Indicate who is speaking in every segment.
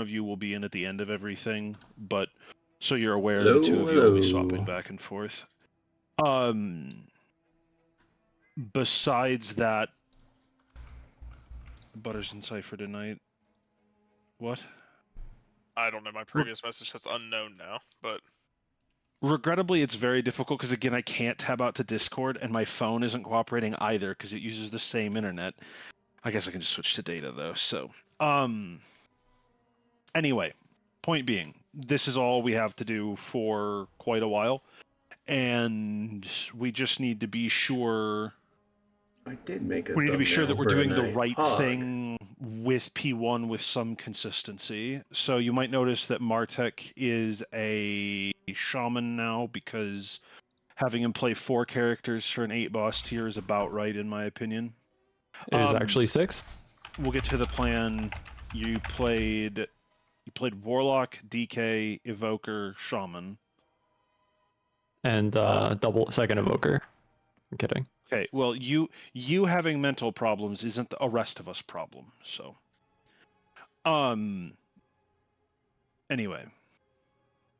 Speaker 1: of you will be in at the end of everything, but so you're aware, the two of you will be swapping back and forth. Besides that, Butters and Cypher tonight. What?
Speaker 2: I don't know. My previous message says unknown now, but
Speaker 1: regrettably, it's very difficult because again, I can't tab out to Discord, and my phone isn't cooperating either because it uses the same internet. I guess I can just switch to data though. So, anyway, point being, this is all we have to do for quite a while, and we just need to be sure.
Speaker 3: I did make a
Speaker 1: We need to be sure that we're doing the right
Speaker 3: Prog.
Speaker 1: thing with P1 with some consistency. So you might notice that Martek is a shaman now because having him play 4 characters for an 8 boss tier is about right in my opinion.
Speaker 4: It is actually 6.
Speaker 1: We'll get to the plan. You played Warlock, DK, Evoker, Shaman.
Speaker 4: And double second Evoker. I'm kidding.
Speaker 1: Okay, well, you having mental problems isn't a rest of us problem, so. Anyway,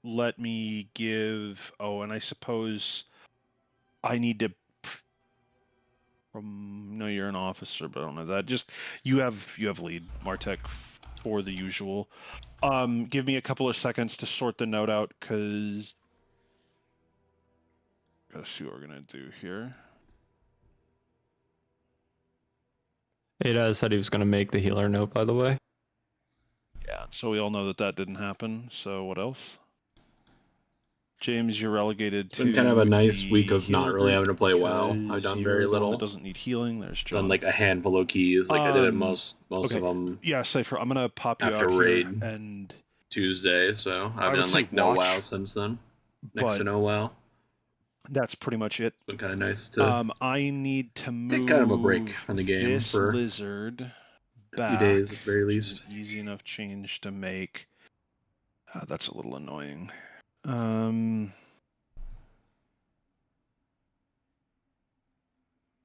Speaker 1: let me give. Oh, and I suppose I need to. No, you're an officer, but I don't know that. Just you have lead, Martek, for the usual. Give me a couple of seconds to sort the note out, cause. Gotta see what we're gonna do here.
Speaker 4: Ada said he was going to make the healer note, by the way.
Speaker 1: Yeah, so we all know that didn't happen. So what else? James, you're relegated to.
Speaker 3: It's been kind of a nice week of not really having to play WoW. I've done very little.
Speaker 1: That doesn't need healing. There's John.
Speaker 3: Done like a handful of keys. Like I did it most of them.
Speaker 1: Yeah, Cypher. I'm gonna pop you
Speaker 3: after
Speaker 1: out
Speaker 3: raid
Speaker 1: here and
Speaker 3: Tuesday. So I've done like no WoW since then. Next to no WoW.
Speaker 1: That's pretty much it.
Speaker 3: It's been kind of nice to.
Speaker 1: I need to move.
Speaker 3: Take kind of a break from the game
Speaker 1: this
Speaker 3: for
Speaker 1: lizard
Speaker 3: a few days at the very least.
Speaker 1: Easy enough change to make. That's a little annoying. And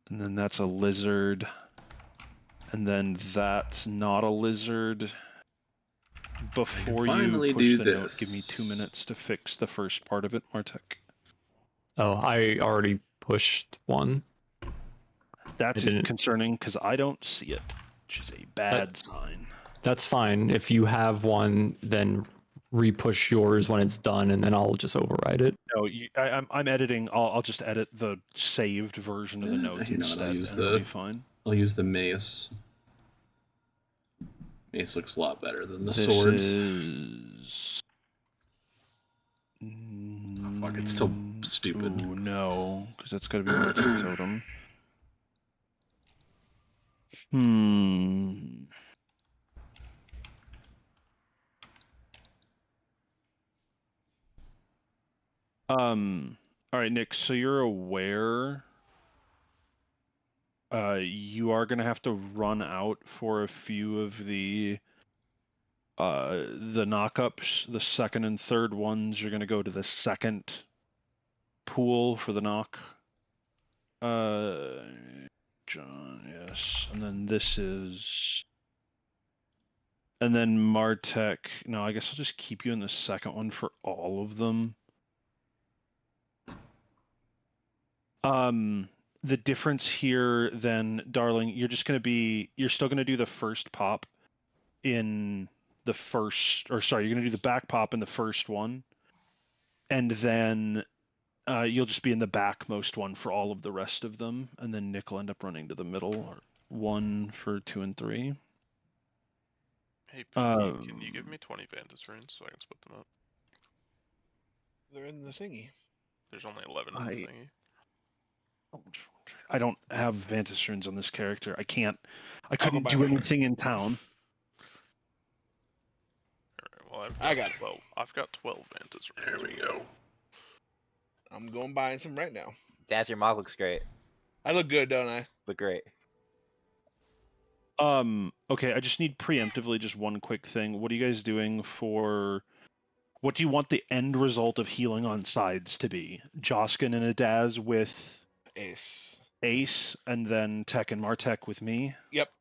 Speaker 1: then that's a lizard. And then that's not a lizard. Before you push the note, give me 2 minutes to fix the first part of it, Martek.
Speaker 4: Oh, I already pushed one.
Speaker 1: That's concerning because I don't see it, which is a bad sign.
Speaker 4: That's fine. If you have one, then re-push yours when it's done, and then I'll just override it.
Speaker 1: No, I'm editing. I'll just edit the saved version of the note instead. It'll be fine.
Speaker 3: I'll use the mace. Mace looks a lot better than the swords. Oh, fuck, it's still stupid.
Speaker 1: Ooh, no, because that's got to be Martek's totem. All right, Nick, so you're aware you are going to have to run out for a few of the knock-ups. The second and third ones, you're going to go to the second pool for the knock. John, yes. And then this is... And then Martek... No, I guess I'll just keep you in the second one for all of them. The difference here then, darling, you're still going to do the first pop in the first, or sorry, you're going to do the back pop in the first one. And then you'll just be in the backmost one for all of the rest of them. And then Nick will end up running to the middle one for 2 and 3.
Speaker 2: Hey, PD, can you give me 20 Vantas runes so I can split them up?
Speaker 5: They're in the thingy.
Speaker 2: There's only 11 in the thingy.
Speaker 1: I don't have Vantas runes on this character. I couldn't do anything in town.
Speaker 2: Alright, well,
Speaker 5: I got it.
Speaker 2: I've got 12 Vantas runes.
Speaker 3: There we go.
Speaker 5: I'm going buying some right now.
Speaker 6: Daz, your mock looks great.
Speaker 5: I look good, don't I?
Speaker 6: Look great.
Speaker 1: Okay, I just need preemptively just one quick thing. What are you guys doing for... What do you want the end result of healing on sides to be? Joskin and a Daz with... Ace, and then Tech and Martek with me?
Speaker 5: Yep.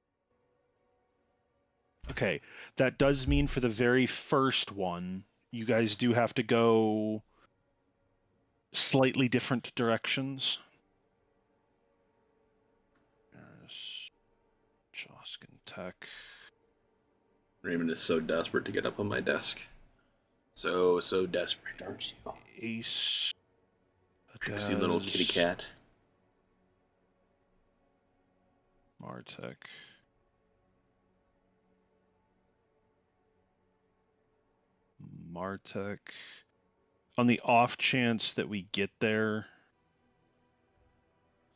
Speaker 1: Okay, that does mean for the very first one, you guys do have to go slightly different directions. There's Joskin Tech.
Speaker 3: Raymond is so desperate to get up on my desk. So desperate, aren't you?
Speaker 1: Ace.
Speaker 3: Trixie little kitty cat.
Speaker 1: Martech. Martech. On the off chance that we get there.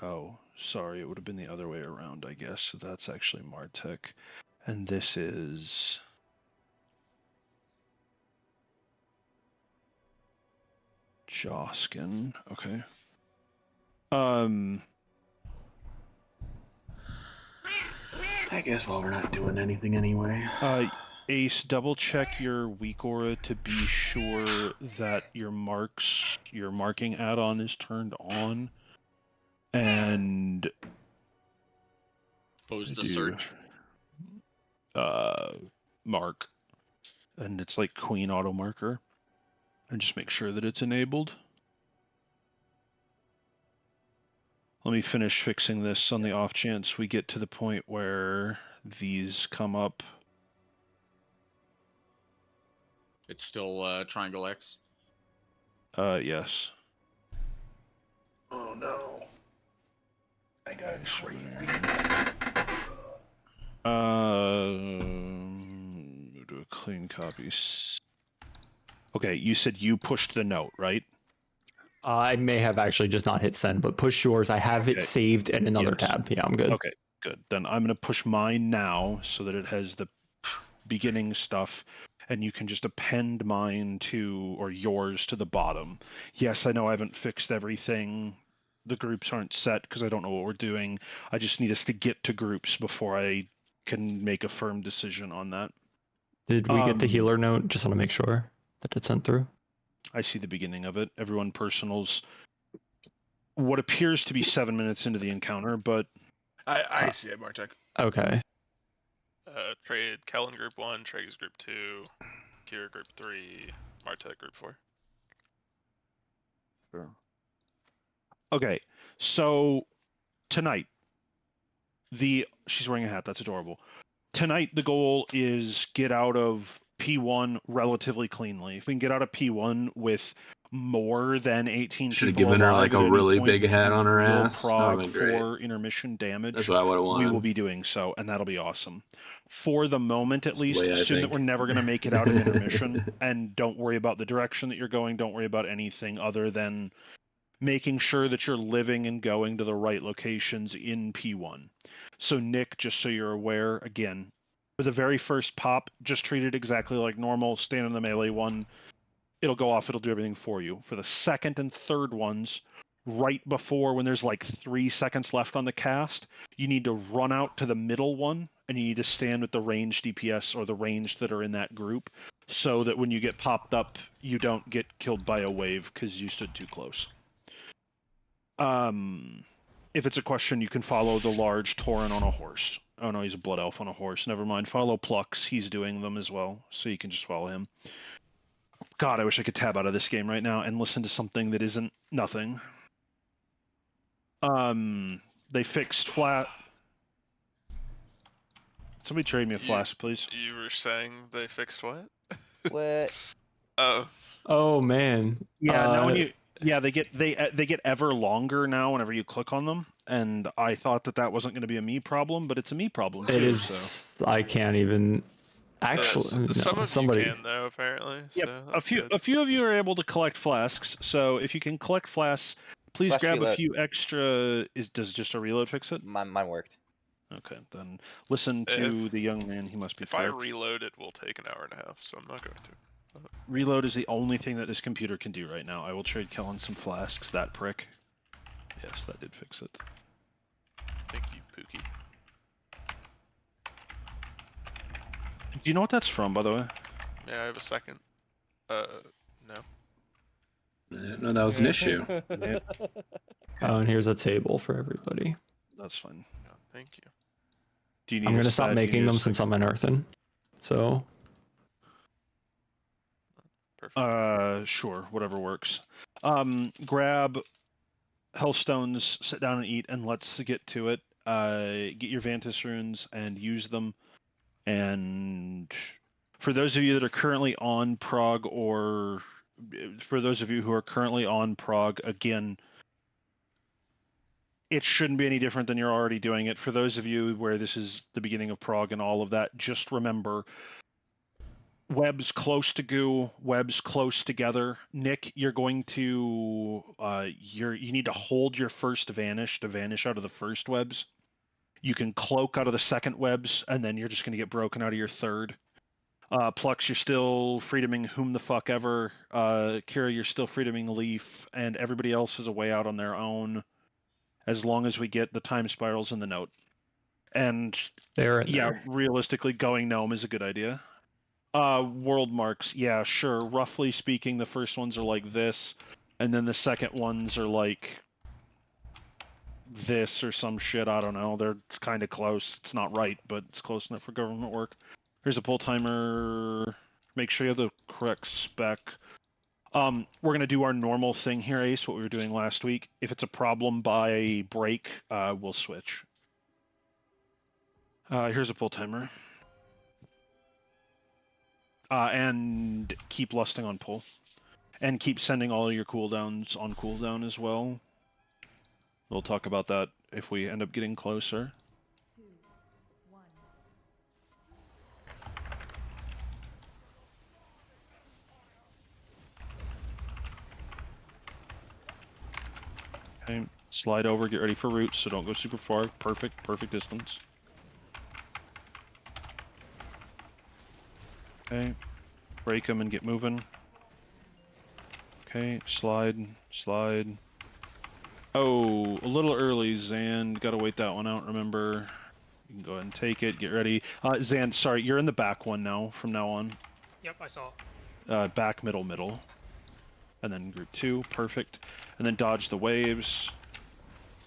Speaker 1: Oh, sorry, it would have been the other way around, I guess. So that's actually Martech. And this is Joskin. Okay.
Speaker 3: I guess while we're not doing anything anyway.
Speaker 1: Ace, double check your weak aura to be sure that your marking add-on is turned on. And
Speaker 6: what was the search?
Speaker 1: Mark. And it's like Queen auto marker. And just make sure that it's enabled. Let me finish fixing this on the off chance we get to the point where these come up.
Speaker 6: It's still triangle X?
Speaker 1: Yes.
Speaker 3: Oh no. I got
Speaker 1: Do a clean copy. Okay, you said you pushed the note, right?
Speaker 4: I may have actually just not hit send, but push yours. I have it saved in another
Speaker 1: Yes.
Speaker 4: tab. Yeah, I'm good.
Speaker 1: Okay, good. Then I'm going to push mine now so that it has the beginning stuff, and you can just append mine to, or yours to the bottom. Yes, I know I haven't fixed everything. The groups aren't set because I don't know what we're doing. I just need us to get to groups before I can make a firm decision on that.
Speaker 4: Did we get the healer note? Just want to make sure that it's sent through.
Speaker 1: I see the beginning of it. Everyone personals what appears to be 7 minutes into the encounter, but
Speaker 5: I see it, Martek.
Speaker 4: Okay.
Speaker 2: Trade Kellen Group 1, Treggyz Group 2, Kira Group 3, Martek Group 4.
Speaker 1: Sure. Okay, so tonight, she's wearing a hat. That's adorable. Tonight, the goal is get out of P1 relatively cleanly. If we can get out of P1 with more than 18
Speaker 3: should have
Speaker 1: people
Speaker 3: given her
Speaker 1: alive
Speaker 3: like
Speaker 1: at
Speaker 3: a
Speaker 1: any
Speaker 3: really
Speaker 1: point
Speaker 3: big
Speaker 1: with
Speaker 3: hat on her
Speaker 1: real
Speaker 3: ass. That would've
Speaker 1: Prog
Speaker 3: been great.
Speaker 1: for intermission damage.
Speaker 3: That's what I would have wanted.
Speaker 1: We will be doing so, and that'll be awesome. For the moment, at
Speaker 3: That's the
Speaker 1: least,
Speaker 3: way I
Speaker 1: assume that
Speaker 3: think.
Speaker 1: we're never going to make it out of intermission, and don't worry about the direction that you're going. Don't worry about anything other than making sure that you're living and going to the right locations in P1. So Nick, just so you're aware, again, for the very first pop, just treat it exactly like normal. Stand in the melee one. It'll go off. It'll do everything for you. For the second and third ones, right before when there's like 3 seconds left on the cast, you need to run out to the middle one, and you need to stand with the ranged DPS or the ranged that are in that group, so that when you get popped up, you don't get killed by a wave because you stood too close. If it's a question, you can follow the large Tauren on a horse. Oh no, he's a blood elf on a horse. Never mind. Follow Plux. He's doing them as well, so you can just follow him. God, I wish I could tab out of this game right now and listen to something that isn't nothing. They fixed flat. Somebody trade me a flask, please.
Speaker 2: You were saying they fixed what?
Speaker 7: What?
Speaker 2: Oh.
Speaker 4: Oh man.
Speaker 1: Yeah, now when they get ever longer now whenever you click on them, and I thought that wasn't going to be a me problem, but it's a me problem too.
Speaker 4: It is.
Speaker 1: So.
Speaker 4: I can't even. Actually,
Speaker 2: some
Speaker 4: no,
Speaker 2: of
Speaker 4: somebody.
Speaker 2: you can though, apparently.
Speaker 1: Yep,
Speaker 2: So
Speaker 1: a few of you are able to collect flasks. So if you can collect flasks, please
Speaker 7: Flask
Speaker 1: grab
Speaker 7: reload.
Speaker 1: a few extra. Does just a reload fix it?
Speaker 7: Mine worked.
Speaker 1: Okay, then listen to the young man. He must be
Speaker 2: If I
Speaker 1: correct.
Speaker 2: reload, it will take an hour and a half, so I'm not going to.
Speaker 1: Reload is the only thing that this computer can do right now. I will trade Kellen some flasks. That prick. Yes, that did fix it.
Speaker 2: Thank you, Pookie.
Speaker 1: Do you know what that's from, by the way?
Speaker 2: Yeah, I have a second. No.
Speaker 3: I didn't know that was an issue.
Speaker 1: Yeah,
Speaker 4: Oh, and here's a table for everybody.
Speaker 1: that's fine.
Speaker 2: No, thank you.
Speaker 1: Do you need?
Speaker 4: I'm
Speaker 1: a
Speaker 4: gonna stop
Speaker 1: stat? Do you
Speaker 4: making
Speaker 1: need a
Speaker 4: them since I'm unearthing. So
Speaker 2: Perfect.
Speaker 1: Sure, whatever works. Grab Hellstones, sit down and eat, and let's get to it. Get your Vantis runes and use them. And for those of you that are currently on Prog, or for those of you who are currently on Prog, again, it shouldn't be any different than you're already doing it. For those of you where this is the beginning of Prog and all of that, just remember webs close to goo, webs close together. Nick, you're going to you need to hold your first vanish to vanish out of the first webs. You can cloak out of the second webs, and then you're just going to get broken out of your third. Plux, you're still freedoming whom the fuck ever. Kira, you're still freedoming Leaf, and everybody else is a way out on their own, as long as we get the time spirals in the note. And
Speaker 4: they're in
Speaker 1: yeah,
Speaker 4: there.
Speaker 1: realistically, going gnome is a good idea. World marks, yeah, sure. Roughly speaking, the first ones are like this, and then the second ones are like this or some shit. I don't know. It's kind of close. It's not right, but it's close enough for government work. Here's a pull timer. Make sure you have the correct spec. We're gonna do our normal thing here, Ace. What we were doing last week. If it's a problem by break, we'll switch. Here's a pull timer. And keep lusting on pull. And keep sending all your cooldowns on cooldown as well. We'll talk about that if we end up getting closer.
Speaker 7: 2, 1.
Speaker 1: Okay, slide over, get ready for roots, so don't go super far. Perfect distance. Okay, break them and get moving. Okay, slide. Oh, a little early, Zan. Gotta wait that one out, remember. You can go ahead and take it, get ready. Zan, sorry, you're in the back one now, from now on.
Speaker 8: Yep, I saw.
Speaker 1: Back, middle. And then group 2, perfect. And then dodge the waves.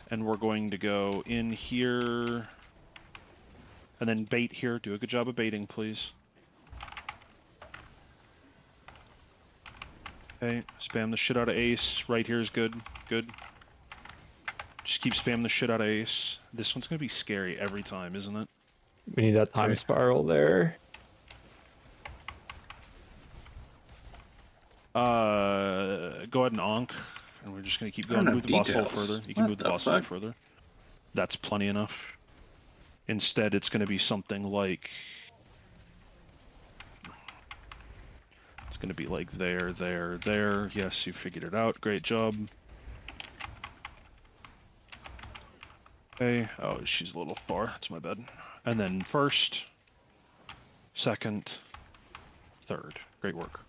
Speaker 1: And we're going to go in here. And then bait here. Do a good job of baiting, please. Okay, spam the shit out of Ace. Right here is good. Just keep spamming the shit out of Ace. This one's gonna be scary every time, isn't it?
Speaker 4: We need that time
Speaker 1: Okay.
Speaker 4: spiral there.
Speaker 1: Go ahead and onk. And we're just gonna keep
Speaker 3: I don't
Speaker 1: going.
Speaker 3: have
Speaker 1: Move the boss a little
Speaker 3: details.
Speaker 1: further. You can
Speaker 3: What
Speaker 1: move the
Speaker 3: the
Speaker 1: boss a little
Speaker 3: fuck?
Speaker 1: further. That's plenty enough. Instead, it's gonna be something like... It's gonna be like there. Yes, you figured it out. Great job. Okay. Oh, she's a little far. That's my bad. And then first, second, third. Great work.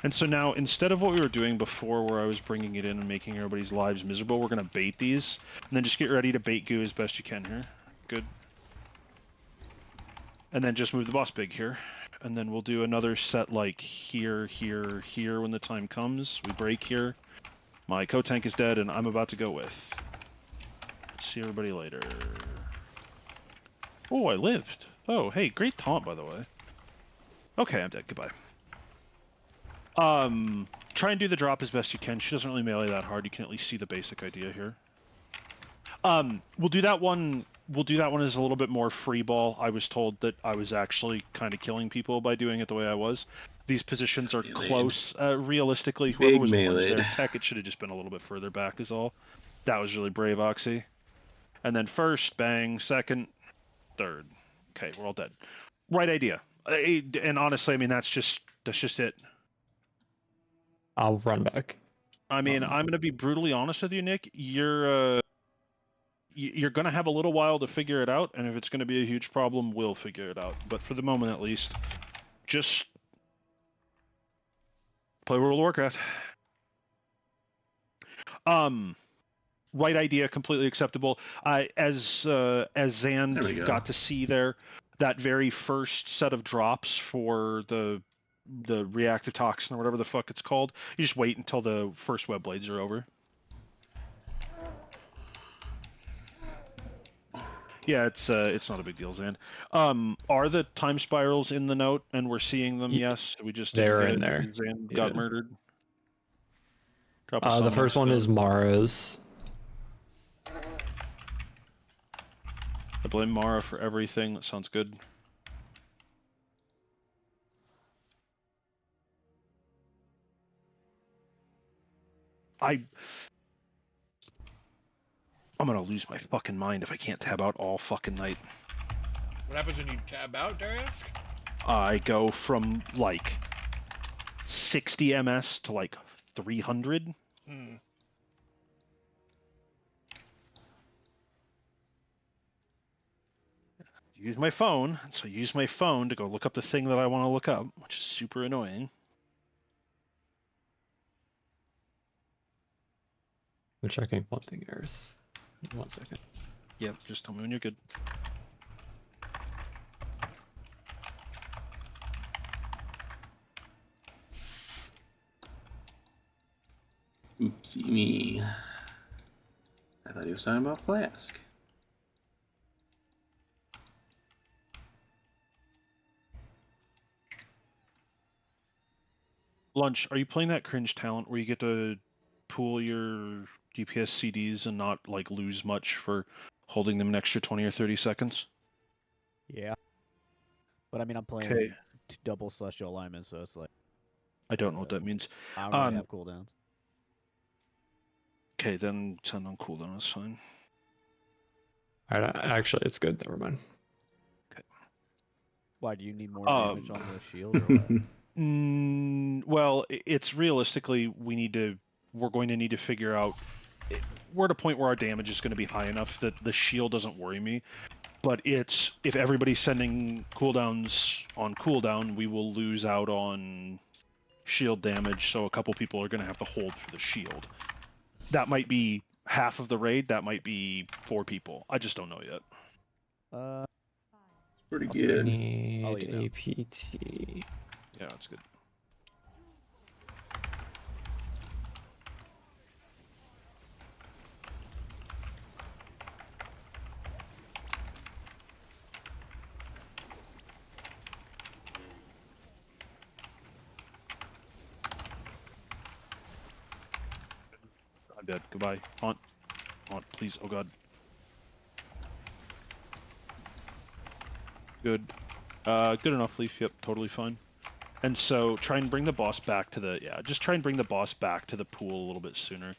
Speaker 1: And so now, instead of what we were doing before, where I was bringing it in and making everybody's lives miserable, we're gonna bait these, and then just get ready to bait goo as best you can here. Good. And then just move the boss big here. And then we'll do another set like here when the time comes. We break here. My co-tank is dead, and I'm about to go with. See everybody later. Oh, I lived. Oh, hey, great taunt, by the way. Okay, I'm dead. Goodbye. Try and do the drop as best you can. She doesn't really melee that hard. You can at least see the basic idea here. We'll do that one. We'll do that one as a little bit more free ball. I was told that I was actually kind of killing people by doing it the way I was. These positions are
Speaker 3: Meleeed.
Speaker 1: close. Realistically, whoever
Speaker 3: Big
Speaker 1: was orange there,
Speaker 3: meleeed.
Speaker 1: tech, it should have just been a little bit further back is all. That was really brave, Oxy. And then first, bang, second, third. Okay, we're all dead. Right idea. And honestly, I mean, that's just it.
Speaker 4: I'll run back.
Speaker 1: I mean, I'm going to be brutally honest with you, Nick. You're going to have a little while to figure it out, and if it's going to be a huge problem, we'll figure it out. But for the moment, at least, just play World of Warcraft. Right idea, completely acceptable. As Zan
Speaker 3: There we go.
Speaker 1: got to see there, that very first set of drops for the reactive toxin or whatever the fuck it's called, you just wait until the first web blades are over. Yeah, it's not a big deal, Zan. Are the time spirals in the note, and we're seeing them?
Speaker 4: Ye-
Speaker 1: We just
Speaker 4: they're
Speaker 1: didn't
Speaker 4: in
Speaker 1: get it
Speaker 4: there.
Speaker 1: because Zan
Speaker 4: Yeah.
Speaker 1: got murdered. Drop a
Speaker 4: The
Speaker 1: summoning
Speaker 4: first one
Speaker 1: stone.
Speaker 4: is Mara's.
Speaker 1: I blame Mara for everything. That sounds good. I'm gonna lose my fucking mind if I can't tab out all fucking night.
Speaker 5: What happens when you tab out, dare I ask?
Speaker 1: I go from like 60 ms to like 300.
Speaker 5: Hmm.
Speaker 1: Use my phone, so I use my phone to go look up the thing that I want to look up, which is super annoying.
Speaker 4: I'm checking one thing, Eris. 1 second.
Speaker 1: Yep, just tell me when you're good.
Speaker 3: Oopsie me. I thought he was talking about Flask.
Speaker 1: Lunch, are you playing that cringe talent where you get to pool your DPS CDs and not like lose much for holding them an extra 20 or 30 seconds?
Speaker 8: Yeah. But I mean, I'm playing
Speaker 1: Okay.
Speaker 8: double celestial alignment, so it's like
Speaker 1: I don't know what that means.
Speaker 8: I don't really have cooldowns.
Speaker 1: Okay, then send on cooldown, that's fine.
Speaker 4: Alright, actually, it's good. Never mind.
Speaker 8: Why do you need more damage on the shield? Or what?
Speaker 1: Well, it's realistically we're going to need to figure out. We're at a point where our damage is going to be high enough that the shield doesn't worry me. But it's if everybody's sending cooldowns on cooldown, we will lose out on shield damage. So a couple people are going to have to hold for the shield. That might be half of the raid. That might be 4 people. I just don't know yet.
Speaker 3: It's pretty
Speaker 8: Also,
Speaker 4: I
Speaker 3: good.
Speaker 8: I'll
Speaker 4: need
Speaker 8: let you know.
Speaker 4: APT.
Speaker 1: Yeah, that's good. I'm dead. Goodbye. Haunt. Haunt, please. Oh god. Good. Good enough, Leaf. Yep, totally fine. And so try and bring the boss back to the just try and bring the boss back to the pool a little bit sooner.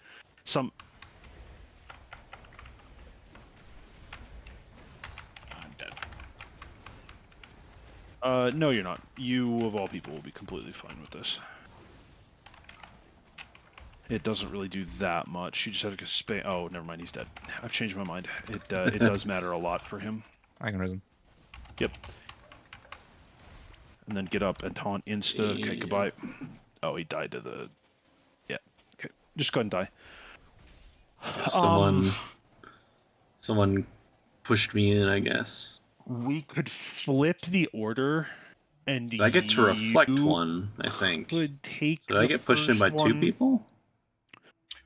Speaker 6: I'm dead.
Speaker 1: No, you're not. You of all people will be completely fine with this. It doesn't really do that much. You just have to spam. Oh, never mind. He's dead. I've changed my mind. It does matter a lot for him.
Speaker 9: I can raise him.
Speaker 1: Yep. And then get up and taunt insta. Okay,
Speaker 3: Yeah.
Speaker 1: goodbye. Oh, he died to the. Yeah. Okay, just go ahead and die.
Speaker 3: Someone pushed me in, I guess.
Speaker 1: We could flip the order, and
Speaker 3: Did I get to reflect
Speaker 1: you
Speaker 3: one, I think.
Speaker 1: could take.
Speaker 3: Did I get pushed in by 2 people?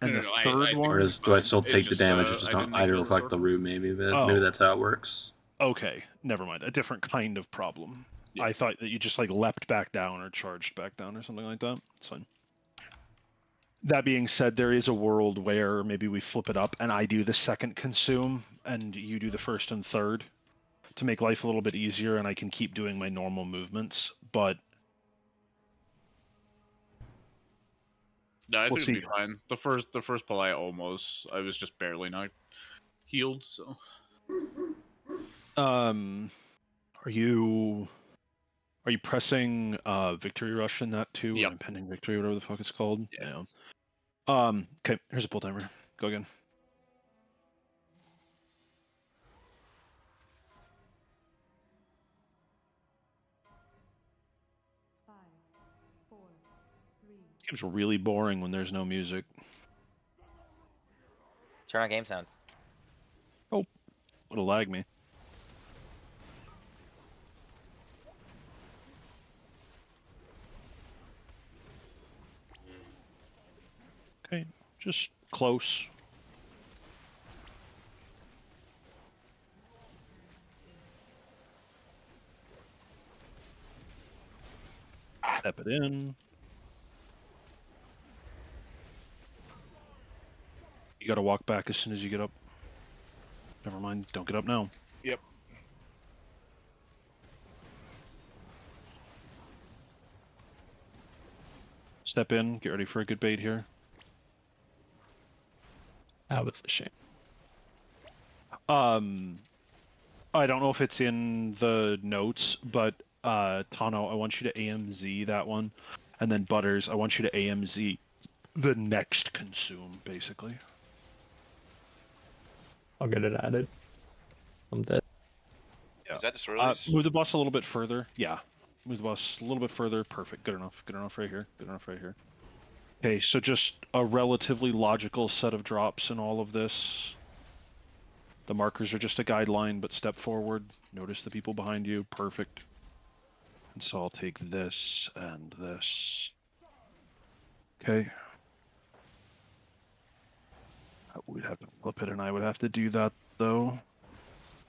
Speaker 1: And
Speaker 6: No,
Speaker 1: the
Speaker 6: no, I
Speaker 1: third
Speaker 6: think
Speaker 1: one.
Speaker 3: Or
Speaker 6: it's
Speaker 3: do I
Speaker 6: fine.
Speaker 3: still
Speaker 6: It's
Speaker 3: take the
Speaker 6: just,
Speaker 3: damage?
Speaker 6: I
Speaker 3: Just
Speaker 6: didn't
Speaker 3: don't. I
Speaker 6: make
Speaker 3: didn't
Speaker 6: the
Speaker 3: reflect the
Speaker 6: circle.
Speaker 3: root. Maybe
Speaker 1: Oh.
Speaker 3: maybe that's how it works.
Speaker 1: Okay, never mind. A different kind of problem.
Speaker 6: Yeah.
Speaker 1: I thought that you just like leapt back down or charged back down or something like that. It's fine. That being said, there is a world where maybe we flip it up and I do the second consume and you do the first and third to make life a little bit easier, and I can keep doing my normal movements. But
Speaker 6: No, I think
Speaker 1: We'll
Speaker 6: it'll be
Speaker 1: see.
Speaker 6: fine. The first pull I was just barely not healed, so
Speaker 1: are you pressing victory rush in that too?
Speaker 6: Yep.
Speaker 1: Or impending victory, whatever the fuck it's called.
Speaker 6: Yeah.
Speaker 1: Okay, here's a pull timer. Go again.
Speaker 7: Five, four, three,
Speaker 1: Game's really boring when there's no music.
Speaker 10: Turn on game sound.
Speaker 1: It'll lag me. Okay, just close. it in. You gotta walk back as soon as you get up. Never mind, don't get up now.
Speaker 5: Yep.
Speaker 1: Step in, get ready for a good bait here.
Speaker 4: That was a shame.
Speaker 1: I don't know if it's in the notes, but Tano, I want you to AMZ that one, and then Butters, I want you to AMZ the next consume, basically.
Speaker 4: I'll get it added. I'm dead.
Speaker 1: Yeah.
Speaker 9: Is that the swirlies?
Speaker 1: Move the bus a little bit further. Yeah, move the bus a little bit further. Perfect. Good enough. Good enough right here. Good enough right here. Okay, so just a relatively logical set of drops in all of this. The markers are just a guideline, but step forward. Notice the people behind you. Perfect. And so I'll take this and this. Okay. We'd have to flip it, and I would have to do that, though.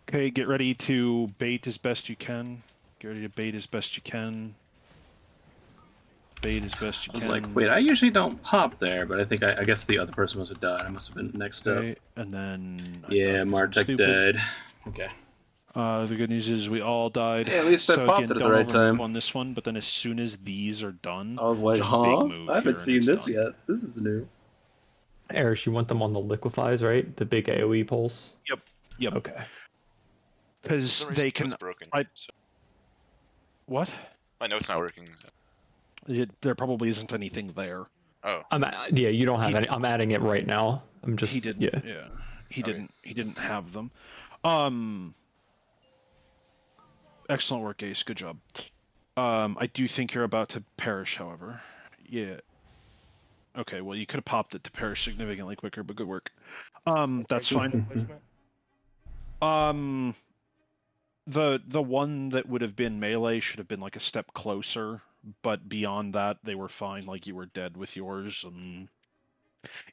Speaker 1: Okay, get ready to bait as best you can. Get ready to bait as best you can. Bait as best you
Speaker 3: I was
Speaker 1: can.
Speaker 3: like, wait, I usually don't pop there, but I think I guess the other person must have died. I must have been next
Speaker 1: Okay,
Speaker 3: up.
Speaker 1: and then...
Speaker 3: Yeah, Martek died. Okay.
Speaker 1: The good news is we all died.
Speaker 3: Hey, at least I
Speaker 1: so
Speaker 3: popped
Speaker 1: again,
Speaker 3: it at the
Speaker 1: don't
Speaker 3: right
Speaker 1: overmove
Speaker 3: time.
Speaker 1: on this one, but then as soon as these are done,
Speaker 3: I was like,
Speaker 1: just
Speaker 3: huh?
Speaker 1: big move
Speaker 3: I haven't
Speaker 1: here and
Speaker 3: seen
Speaker 1: it's
Speaker 3: this
Speaker 1: done.
Speaker 3: yet. This is new.
Speaker 4: Erish, you want them on the liquefies, right? The big AoE pulse?
Speaker 1: Yep.
Speaker 4: Okay.
Speaker 1: Because
Speaker 9: For some
Speaker 1: they
Speaker 9: reason,
Speaker 1: can...
Speaker 9: it's broken. So
Speaker 1: What?
Speaker 9: my note's not working.
Speaker 1: There probably isn't anything there.
Speaker 9: Oh,
Speaker 4: Yeah, you don't have
Speaker 1: He-
Speaker 4: any. I'm adding it right now. I'm just
Speaker 1: He didn't.
Speaker 4: yeah.
Speaker 1: He
Speaker 9: Okay.
Speaker 1: didn't. He didn't have them. Excellent work, Ace. Good job. I do think you're about to perish, however. Yeah. Okay. Well, you could have popped it to perish significantly quicker, but good work. That's fine. The one that would have been melee should have been like a step closer, but beyond that, they were fine. Like you were dead with yours, and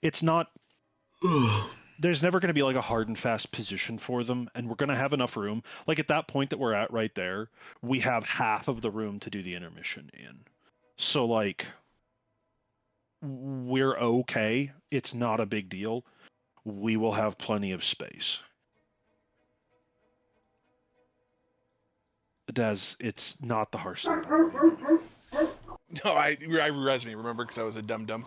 Speaker 1: it's not. There's never going to be like a hard and fast position for them, and we're going to have enough room. Like at that point that we're at right there, we have half of the room to do the intermission in. So like, we're okay. It's not a big deal. We will have plenty of space. Daz, it's not the Hearthstone.
Speaker 5: No, I res me, remember, because I was a dum-dum.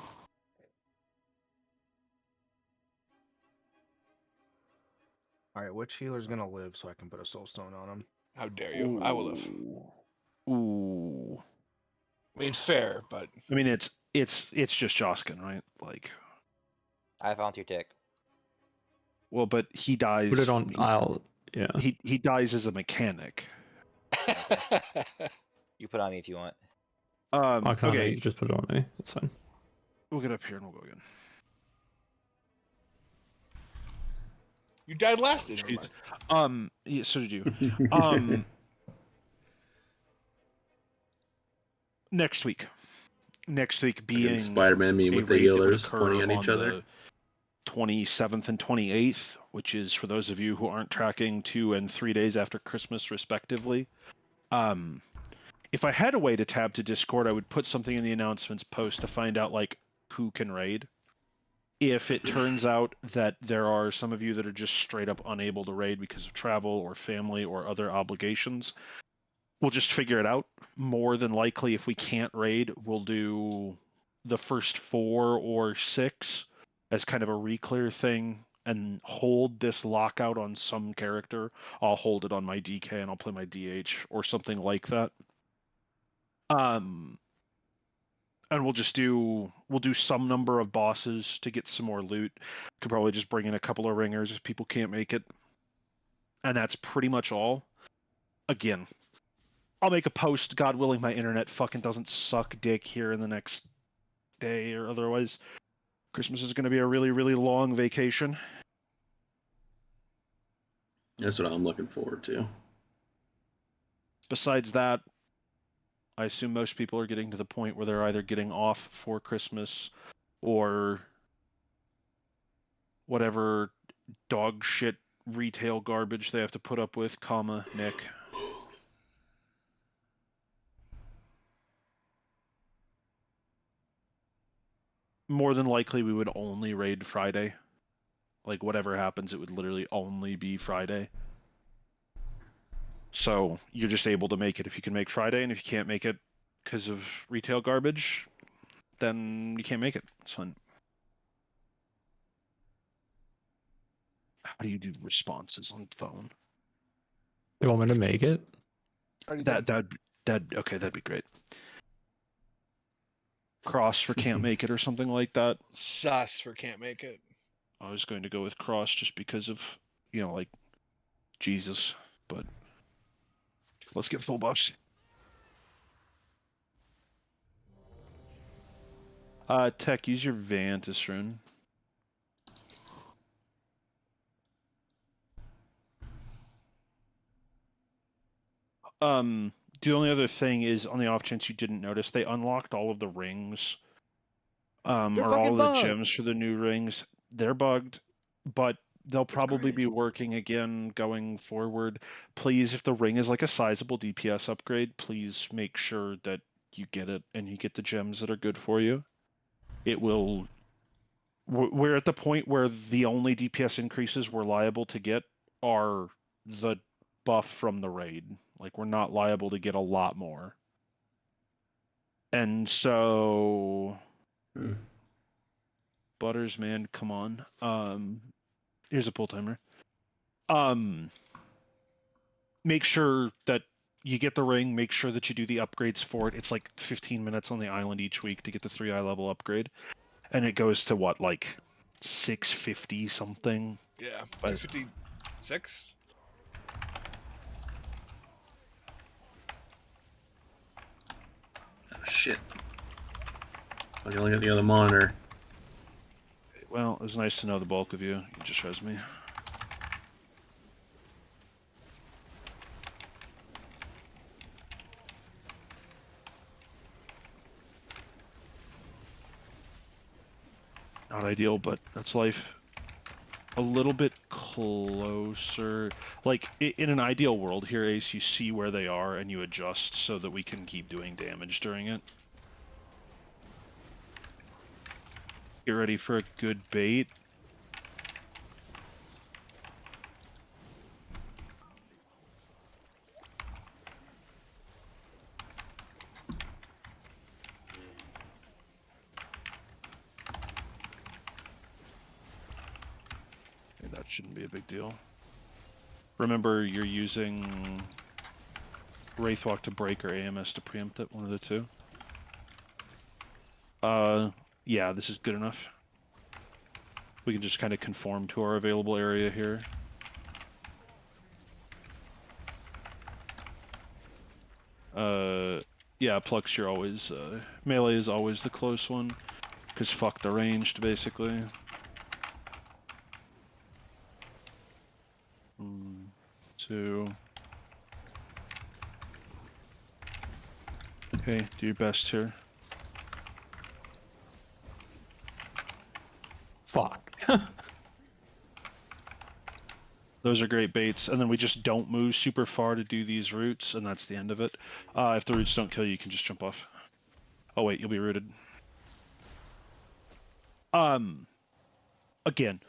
Speaker 8: Alright, which healer's gonna live so I can put a soulstone on him?
Speaker 5: How dare you? I will live.
Speaker 1: Ooh.
Speaker 5: I mean, fair, but
Speaker 1: I mean, it's just Joskin, right? Like,
Speaker 10: I volunteer tick.
Speaker 1: well, but he dies.
Speaker 4: Put it on. Yeah.
Speaker 1: He dies as a mechanic.
Speaker 10: You put on me if you want.
Speaker 4: Oksana,
Speaker 1: Okay,
Speaker 4: you just put it on me. That's fine.
Speaker 1: we'll get up here and we'll go again.
Speaker 5: you died last, didn't you?
Speaker 1: Yeah, so did you. Next week being
Speaker 3: Spider-Man meme
Speaker 1: a
Speaker 3: with the
Speaker 1: raid that would
Speaker 3: healers
Speaker 1: occur
Speaker 3: pointing at
Speaker 1: on
Speaker 3: each other.
Speaker 1: the 27th and 28th, which is for those of you who aren't tracking 2 and 3 days after Christmas, respectively. If I had a way to tab to Discord, I would put something in the announcements post to find out like who can raid. If it turns out that there are some of you that are just straight up unable to raid because of travel or family or other obligations, we'll just figure it out. More than likely, if we can't raid, we'll do the first 4 or 6 as kind of a reclear thing and hold this lockout on some character. I'll hold it on my DK and I'll play my DH or something like that. And we'll do some number of bosses to get some more loot. Could probably just bring in a couple of ringers if people can't make it. And that's pretty much all. Again, I'll make a post, God willing my internet fucking doesn't suck dick here in the next day or otherwise. Christmas is going to be a really, really long vacation.
Speaker 3: That's what I'm looking forward to.
Speaker 1: Besides that, I assume most people are getting to the point where they're either getting off for Christmas or whatever dog shit retail garbage they have to put up with, Nick. more than likely we would only raid Friday. Like whatever happens, it would literally only be Friday. So you're just able to make it if you can make Friday, and if you can't make it because of retail garbage, then you can't make it. It's fine. How do you do responses on phone?
Speaker 4: You want me to make it?
Speaker 5: Already done.
Speaker 1: Okay, that'd be great. Cross for can't make it or something like that.
Speaker 5: Sus for can't make it.
Speaker 1: I was going to go with cross just because of, like Jesus, but let's get full buffs. Tech, use your Vantis rune. The only other thing is, on the off chance you didn't notice, they unlocked all of the rings. Or all the gems for the new rings. They're bugged, but they'll probably be working again going forward. Please, if the ring is like a sizable DPS upgrade, please make sure that you get it and you get the gems that are good for you. It will. We're at the point where the only DPS increases we're liable to get are the buff from the raid. Like, we're not liable to get a lot more. And so... Butters, man, come on. Here's a pull timer. Make sure that you get the ring. Make sure that you do the upgrades for it. It's like 15 minutes on the island each week to get the 3 eye level upgrade, and it goes to what, like 650 something?
Speaker 5: Yeah, 656.
Speaker 3: Oh shit! I'm yelling at the other monitor.
Speaker 1: Well, it was nice to know the bulk of you. You just res me. Not ideal, but that's life. A little bit closer. Like, in an ideal world here, Ace, you see where they are and you adjust so that we can keep doing damage during it. Get ready for a good bait. Okay, that shouldn't be a big deal. Remember, you're using Wraithwalk to break or AMS to preempt it, one of the two. Yeah, this is good enough. We can just kind of conform to our available area here. Yeah, Plux, you're always, melee is always the close one, because fuck the ranged, basically. 1, 2. Okay, do your best here.
Speaker 4: Fuck.
Speaker 1: Those are great baits, and then we just don't move super far to do these roots, and that's the end of it. If the roots don't kill you, you can just jump off. Oh wait, you'll be rooted. Again,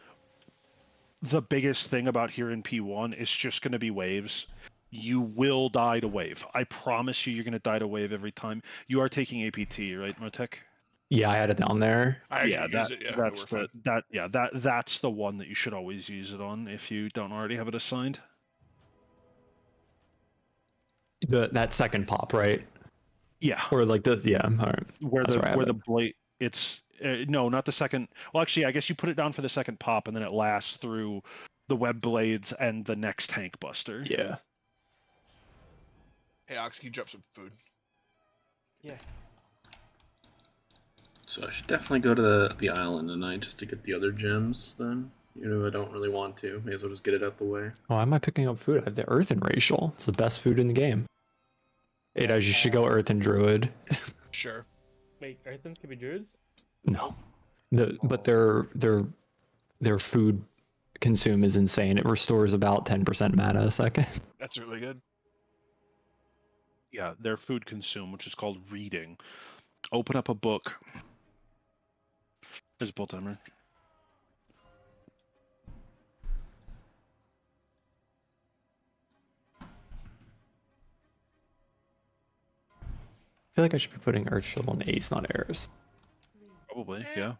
Speaker 1: the biggest thing about here in P1 is just going to be waves. You will die to wave. I promise you, you're going to die to wave every time. You are taking APT, right, Motek?
Speaker 4: Yeah, I had it down there.
Speaker 1: That's the one that you should always use it on if you don't already have it assigned.
Speaker 4: That second pop, right?
Speaker 1: Yeah.
Speaker 4: Or like the all right.
Speaker 1: Where the blade, it's no, not the second. Well, actually, I guess you put it down for the second pop, and then it lasts through the web blades and the next tank buster.
Speaker 4: Yeah.
Speaker 5: Hey, Ox, can you drop some food?
Speaker 8: Yeah.
Speaker 3: So I should definitely go to the island tonight just to get the other gems then. I don't really want to. May as well just get it out the way.
Speaker 4: Why am I picking up food? I have the Earthen Racial. It's the best food in the game. Hey, you should go Earthen Druid.
Speaker 5: Sure.
Speaker 11: Wait, Earthens can be druids?
Speaker 4: No. But their food consume is insane. It restores about 10% mana a second.
Speaker 5: That's really good.
Speaker 1: Yeah, their food consume, which is called reading. Open up a book. There's a pull timer.
Speaker 4: I feel like I should be putting Earthshield on Ace, not Eris.
Speaker 1: Probably, yeah.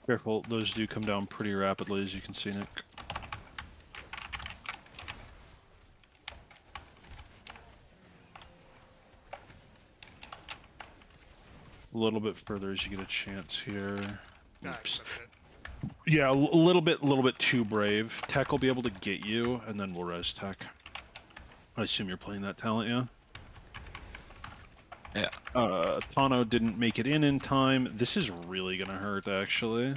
Speaker 1: Careful, those do come down pretty rapidly, as you can see, Nick. A little bit further as you get a chance here. Oops. Yeah, a little bit too brave. Tech will be able to get you, and then we'll res Tech. I assume you're playing that talent, yeah?
Speaker 5: Yeah.
Speaker 1: Tano didn't make it in time. This is really gonna hurt, actually.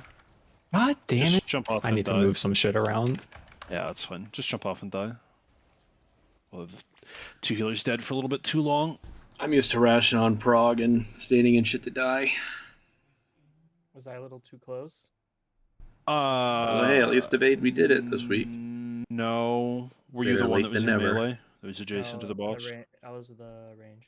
Speaker 4: God damn
Speaker 1: Just
Speaker 4: it!
Speaker 1: jump off
Speaker 4: I
Speaker 1: and
Speaker 4: need to
Speaker 1: die.
Speaker 4: move some shit around.
Speaker 1: Yeah, that's fine. Just jump off and die. Well, the 2 healers dead for a little bit too long.
Speaker 3: I'm used to ration on Prog and standing in shit to die.
Speaker 11: Was I a little too close?
Speaker 3: Well, hey, at least evade we did it this week.
Speaker 1: No. Were you
Speaker 3: Better
Speaker 1: the one
Speaker 3: late
Speaker 1: that was in
Speaker 3: than never.
Speaker 1: melee? That was adjacent to the boss?
Speaker 11: I was the range.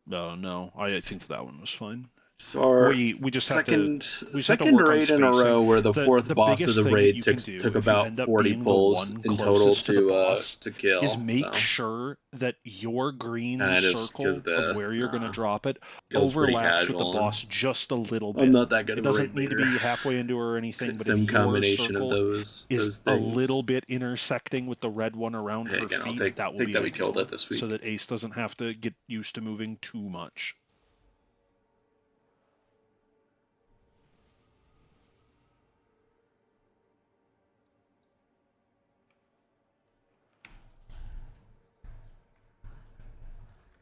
Speaker 1: No. I think that one was fine.
Speaker 3: So
Speaker 1: We just
Speaker 3: second
Speaker 1: have to
Speaker 3: second
Speaker 1: work on
Speaker 3: raid in a
Speaker 1: spacing.
Speaker 3: row where the fourth boss of
Speaker 1: biggest
Speaker 3: the
Speaker 1: thing that
Speaker 3: raid
Speaker 1: you
Speaker 3: took
Speaker 1: can do
Speaker 3: took
Speaker 1: if you
Speaker 3: about
Speaker 1: end up
Speaker 3: 40
Speaker 1: being the
Speaker 3: pulls
Speaker 1: one
Speaker 3: in total
Speaker 1: closest to the boss
Speaker 3: to kill.
Speaker 1: is make
Speaker 3: so.
Speaker 1: sure that your green
Speaker 3: Kinda just
Speaker 1: circle
Speaker 3: 'cause the-
Speaker 1: of where you're going to drop it
Speaker 3: goes pretty
Speaker 1: overlaps with the
Speaker 3: casual,
Speaker 1: boss just a little bit.
Speaker 3: I'm not that good
Speaker 1: It
Speaker 3: of a
Speaker 1: doesn't
Speaker 3: raid
Speaker 1: need to
Speaker 3: leader.
Speaker 1: be halfway into her or anything,
Speaker 3: It's
Speaker 1: but
Speaker 3: some
Speaker 1: if your
Speaker 3: combination of
Speaker 1: circle
Speaker 3: those
Speaker 1: is a
Speaker 3: things.
Speaker 1: little bit intersecting with the red one around
Speaker 3: Hey,
Speaker 1: her
Speaker 3: again, I'll
Speaker 1: feet, that will be
Speaker 3: that we
Speaker 1: ideal,
Speaker 3: killed it this week.
Speaker 1: so that Ace doesn't have to get used to moving too much.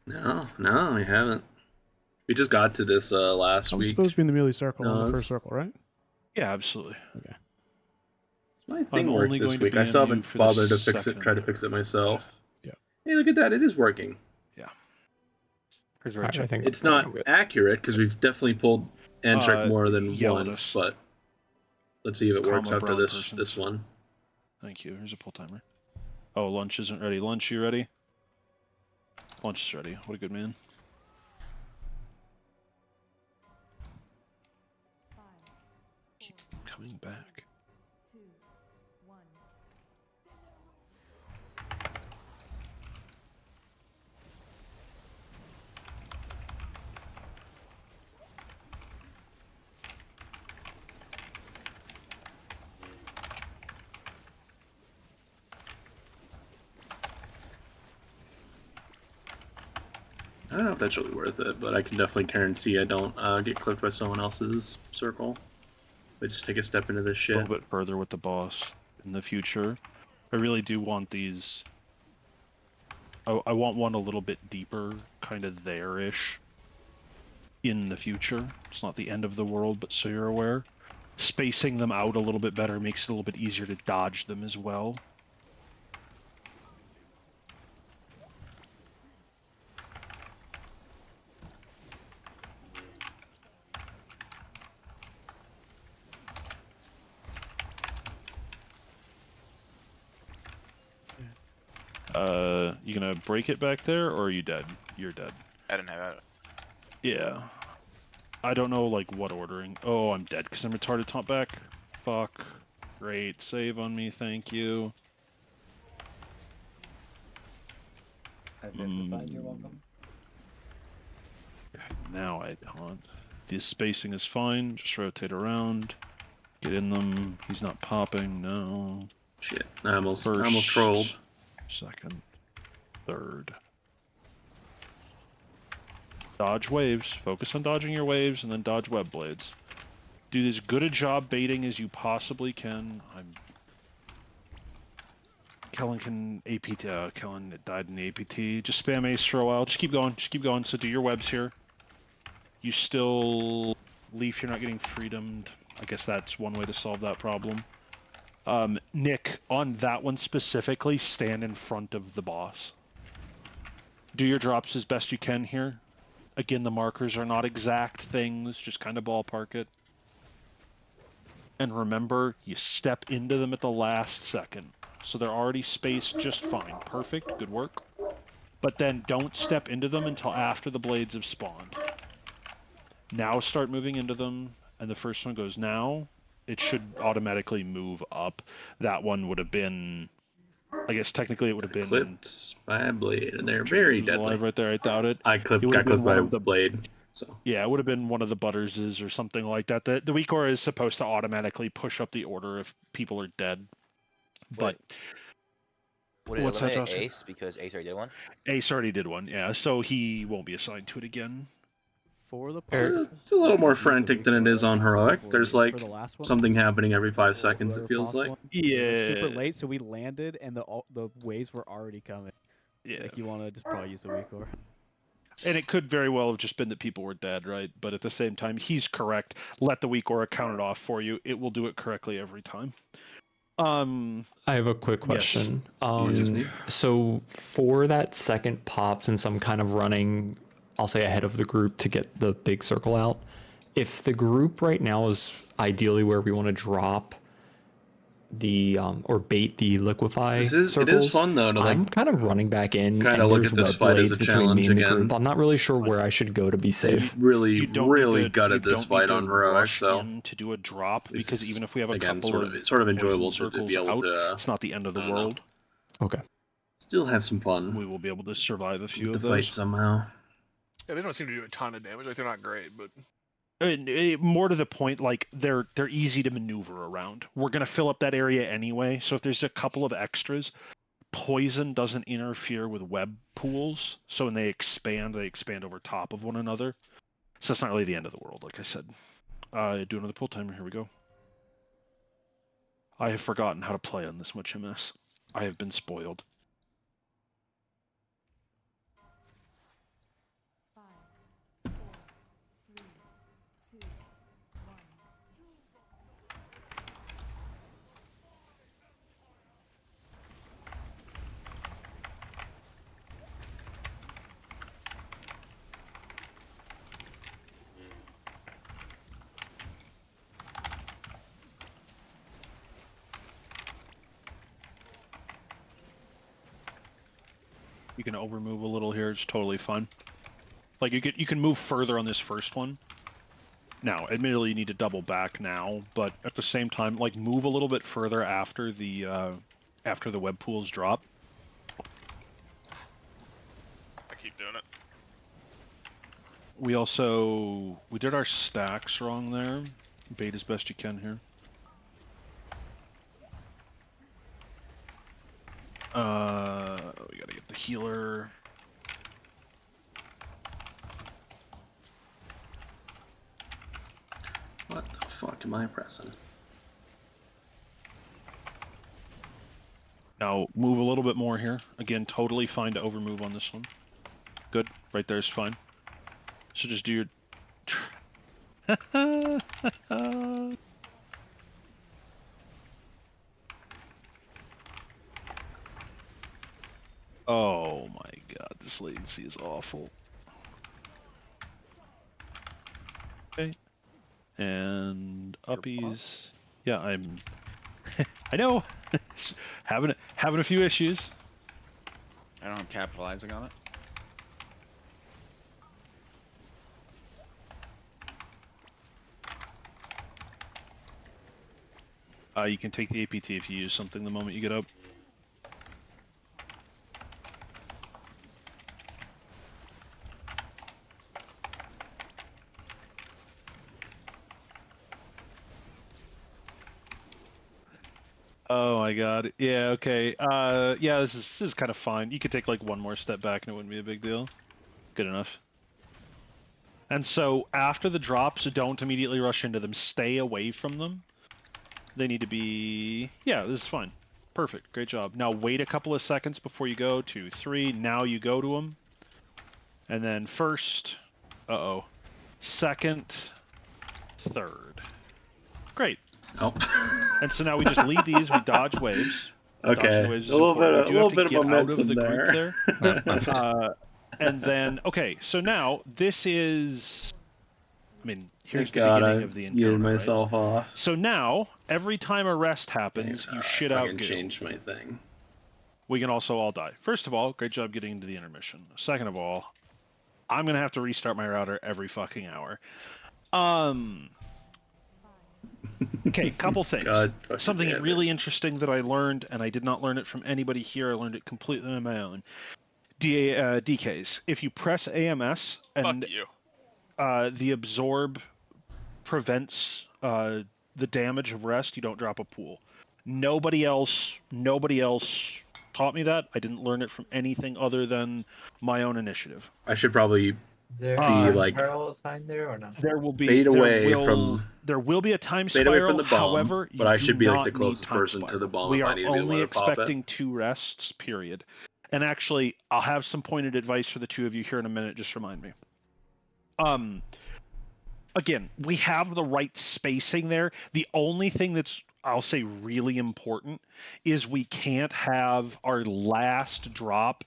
Speaker 3: No, we haven't. We just got to this last
Speaker 12: I'm
Speaker 3: week.
Speaker 12: supposed to be in the melee circle
Speaker 3: No,
Speaker 12: on the
Speaker 3: it's-
Speaker 12: first circle, right?
Speaker 1: Yeah, absolutely.
Speaker 12: Okay.
Speaker 3: My thing
Speaker 1: I'm
Speaker 3: worked
Speaker 1: only
Speaker 3: this
Speaker 1: going to
Speaker 3: week.
Speaker 1: be
Speaker 3: I
Speaker 1: in
Speaker 3: still
Speaker 1: you
Speaker 3: haven't
Speaker 1: for the
Speaker 3: bothered to fix it.
Speaker 1: second.
Speaker 3: Try to fix it myself.
Speaker 12: Yeah.
Speaker 3: Hey, look at that! It is working.
Speaker 1: Here's
Speaker 4: Alright, I think
Speaker 3: It's
Speaker 4: I'm
Speaker 3: not
Speaker 4: going with-
Speaker 3: accurate because we've definitely pulled Antric more than
Speaker 1: yell at
Speaker 3: once,
Speaker 1: us.
Speaker 3: but let's see if it works
Speaker 1: Comma
Speaker 3: after
Speaker 1: brown
Speaker 3: this
Speaker 1: persons.
Speaker 3: this one.
Speaker 1: Thank you. Here's a pull timer. Oh, lunch isn't ready. Lunch, you ready? Lunch is ready. What a good man. Keep coming back.
Speaker 7: 2, 1.
Speaker 3: I don't know if that's really worth it, but I can definitely guarantee I don't get clipped by someone else's circle. I just take a step into this
Speaker 1: A
Speaker 3: shit.
Speaker 1: little bit further with the boss in the future. I really do want these. I want one a little bit deeper, kind of there-ish. In the future. It's not the end of the world, but so you're aware. Spacing them out a little bit better makes it a little bit easier to dodge them as well. You gonna break it back there, or are you dead? You're dead.
Speaker 9: I didn't have it.
Speaker 1: Yeah. I don't know, like, what ordering. Oh, I'm dead because I'm retarded taunt back. Fuck. Great. Save on me, thank you.
Speaker 11: You're welcome.
Speaker 1: Now I taunt. The spacing is fine. Just rotate around. Get in them. He's not popping. No.
Speaker 3: Shit. I almost trolled.
Speaker 1: Second. Third. Dodge waves. Focus on dodging your waves and then dodge web blades. Do as good a job baiting as you possibly can. Kellen can APT. Kellen died in the APT. Just spam ace for a while. Just keep going. Just keep going. So do your webs here. You still... Leaf, you're not getting freedomed. I guess that's one way to solve that problem. Nick, on that one specifically, stand in front of the boss. Do your drops as best you can here. Again, the markers are not exact things, just kind of ballpark it. And remember, you step into them at the last second. So they're already spaced just fine. Perfect, good work. But then don't step into them until after the blades have spawned. Now start moving into them, and the first one goes now. It should automatically move up. That one would have been... I guess technically it would have been...
Speaker 3: Clipped by a blade, and they're very deadly.
Speaker 1: Alive right there, I doubt it.
Speaker 3: I got clipped by a blade. So.
Speaker 1: Yeah, it would have been one of the Butterses or something like that. The weak aura is supposed to automatically push up the order if people are dead. But
Speaker 10: would it
Speaker 1: what's that,
Speaker 10: eliminate
Speaker 1: Oscar?
Speaker 10: Ace because Ace already did one?
Speaker 1: Ace already did one, yeah. So he won't be assigned to it again.
Speaker 11: For the
Speaker 3: It's a little more frantic than it is on heroic. There's like something happening every 5 seconds. It feels like.
Speaker 11: It was, like, super late, so we landed and the waves were already coming.
Speaker 1: Yeah.
Speaker 11: Like you want to just probably use the weak aura.
Speaker 1: And it could very well have just been that people were dead, right? But at the same time, he's correct. Let the weak aura count it off for you. It will do it correctly every time.
Speaker 4: I have a quick question.
Speaker 1: Yes.
Speaker 4: So for that second pop, since I'm kind of running, I'll say ahead of the group to get the big circle out, if the group right now is ideally where we want to drop the or bait the liquefy circles,
Speaker 3: it is fun though to like
Speaker 4: I'm kind of running back in
Speaker 3: kind
Speaker 4: and
Speaker 3: of look
Speaker 4: there's
Speaker 3: at this
Speaker 4: web
Speaker 3: fight as
Speaker 4: blades
Speaker 3: a
Speaker 4: between
Speaker 3: challenge
Speaker 4: me and the
Speaker 3: again.
Speaker 4: group. I'm not really sure where I should go to be safe.
Speaker 3: Really
Speaker 1: need
Speaker 3: gutted this fight on heroic,
Speaker 1: rush
Speaker 3: so
Speaker 1: in to do a drop
Speaker 3: this
Speaker 1: because
Speaker 3: is,
Speaker 1: even if we have a
Speaker 3: again,
Speaker 1: couple
Speaker 3: sort of enjoyable
Speaker 1: poison
Speaker 3: to be
Speaker 1: circles
Speaker 3: able
Speaker 1: out,
Speaker 3: to.
Speaker 1: it's not the end of the
Speaker 3: I don't know.
Speaker 1: world.
Speaker 4: Okay.
Speaker 3: Still have some fun.
Speaker 1: We will be able to survive a few
Speaker 3: with
Speaker 1: of
Speaker 3: the
Speaker 1: those.
Speaker 3: fight somehow.
Speaker 5: Yeah, they don't seem to do a ton of damage. Like they're not great, but
Speaker 1: More to the point, like they're easy to maneuver around. We're gonna fill up that area anyway, so if there's a couple of extras, poison doesn't interfere with web pools, so when they expand over top of one another. So it's not really the end of the world, like I said. Do another pull timer. Here we go. I have forgotten how to play on this much MS. I have been spoiled.
Speaker 7: 5, 4, 3, 2, 1.
Speaker 1: You can overmove a little here. It's totally fine. Like you can move further on this first one. Now, admittedly, you need to double back now, but at the same time, like move a little bit further after the web pools drop.
Speaker 2: I keep doing it.
Speaker 1: We did our stacks wrong there. Bait as best you can here. We gotta get the healer.
Speaker 3: What the fuck am I pressing?
Speaker 1: Now move a little bit more here. Again, totally fine to overmove on this one. Good, right there is fine. So just do your. Oh my god, this latency is awful. Okay. And uppies. Yeah, I'm I know. having a few issues.
Speaker 6: I don't have capitalizing on it.
Speaker 1: You can take the APT if you use something the moment you get up. Oh my god. Yeah, okay. Yeah, this is kind of fine. You could take like one more step back and it wouldn't be a big deal. Good enough. And so after the drops, don't immediately rush into them. Stay away from them. They need to be... Yeah, this is fine. Perfect. Great job. Now wait a couple of seconds before you go. 2, 3. Now you go to them. And then first... Uh-oh. Second. Third. Great.
Speaker 3: Oh.
Speaker 1: And so now we just lead these. We dodge waves.
Speaker 3: Okay.
Speaker 1: Dodging waves is
Speaker 3: A little
Speaker 1: important.
Speaker 3: bit
Speaker 1: We do have
Speaker 3: of
Speaker 1: to get out
Speaker 3: momentum
Speaker 1: of the
Speaker 3: there.
Speaker 1: group there. And then, okay, so now this is I mean, here's
Speaker 3: Thank
Speaker 1: the
Speaker 3: God
Speaker 1: beginning
Speaker 3: I
Speaker 1: of the
Speaker 3: muted
Speaker 1: encounter, right?
Speaker 3: myself off.
Speaker 1: So now, every time a rest happens, you shit out
Speaker 3: fucking
Speaker 1: goo.
Speaker 3: changed my thing.
Speaker 1: We can also all die. First of all, great job getting into the intermission. Second of all, I'm gonna have to restart my router every fucking hour. Okay, couple things.
Speaker 3: God fucking
Speaker 1: Something
Speaker 3: damn it.
Speaker 1: really interesting that I learned, and I did not learn it from anybody here. I learned it completely on my own. DKs. If you press AMS and
Speaker 2: Fuck you.
Speaker 1: the absorb prevents the damage of rest, you don't drop a pool. Nobody else taught me that. I didn't learn it from anything other than my own initiative.
Speaker 3: I should probably
Speaker 12: Is there
Speaker 3: be
Speaker 12: a
Speaker 3: like
Speaker 12: spiral assigned there or not?
Speaker 1: There will be
Speaker 3: fade away
Speaker 1: there will be a time
Speaker 3: fade
Speaker 1: spiral.
Speaker 3: away from the bomb,
Speaker 1: However,
Speaker 3: but
Speaker 1: you
Speaker 3: I
Speaker 1: do
Speaker 3: should be like
Speaker 1: not
Speaker 3: the
Speaker 1: need
Speaker 3: closest
Speaker 1: time
Speaker 3: person to
Speaker 1: spiral.
Speaker 3: the bomb
Speaker 1: We
Speaker 3: if I
Speaker 1: are
Speaker 3: need to be able
Speaker 1: only
Speaker 3: to pop it.
Speaker 1: expecting 2 rests, period. And actually, I'll have some pointed advice for the two of you here in a minute. Just remind me. Again, we have the right spacing there. The only thing that's, I'll say, really important is we can't have our last drop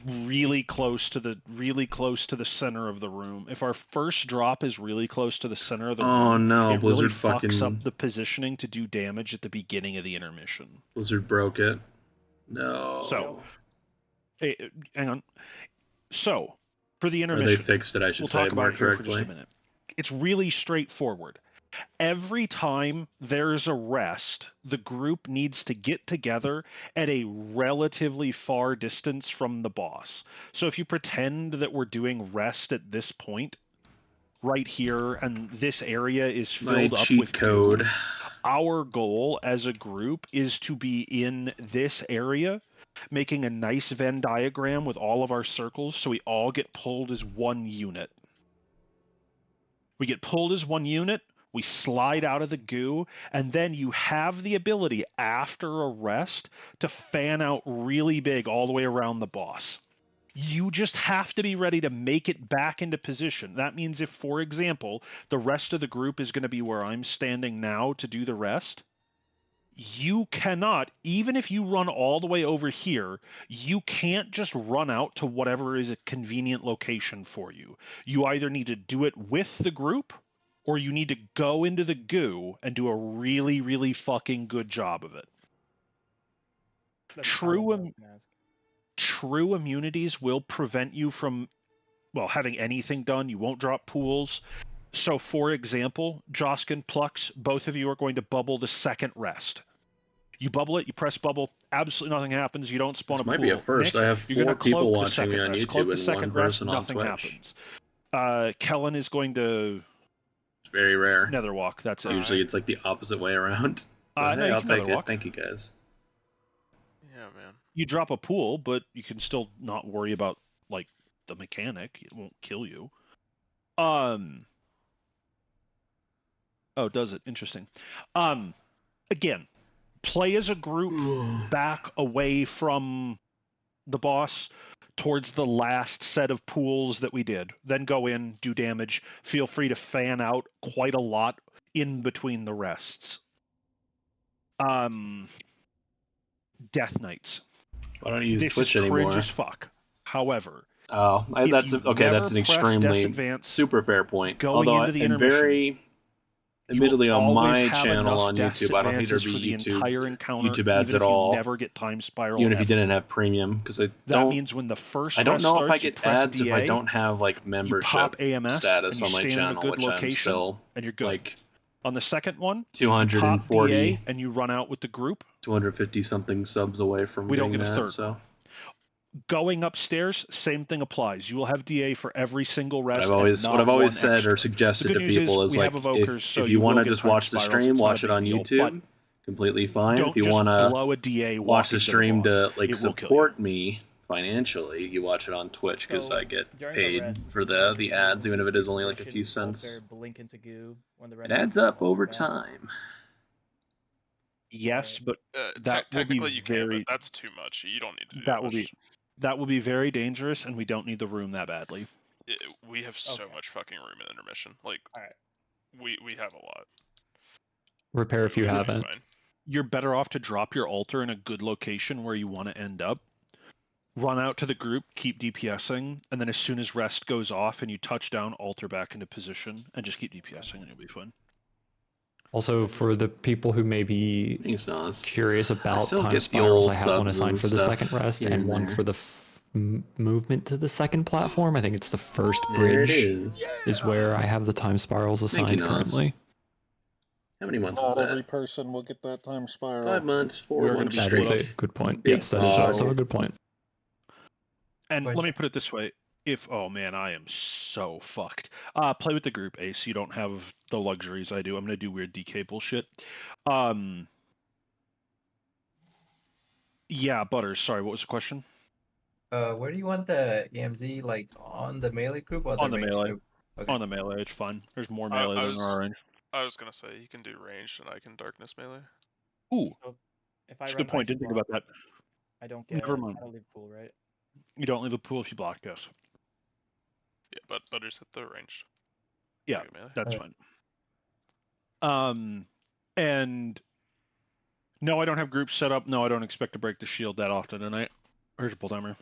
Speaker 1: really close to the center of the room. If our first drop is really close to the center of the room,
Speaker 3: no,
Speaker 1: it
Speaker 3: Blizzard
Speaker 1: really fucks
Speaker 3: fucking
Speaker 1: up the positioning to do damage at the beginning of the intermission.
Speaker 3: Blizzard broke it. No.
Speaker 1: So, hang on. So, for the
Speaker 3: Or
Speaker 1: intermission,
Speaker 3: they fixed it, I should
Speaker 1: we'll
Speaker 3: say,
Speaker 1: talk about
Speaker 3: more
Speaker 1: it here for just
Speaker 3: correctly.
Speaker 1: a minute. It's really straightforward. Every time there's a rest, the group needs to get together at a relatively far distance from the boss. So if you pretend that we're doing rest at this point, right here, and this area is filled up
Speaker 3: cheat
Speaker 1: with
Speaker 3: code.
Speaker 1: goo, our goal as a group is to be in this area, making a nice Venn diagram with all of our circles so we all get pulled as one unit. We get pulled as one unit, we slide out of the goo, and then you have the ability after a rest to fan out really big all the way around the boss. You just have to be ready to make it back into position. That means if, for example, the rest of the group is going to be where I'm standing now to do the rest, you cannot, even if you run all the way over here, you can't just run out to whatever is a convenient location for you. You either need to do it with the group, or you need to go into the goo and do a really, really fucking good job of it. True immunities will prevent you from, well, having anything done. You won't drop pools. So, for example, Joskin, Plux, both of you are going to bubble the second rest. You bubble it, you press bubble, absolutely nothing happens. You don't spawn
Speaker 3: This
Speaker 1: a pool.
Speaker 3: might be a first.
Speaker 1: Nick,
Speaker 3: I have
Speaker 1: you're
Speaker 3: 4
Speaker 1: gonna
Speaker 3: people
Speaker 1: cloak the
Speaker 3: watching me
Speaker 1: second
Speaker 3: on
Speaker 1: rest. Cloak
Speaker 3: YouTube
Speaker 1: the
Speaker 3: and
Speaker 1: second
Speaker 3: 1
Speaker 1: rest,
Speaker 3: person on
Speaker 1: nothing
Speaker 3: Twitch.
Speaker 1: happens. Kellen is going to
Speaker 3: It's very rare.
Speaker 1: Netherwalk. That's it.
Speaker 3: Usually it's like the opposite way around. But
Speaker 1: No,
Speaker 3: hey,
Speaker 1: you
Speaker 3: I'll
Speaker 1: can
Speaker 3: take it.
Speaker 1: Netherwalk.
Speaker 3: Thank you, guys.
Speaker 2: Yeah, man.
Speaker 1: You drop a pool, but you can still not worry about like the mechanic. It won't kill you. Oh, does it? Interesting. Again, play as a group back away from the boss towards the last set of pools that we did. Then go in, do damage. Feel free to fan out quite a lot in between the rests. Death Knights.
Speaker 3: Why don't you use
Speaker 1: This
Speaker 3: Twitch
Speaker 1: is cringe
Speaker 3: anymore?
Speaker 1: as fuck. However,
Speaker 3: Oh,
Speaker 1: if
Speaker 3: that's
Speaker 1: you
Speaker 3: okay. That's
Speaker 1: never
Speaker 3: an
Speaker 1: press
Speaker 3: extremely
Speaker 1: Disadvance
Speaker 3: super fair point.
Speaker 1: going
Speaker 3: Although
Speaker 1: into the
Speaker 3: I'm
Speaker 1: intermission,
Speaker 3: very,
Speaker 1: you
Speaker 3: admittedly,
Speaker 1: will
Speaker 3: on
Speaker 1: always
Speaker 3: my
Speaker 1: have
Speaker 3: channel
Speaker 1: enough
Speaker 3: on
Speaker 1: deaths
Speaker 3: YouTube, I don't think
Speaker 1: advances
Speaker 3: there'd
Speaker 1: for the
Speaker 3: be
Speaker 1: entire encounter,
Speaker 3: YouTube ads
Speaker 1: even
Speaker 3: at
Speaker 1: if you
Speaker 3: all.
Speaker 1: never get time spiral.
Speaker 3: Even if you
Speaker 1: ever.
Speaker 3: didn't have premium, because I
Speaker 1: That
Speaker 3: don't.
Speaker 1: means when the first
Speaker 3: I don't
Speaker 1: rest
Speaker 3: know if I
Speaker 1: starts, you
Speaker 3: get
Speaker 1: press
Speaker 3: ads if I
Speaker 1: DA,
Speaker 3: don't have like
Speaker 1: you
Speaker 3: membership
Speaker 1: pop AMS,
Speaker 3: status
Speaker 1: and you
Speaker 3: on my
Speaker 1: stand in a
Speaker 3: channel,
Speaker 1: good
Speaker 3: which I'm
Speaker 1: location,
Speaker 3: still
Speaker 1: and you're good.
Speaker 3: like
Speaker 1: On the second one, you pop
Speaker 3: 240,
Speaker 1: DA, and you run out with the group.
Speaker 3: 250 something subs away from
Speaker 1: We don't
Speaker 3: getting
Speaker 1: get a
Speaker 3: that.
Speaker 1: third
Speaker 3: So
Speaker 1: going upstairs, same thing applies. You will have DA for every single rest.
Speaker 3: what I've always said
Speaker 1: extra.
Speaker 3: or suggested
Speaker 1: The
Speaker 3: to
Speaker 1: good news
Speaker 3: people is
Speaker 1: we
Speaker 3: like,
Speaker 1: have evokers, so
Speaker 3: if you
Speaker 1: will
Speaker 3: want to
Speaker 1: get
Speaker 3: just
Speaker 1: time
Speaker 3: watch the
Speaker 1: spirals,
Speaker 3: stream,
Speaker 1: it's not
Speaker 3: watch
Speaker 1: a
Speaker 3: it
Speaker 1: big
Speaker 3: on
Speaker 1: deal,
Speaker 3: YouTube. Completely fine.
Speaker 1: Don't
Speaker 3: If you
Speaker 1: just
Speaker 3: want to
Speaker 1: blow a DA
Speaker 3: watch the stream to like
Speaker 1: it will kill
Speaker 3: support me financially, you watch it on Twitch because
Speaker 11: So,
Speaker 3: I get
Speaker 11: during the
Speaker 3: paid
Speaker 11: rest,
Speaker 3: for the ads, even if it is only like a few cents.
Speaker 11: Blink into goo when the
Speaker 3: It
Speaker 11: rest
Speaker 3: adds
Speaker 11: is
Speaker 3: up
Speaker 11: all
Speaker 3: over
Speaker 11: back.
Speaker 3: time.
Speaker 1: Yes, but that will be
Speaker 2: Technically you
Speaker 1: very.
Speaker 2: can, but that's too much. You don't need to do
Speaker 1: That will be. That will be very dangerous, and we don't need the room that badly.
Speaker 2: We have so much fucking room in intermission. Like, we have a lot.
Speaker 4: Repair if you
Speaker 2: We'll be
Speaker 4: haven't.
Speaker 2: fine.
Speaker 1: You're better off to drop your altar in a good location where you want to end up, run out to the group, keep DPSing, and then as soon as rest goes off and you touch down, alter back into position, and just keep DPSing, and you'll be fine.
Speaker 4: Also, for the people who may be
Speaker 3: Thanks, Nas.
Speaker 4: curious about
Speaker 3: still
Speaker 4: time
Speaker 3: get the
Speaker 4: spirals,
Speaker 3: old
Speaker 4: I have one
Speaker 3: subs
Speaker 4: assigned
Speaker 3: and
Speaker 4: for the
Speaker 3: stuff
Speaker 4: second rest
Speaker 3: here
Speaker 4: and
Speaker 3: and
Speaker 4: one
Speaker 3: there.
Speaker 4: for the movement to the second platform. I think it's the first
Speaker 3: There it
Speaker 4: bridge
Speaker 3: is.
Speaker 4: where I have the time spirals
Speaker 3: Thank you,
Speaker 4: assigned
Speaker 3: Nas.
Speaker 4: currently.
Speaker 3: How many months is
Speaker 1: Not every
Speaker 3: that?
Speaker 1: person will get that time spiral.
Speaker 3: 5 months, 4
Speaker 1: We're gonna
Speaker 3: months.
Speaker 1: be
Speaker 4: That is
Speaker 1: split
Speaker 4: a good point.
Speaker 3: Big
Speaker 4: Yes, that is also
Speaker 3: pog.
Speaker 4: a good point.
Speaker 1: And let me put it this way. Oh man, I am so fucked. Play with the group, Ace. You don't have the luxuries I do. I'm gonna do weird DK bullshit. Yeah, Butters, sorry, what was the question?
Speaker 12: Where do you want the EMZ, like on the melee group or
Speaker 1: On
Speaker 12: the
Speaker 1: the
Speaker 12: range
Speaker 1: melee.
Speaker 12: group? Okay.
Speaker 1: On the melee, it's fine. There's more
Speaker 2: I-
Speaker 1: melee
Speaker 2: I
Speaker 1: than
Speaker 2: was-
Speaker 1: there are range.
Speaker 2: I was gonna say you can do ranged and I can darkness melee.
Speaker 1: Ooh,
Speaker 11: So if I
Speaker 1: that's a
Speaker 11: run
Speaker 1: good point.
Speaker 11: Ice
Speaker 1: Didn't think
Speaker 11: Block,
Speaker 1: about that.
Speaker 11: I don't get.
Speaker 1: Never mind.
Speaker 11: I don't leave pool, right?
Speaker 1: You don't leave a pool if you block this.
Speaker 2: Yeah, but Butters hit the ranged.
Speaker 1: Yeah,
Speaker 2: Melee.
Speaker 1: that's
Speaker 12: Alright.
Speaker 1: fine. And no, I don't have groups set up. No, I don't expect to break the shield that often tonight. Here's a pull timer.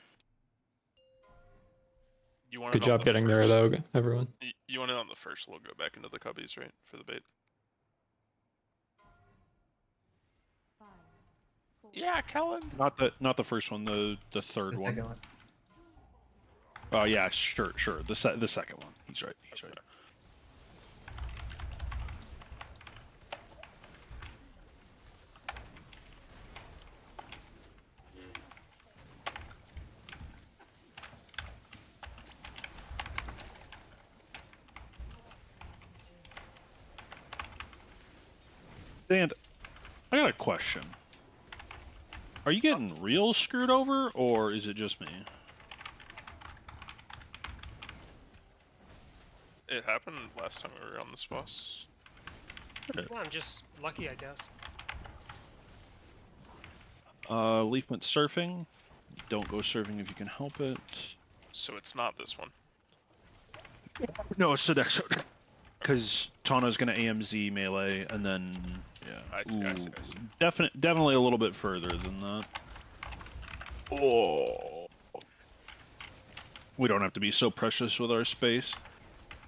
Speaker 2: You want
Speaker 4: Good
Speaker 2: it on
Speaker 4: job
Speaker 2: the
Speaker 4: getting there,
Speaker 2: first-
Speaker 4: though, everyone.
Speaker 2: You want it on the first logo back into the cubbies, right? For the bait.
Speaker 7: 5, 4,
Speaker 2: Yeah, Kellen.
Speaker 1: Not the first one, the third
Speaker 12: The
Speaker 1: one.
Speaker 12: second one.
Speaker 1: Oh yeah, sure. The second one. He's right. And I got a question. Are you getting real screwed over, or is it just me?
Speaker 2: It happened last time we were on this boss.
Speaker 13: Well, I'm just lucky, I guess.
Speaker 1: Leaf went surfing. Don't go surfing if you can help it.
Speaker 2: So it's not this one.
Speaker 1: No, it's the next one. Because Tana's gonna AMZ melee, and then yeah.
Speaker 2: I see.
Speaker 1: Definitely a little bit further than that. Oh. We don't have to be so precious with our space.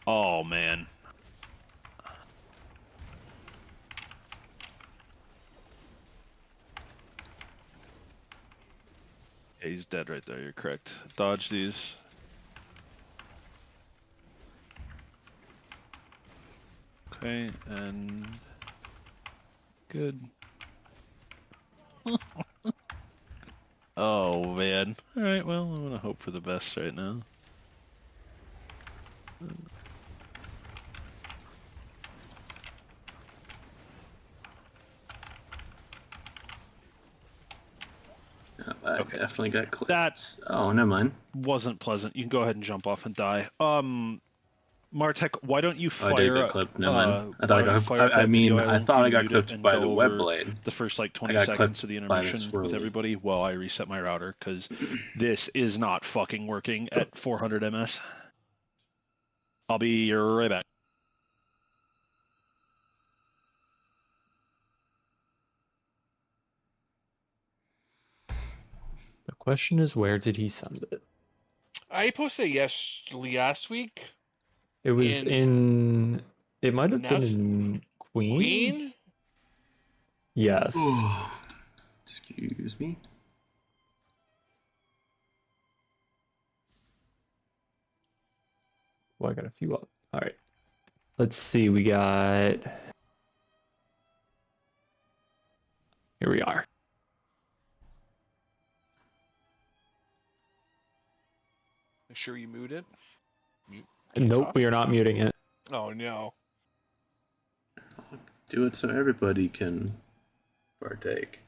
Speaker 1: Oh man. Yeah, he's dead right there. You're correct. Dodge these. Okay, and good. Oh man. Alright, well, I'm gonna hope for the best right now.
Speaker 3: I definitely got clipped.
Speaker 1: That's
Speaker 3: Oh, never mind.
Speaker 1: wasn't pleasant. You can go ahead and jump off and die. Martek, why don't you
Speaker 3: Oh, I did
Speaker 1: fire?
Speaker 3: get clipped. Never mind. I
Speaker 1: why
Speaker 3: thought I
Speaker 1: don't you
Speaker 3: got.
Speaker 1: fire up
Speaker 3: I
Speaker 1: that
Speaker 3: mean,
Speaker 1: video?
Speaker 3: I
Speaker 1: won't
Speaker 3: thought I
Speaker 1: mute
Speaker 3: got
Speaker 1: it
Speaker 3: clipped
Speaker 1: and
Speaker 3: by
Speaker 1: go
Speaker 3: the web
Speaker 1: over
Speaker 3: blade.
Speaker 1: The first like 20
Speaker 3: got
Speaker 1: seconds of the
Speaker 3: clipped by the
Speaker 1: intermission with
Speaker 3: swirly.
Speaker 1: everybody while I reset my router because this is not fucking working at 400 ms. I'll be right back.
Speaker 4: The question is, where did he send it?
Speaker 5: I posted last week.
Speaker 4: It was in. It might have been
Speaker 5: Nas-
Speaker 4: in Queen.
Speaker 5: Queen?
Speaker 4: Yes.
Speaker 3: Excuse me.
Speaker 4: Well, I got a few up. All right. Let's see. We got. Here we are.
Speaker 5: Make sure you mute it. Mute.
Speaker 4: Nope,
Speaker 5: talk?
Speaker 4: we are not muting it.
Speaker 5: Oh no.
Speaker 3: Do it so everybody can partake.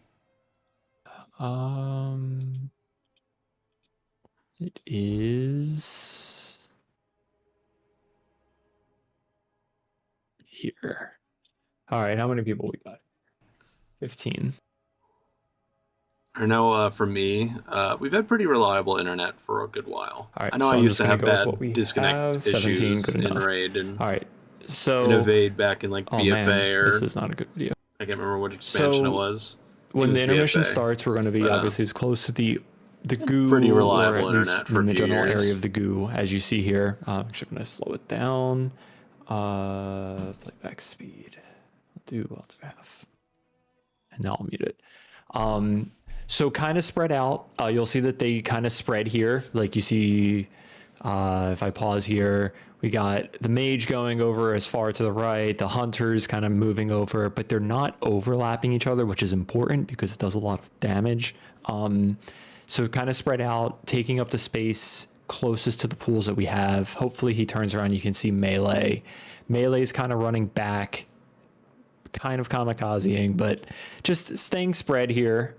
Speaker 4: It is here. All right, how many people we got? 15.
Speaker 3: I know for me, we've had pretty reliable internet for a good while.
Speaker 4: All right,
Speaker 3: I know
Speaker 4: so
Speaker 3: I
Speaker 4: I'm
Speaker 3: used
Speaker 4: just
Speaker 3: to
Speaker 4: gonna
Speaker 3: have
Speaker 4: go with what
Speaker 3: bad
Speaker 4: we
Speaker 3: disconnect
Speaker 4: have. 17,
Speaker 3: issues
Speaker 4: good
Speaker 3: in
Speaker 4: enough.
Speaker 3: Raid and
Speaker 4: All right, so
Speaker 3: in Evade back in like
Speaker 4: oh
Speaker 3: BFA
Speaker 4: man,
Speaker 3: or
Speaker 4: this is not a good video.
Speaker 3: I can't remember what expansion
Speaker 4: So,
Speaker 3: it was.
Speaker 4: When
Speaker 3: It
Speaker 4: the
Speaker 3: was
Speaker 4: intermission
Speaker 3: BFA.
Speaker 4: starts, we're going to be
Speaker 3: But,
Speaker 4: obviously as close to the the goo,
Speaker 3: Pretty
Speaker 4: or
Speaker 3: reliable
Speaker 4: at least
Speaker 3: internet for a
Speaker 4: in the
Speaker 3: few
Speaker 4: general
Speaker 3: years.
Speaker 4: area of the goo, as you see here. I'm just gonna slow it down. Playback speed. I'll do half. And now I'll mute it. So kind of spread out. You'll see that they kind of spread here. Like you see, if I pause here, we got the mage going over as far to the right, the hunters kind of moving over, but they're not overlapping each other, which is important because it does a lot of damage. So kind of spread out, taking up the space closest to the pools that we have. Hopefully he turns around, you can see Melee. Melee's kind of running back, kind of kamikazeing, but just staying spread here.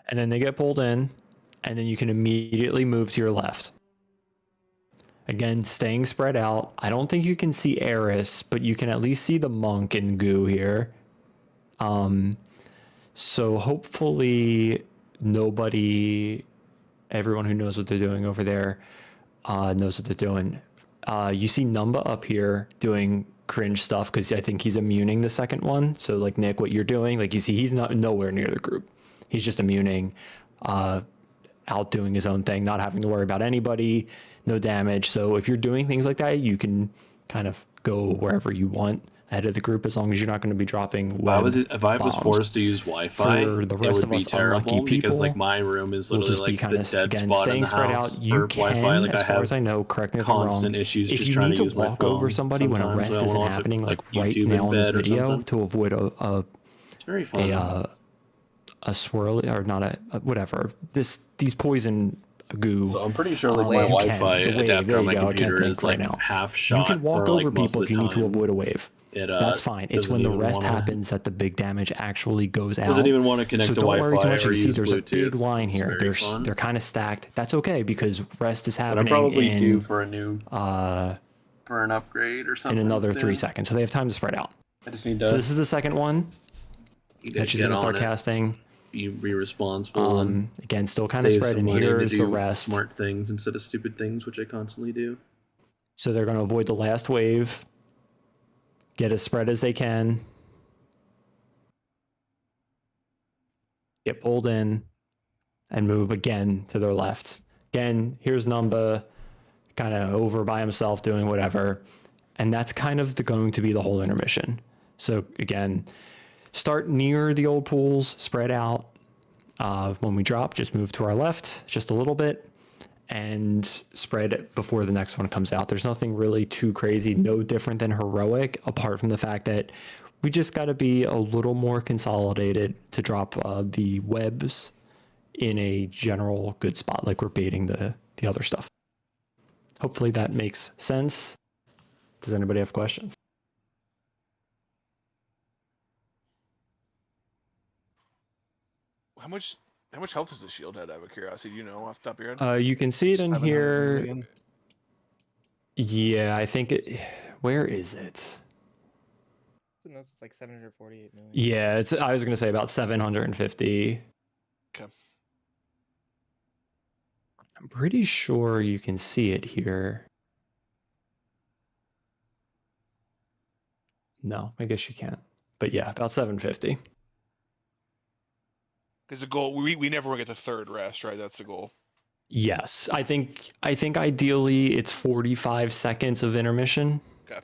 Speaker 4: And then they get pulled in, and then you can immediately move to your left. Again, staying spread out. I don't think you can see Eris, but you can at least see the monk and goo here. So hopefully everyone who knows what they're doing over there knows what they're doing. You see Numba up here doing cringe stuff because I think he's immuning the second one. So like Nick, what you're doing, like you see he's not nowhere near the group. He's just immuning, out doing his own thing, not having to worry about anybody, no damage. So if you're doing things like that, you can kind of go wherever you want ahead of the group as long as you're not going to be dropping
Speaker 3: If I was forced to use Wi-Fi,
Speaker 4: for the
Speaker 3: it
Speaker 4: rest
Speaker 3: would
Speaker 4: of
Speaker 3: be
Speaker 4: us
Speaker 3: terrible
Speaker 4: unlucky people,
Speaker 3: because like my room is
Speaker 4: we'll
Speaker 3: literally
Speaker 4: just be
Speaker 3: like the dead
Speaker 4: again
Speaker 3: spot in
Speaker 4: staying
Speaker 3: the
Speaker 4: spread
Speaker 3: house
Speaker 4: out. You
Speaker 3: for
Speaker 4: can,
Speaker 3: Wi-Fi. Like
Speaker 4: as
Speaker 3: I
Speaker 4: far
Speaker 3: have
Speaker 4: as I know, correct me if I'm wrong,
Speaker 3: constant issues
Speaker 4: if
Speaker 3: just
Speaker 4: you
Speaker 3: trying
Speaker 4: need
Speaker 3: to
Speaker 4: to
Speaker 3: use my
Speaker 4: walk
Speaker 3: phone.
Speaker 4: over somebody when a
Speaker 3: Sometimes
Speaker 4: rest
Speaker 3: I
Speaker 4: isn't
Speaker 3: wanna watch,
Speaker 4: happening, like right
Speaker 3: YouTube in
Speaker 4: now in this
Speaker 3: bed or
Speaker 4: video,
Speaker 3: something.
Speaker 4: to avoid
Speaker 3: It's very fun.
Speaker 4: a swirly or not a whatever these poison goo.
Speaker 3: So I'm pretty sure like my
Speaker 4: you can.
Speaker 3: Wi-Fi
Speaker 4: The wave,
Speaker 3: adapter
Speaker 4: there
Speaker 3: on
Speaker 4: you
Speaker 3: my
Speaker 4: go. I can't
Speaker 3: computer
Speaker 4: think
Speaker 3: is
Speaker 4: right
Speaker 3: like
Speaker 4: now.
Speaker 3: half shot.
Speaker 4: You can walk
Speaker 3: for,
Speaker 4: over
Speaker 3: like, most
Speaker 4: people
Speaker 3: of
Speaker 4: if you need to
Speaker 3: time.
Speaker 4: avoid a wave. That's fine. It's
Speaker 3: doesn't
Speaker 4: when the
Speaker 3: even
Speaker 4: rest
Speaker 3: wanna-
Speaker 4: happens that the big damage actually goes out.
Speaker 3: Doesn't even want to connect
Speaker 4: So
Speaker 3: to
Speaker 4: don't
Speaker 3: Wi-Fi
Speaker 4: worry too much.
Speaker 3: or
Speaker 4: You see,
Speaker 3: use
Speaker 4: there's a
Speaker 3: Bluetooth.
Speaker 4: big line
Speaker 3: It's
Speaker 4: here.
Speaker 3: very fun.
Speaker 4: They're kind of stacked. That's okay because rest is
Speaker 3: But
Speaker 4: happening.
Speaker 3: I'm probably
Speaker 4: in,
Speaker 3: due for a new
Speaker 4: for
Speaker 3: an upgrade or something
Speaker 4: in another
Speaker 3: soon.
Speaker 4: 3 seconds. So they have time to spread out.
Speaker 3: I just need to.
Speaker 4: So this is the second one that she's
Speaker 3: get
Speaker 4: going to start
Speaker 3: on it.
Speaker 4: casting.
Speaker 3: Be responsible. And
Speaker 4: Again, still kind of
Speaker 3: save
Speaker 4: spread,
Speaker 3: some
Speaker 4: and
Speaker 3: money to
Speaker 4: here's the
Speaker 3: do
Speaker 4: rest.
Speaker 3: smart things instead of stupid things, which I constantly do.
Speaker 4: So they're going to avoid the last wave, get as spread as they can, get pulled in, and move again to their left. Again, here's Numba kind of over by himself doing whatever. And that's kind of going to be the whole intermission. So again, start near the old pools, spread out. When we drop, just move to our left just a little bit and spread it before the next one comes out. There's nothing really too crazy, no different than heroic, apart from the fact that we just got to be a little more consolidated to drop the webs in a general good spot, like we're baiting the other stuff. Hopefully that makes sense. Does anybody have questions?
Speaker 5: How much health does the shield have? Out of curiosity, do you know off the top of your head?
Speaker 4: You can see it in
Speaker 8: 700
Speaker 4: here.
Speaker 8: million.
Speaker 4: Yeah, I think it. Where is it?
Speaker 14: It's like 748 million.
Speaker 4: Yeah, I was gonna say about 750.
Speaker 5: Okay.
Speaker 4: I'm pretty sure you can see it here. No, I guess you can't. But yeah, about 750.
Speaker 5: Because the goal, we never want to get the third rest, right? That's the goal.
Speaker 4: Yes, I think ideally it's 45 seconds of intermission.
Speaker 5: Okay.
Speaker 8: Are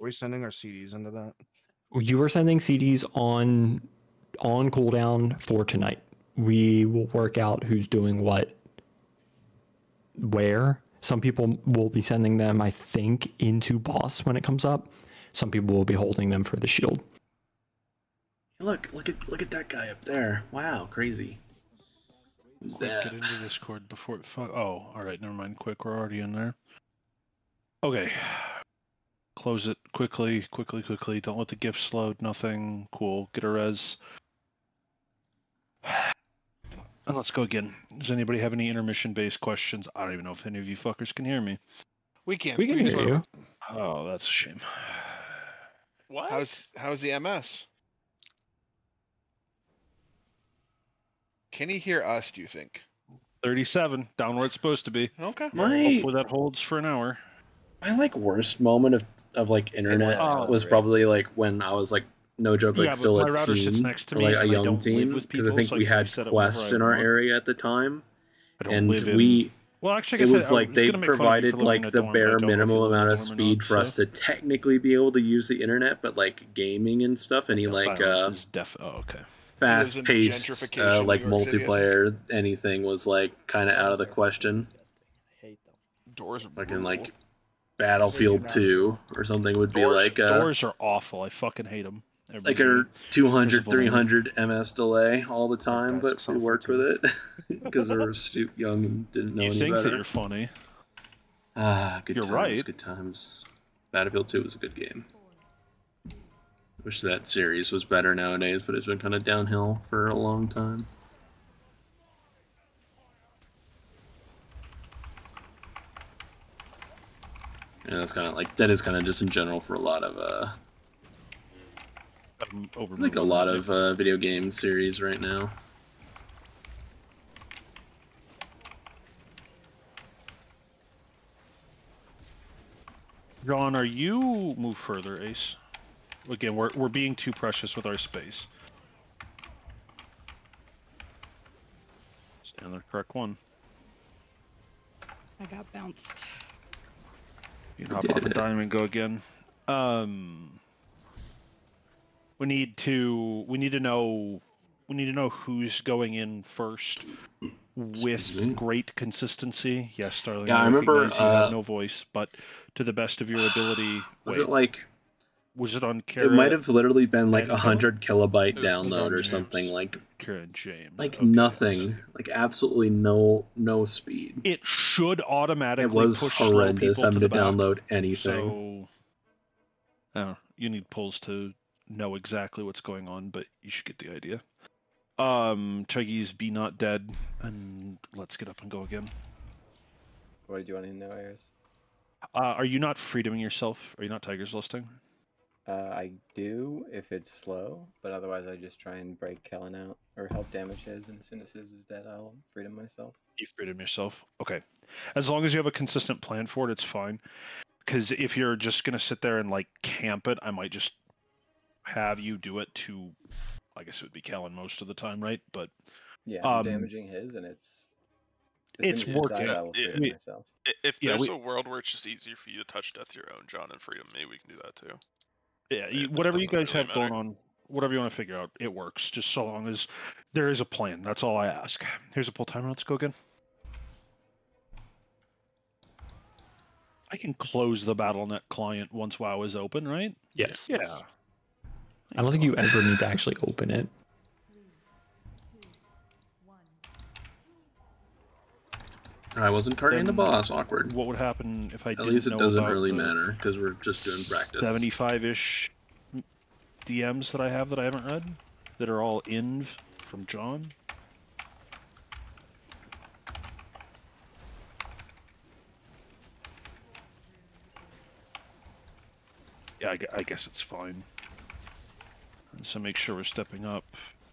Speaker 8: we sending our CDs into that?
Speaker 4: You are sending CDs on cooldown for tonight. We will work out who's doing what, where. Some people will be sending them, I think, into boss when it comes up. Some people will be holding them for the shield.
Speaker 3: Look at that guy up there. Wow, crazy. Who's
Speaker 1: Quick,
Speaker 3: that?
Speaker 1: get into Discord before it oh, alright, never mind. Quick, we're already in there. Okay. Close it quickly. Don't let the gifts load, nothing. Cool. Get a res. And let's go again. Does anybody have any intermission-based questions? I don't even know if any of you fuckers can hear me.
Speaker 5: We can.
Speaker 4: We can hear you.
Speaker 1: Oh, that's a shame.
Speaker 2: What?
Speaker 5: How's the MS? Can he hear us, do you think?
Speaker 1: 37, down where it's supposed to be.
Speaker 5: Okay.
Speaker 1: Hopefully that holds for an hour.
Speaker 3: My like worst moment of like internet
Speaker 10: Oh,
Speaker 3: was
Speaker 10: right.
Speaker 3: probably like when I was like no joke, like
Speaker 1: Yeah, but
Speaker 3: still
Speaker 1: my
Speaker 3: a
Speaker 1: router sits
Speaker 3: team,
Speaker 1: next to
Speaker 3: or
Speaker 1: me,
Speaker 3: like a
Speaker 1: and I
Speaker 3: young
Speaker 1: don't live
Speaker 3: team,
Speaker 1: with
Speaker 3: because I
Speaker 1: people,
Speaker 3: think
Speaker 1: so I
Speaker 3: we
Speaker 1: can
Speaker 3: had
Speaker 1: reset it whenever
Speaker 3: Quest
Speaker 1: I
Speaker 3: in our
Speaker 1: want.
Speaker 3: area at the time,
Speaker 1: I don't
Speaker 3: and
Speaker 1: live in.
Speaker 3: we.
Speaker 1: Well, actually, I
Speaker 3: It
Speaker 1: guess
Speaker 3: was
Speaker 1: I
Speaker 3: like
Speaker 1: was
Speaker 3: they
Speaker 1: gonna make fun of you
Speaker 3: provided
Speaker 1: for living in
Speaker 3: like
Speaker 1: a
Speaker 3: the
Speaker 1: dorm, but I
Speaker 3: bare
Speaker 1: don't know if you
Speaker 3: minimum
Speaker 1: live in a
Speaker 3: amount of
Speaker 1: dorm or
Speaker 3: speed
Speaker 1: not,
Speaker 3: for us
Speaker 1: so-
Speaker 3: to technically be able to use the internet, but like gaming and stuff, any like
Speaker 1: Silence is oh, okay.
Speaker 3: fast paced
Speaker 5: gentrification,
Speaker 3: like
Speaker 5: New York City, I think.
Speaker 3: multiplayer anything was like kind of out of the question.
Speaker 5: Doors are
Speaker 3: Like in
Speaker 5: brutal.
Speaker 3: like Battlefield 2 or something would be like
Speaker 1: doors are awful. I fucking hate them.
Speaker 3: like a 200 300 ms delay all the time, but we worked with it because we were young and didn't know
Speaker 1: You
Speaker 3: any
Speaker 1: think
Speaker 3: better.
Speaker 1: that you're funny.
Speaker 3: Good
Speaker 1: You're
Speaker 3: times,
Speaker 1: right.
Speaker 3: good times. Battlefield 2 was a good game. Wish that series was better nowadays, but it's been kind of downhill for a long time. And that's kind of like that is kind of just in general for a lot of like a lot of video game series right now.
Speaker 1: John, are you move further, Ace? Again, we're being too precious with our space. Stand there, correct one.
Speaker 15: I got bounced.
Speaker 1: You can hop off a dime and go again. We need to know who's going in first with great consistency. Yes, darling.
Speaker 3: Yeah, I remember,
Speaker 1: recognize you have no voice, but to the best of your ability.
Speaker 3: Was it like?
Speaker 1: Was it on
Speaker 3: It
Speaker 1: Kara?
Speaker 3: might have literally been like
Speaker 1: and
Speaker 3: 100 kilobyte
Speaker 1: It was
Speaker 3: download or
Speaker 1: James.
Speaker 3: something like.
Speaker 1: Kara and James.
Speaker 3: Like
Speaker 1: Okay,
Speaker 3: nothing, like absolutely no speed.
Speaker 1: It should automatically
Speaker 3: It was
Speaker 1: push slow
Speaker 3: horrendous
Speaker 1: people
Speaker 3: having
Speaker 1: to
Speaker 3: to
Speaker 1: the back.
Speaker 3: download anything.
Speaker 1: So, you need pulls to know exactly what's going on, but you should get the idea. Treggyz, be not dead, and let's get up and go again.
Speaker 16: What did you want to know, Ayers?
Speaker 1: Are you not freedoming yourself? Are you not Tiger's listing?
Speaker 16: I do if it's slow, but otherwise I just try and break Kellen out or help damage his, and as soon as his is dead, I'll freedom myself.
Speaker 1: You freedom yourself. Okay. As long as you have a consistent plan for it, it's fine. Because if you're just gonna sit there and like camp it, I might just have you do it to. I guess it would be Kellen most of the time, right? But
Speaker 16: yeah, I'm damaging his, and it's
Speaker 1: working.
Speaker 16: I will freedom myself.
Speaker 2: If there's a world where it's just easier for you to touch death your own, John, and freedom me, we can do that too.
Speaker 1: Yeah, whatever you guys have going on, whatever you want to figure out, it works. Just so long as there is a plan. That's all I ask. Here's a pull timer. Let's go again. I can close the BattleNet client once WoW is open, right?
Speaker 4: Yes.
Speaker 1: Yeah.
Speaker 4: I don't think you ever need to actually open it.
Speaker 3: I wasn't targeting the boss. Awkward.
Speaker 1: What would happen if I
Speaker 3: At
Speaker 1: didn't
Speaker 3: least it
Speaker 1: know
Speaker 3: doesn't
Speaker 1: about
Speaker 3: really
Speaker 1: the
Speaker 3: matter because we're just doing practice.
Speaker 1: 75-ish DMs that I have that I haven't read that are all inv from John? Yeah, I guess it's fine. So make sure we're stepping up.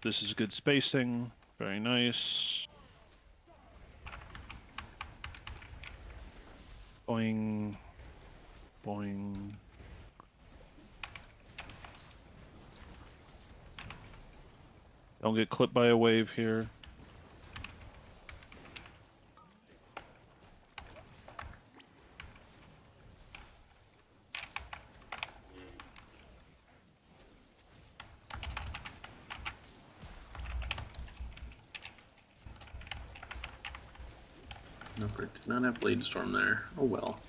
Speaker 1: This is good spacing. Very nice. Boing. Boing. Don't get clipped by a wave here.
Speaker 3: No, did not have Blade Storm there. Oh well.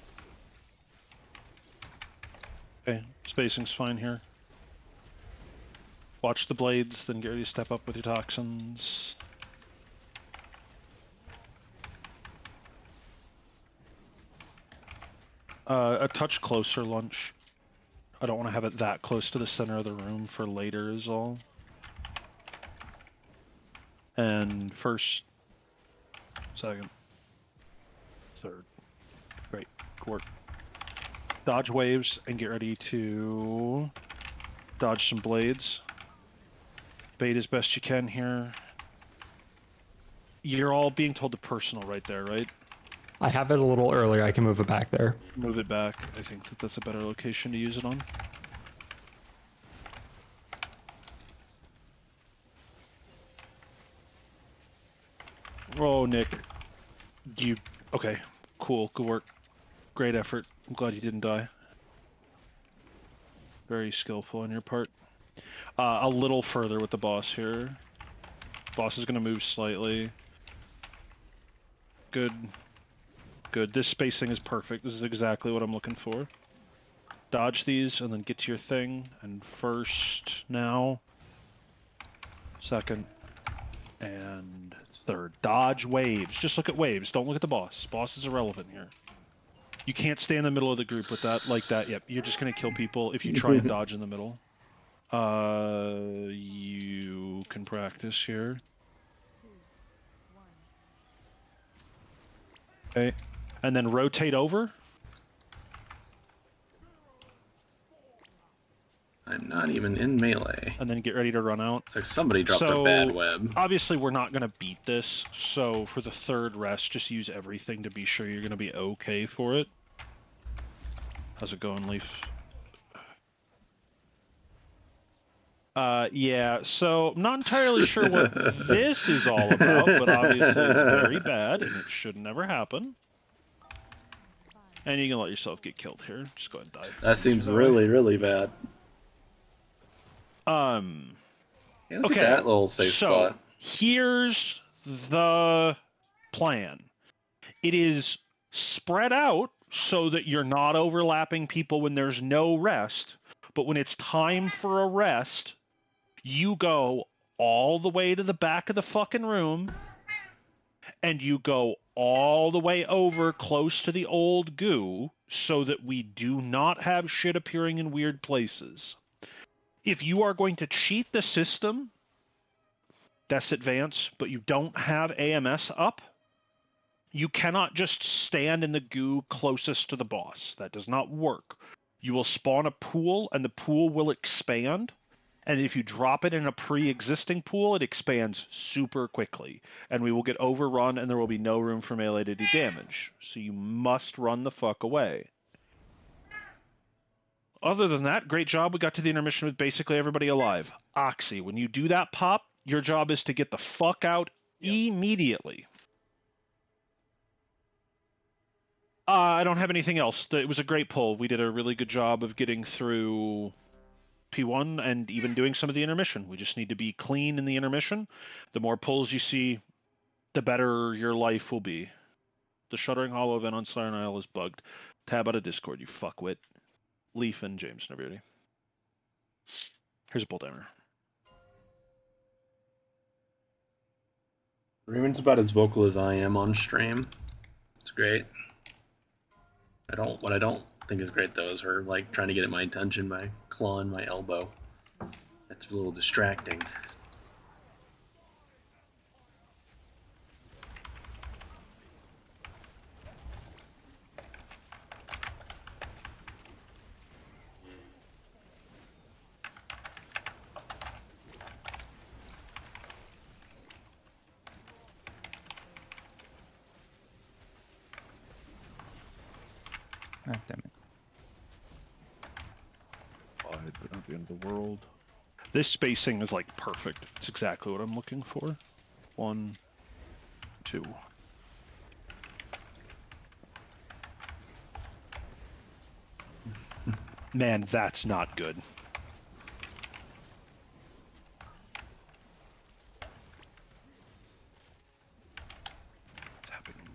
Speaker 1: Okay, spacing's fine here. Watch the blades, then get ready to step up with your toxins. A touch closer, Lunch. I don't want to have it that close to the center of the room for later is all. And first, second, third. Great, good work. Dodge waves and get ready to dodge some blades. Bait as best you can here. You're all being told to personal right there, right?
Speaker 4: I have it a little earlier. I can move it back there.
Speaker 1: Move it back. I think that that's a better location to use it on. Oh, Nick. Okay, cool. Good work. Great effort. I'm glad you didn't die. Very skillful on your part. A little further with the boss here. Boss is going to move slightly. Good. Good. This spacing is perfect. This is exactly what I'm looking for. Dodge these and then get to your thing. And first now. Second. And third. Dodge waves. Just look at waves. Don't look at the boss. Boss is irrelevant here. You can't stay in the middle of the group with that like that. Yep, you're just going to kill people if you try and dodge in the middle. You can practice here. Okay. And then rotate over.
Speaker 3: I'm not even in melee.
Speaker 1: And then get ready to run out.
Speaker 3: It's like somebody dropped a bad web.
Speaker 1: Obviously, we're not going to beat this. So for the third rest, just use everything to be sure you're going to be okay for it. How's it going, Leaf? Yeah, so I'm not entirely sure what this is all about, but obviously it's very bad, and it should never happen. And you can let yourself get killed here. Just go ahead and die.
Speaker 3: That seems really, really bad.
Speaker 1: Yeah,
Speaker 3: look at that little safe spot.
Speaker 1: Here's the plan. It is spread out so that you're not overlapping people when there's no rest, but when it's time for a rest, you go all the way to the back of the fucking room, and you go all the way over close to the old goo so that we do not have shit appearing in weird places. If you are going to cheat the system, that's advanced, but you don't have AMS up, you cannot just stand in the goo closest to the boss. That does not work. You will spawn a pool, and the pool will expand. And if you drop it in a pre-existing pool, it expands super quickly. And we will get overrun, and there will be no room for melee to do damage. So you must run the fuck away. Other than that, great job. We got to the intermission with basically everybody alive. Oxy, when you do that pop, your job is to get the fuck out immediately. I don't have anything else. It was a great pull. We did a really good job of getting through P1 and even doing some of the intermission. We just need to be clean in the intermission. The more pulls you see, the better your life will be. The Shuddering Hollow event on Siren Isle is bugged. Tab out of Discord, you fuckwit. Leaf and James and everybody. Here's a pull timer.
Speaker 3: Ruin's about as vocal as I am on stream. It's great. What I don't think is great though is her like trying to get at my attention by clawing my elbow. That's a little distracting.
Speaker 15: Ah, damn it.
Speaker 1: But not the end of the world. This spacing is like perfect. It's exactly what I'm looking for. 1, 2. Man, that's not good. It's happening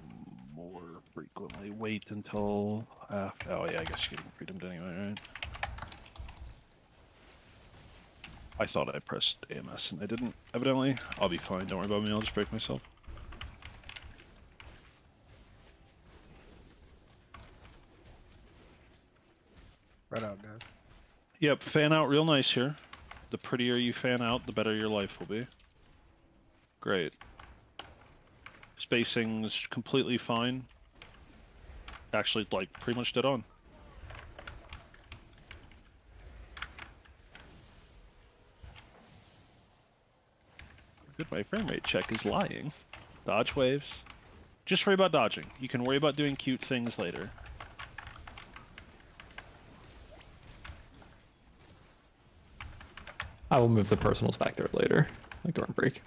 Speaker 1: more frequently. Wait until after. Oh yeah, I guess you're getting freedomed anyway, right? I thought I pressed AMS and I didn't, evidently. I'll be fine, don't worry about me, I'll just break myself.
Speaker 8: Right out, guys.
Speaker 1: Yep, fan out real nice here. The prettier you fan out, the better your life will be. Great. Spacing's completely fine. Actually, like, pretty much dead on. Good, my frame rate check is lying. Dodge waves. Just worry about dodging. You can worry about doing cute things later.
Speaker 4: I will move the personals back there later, like during break.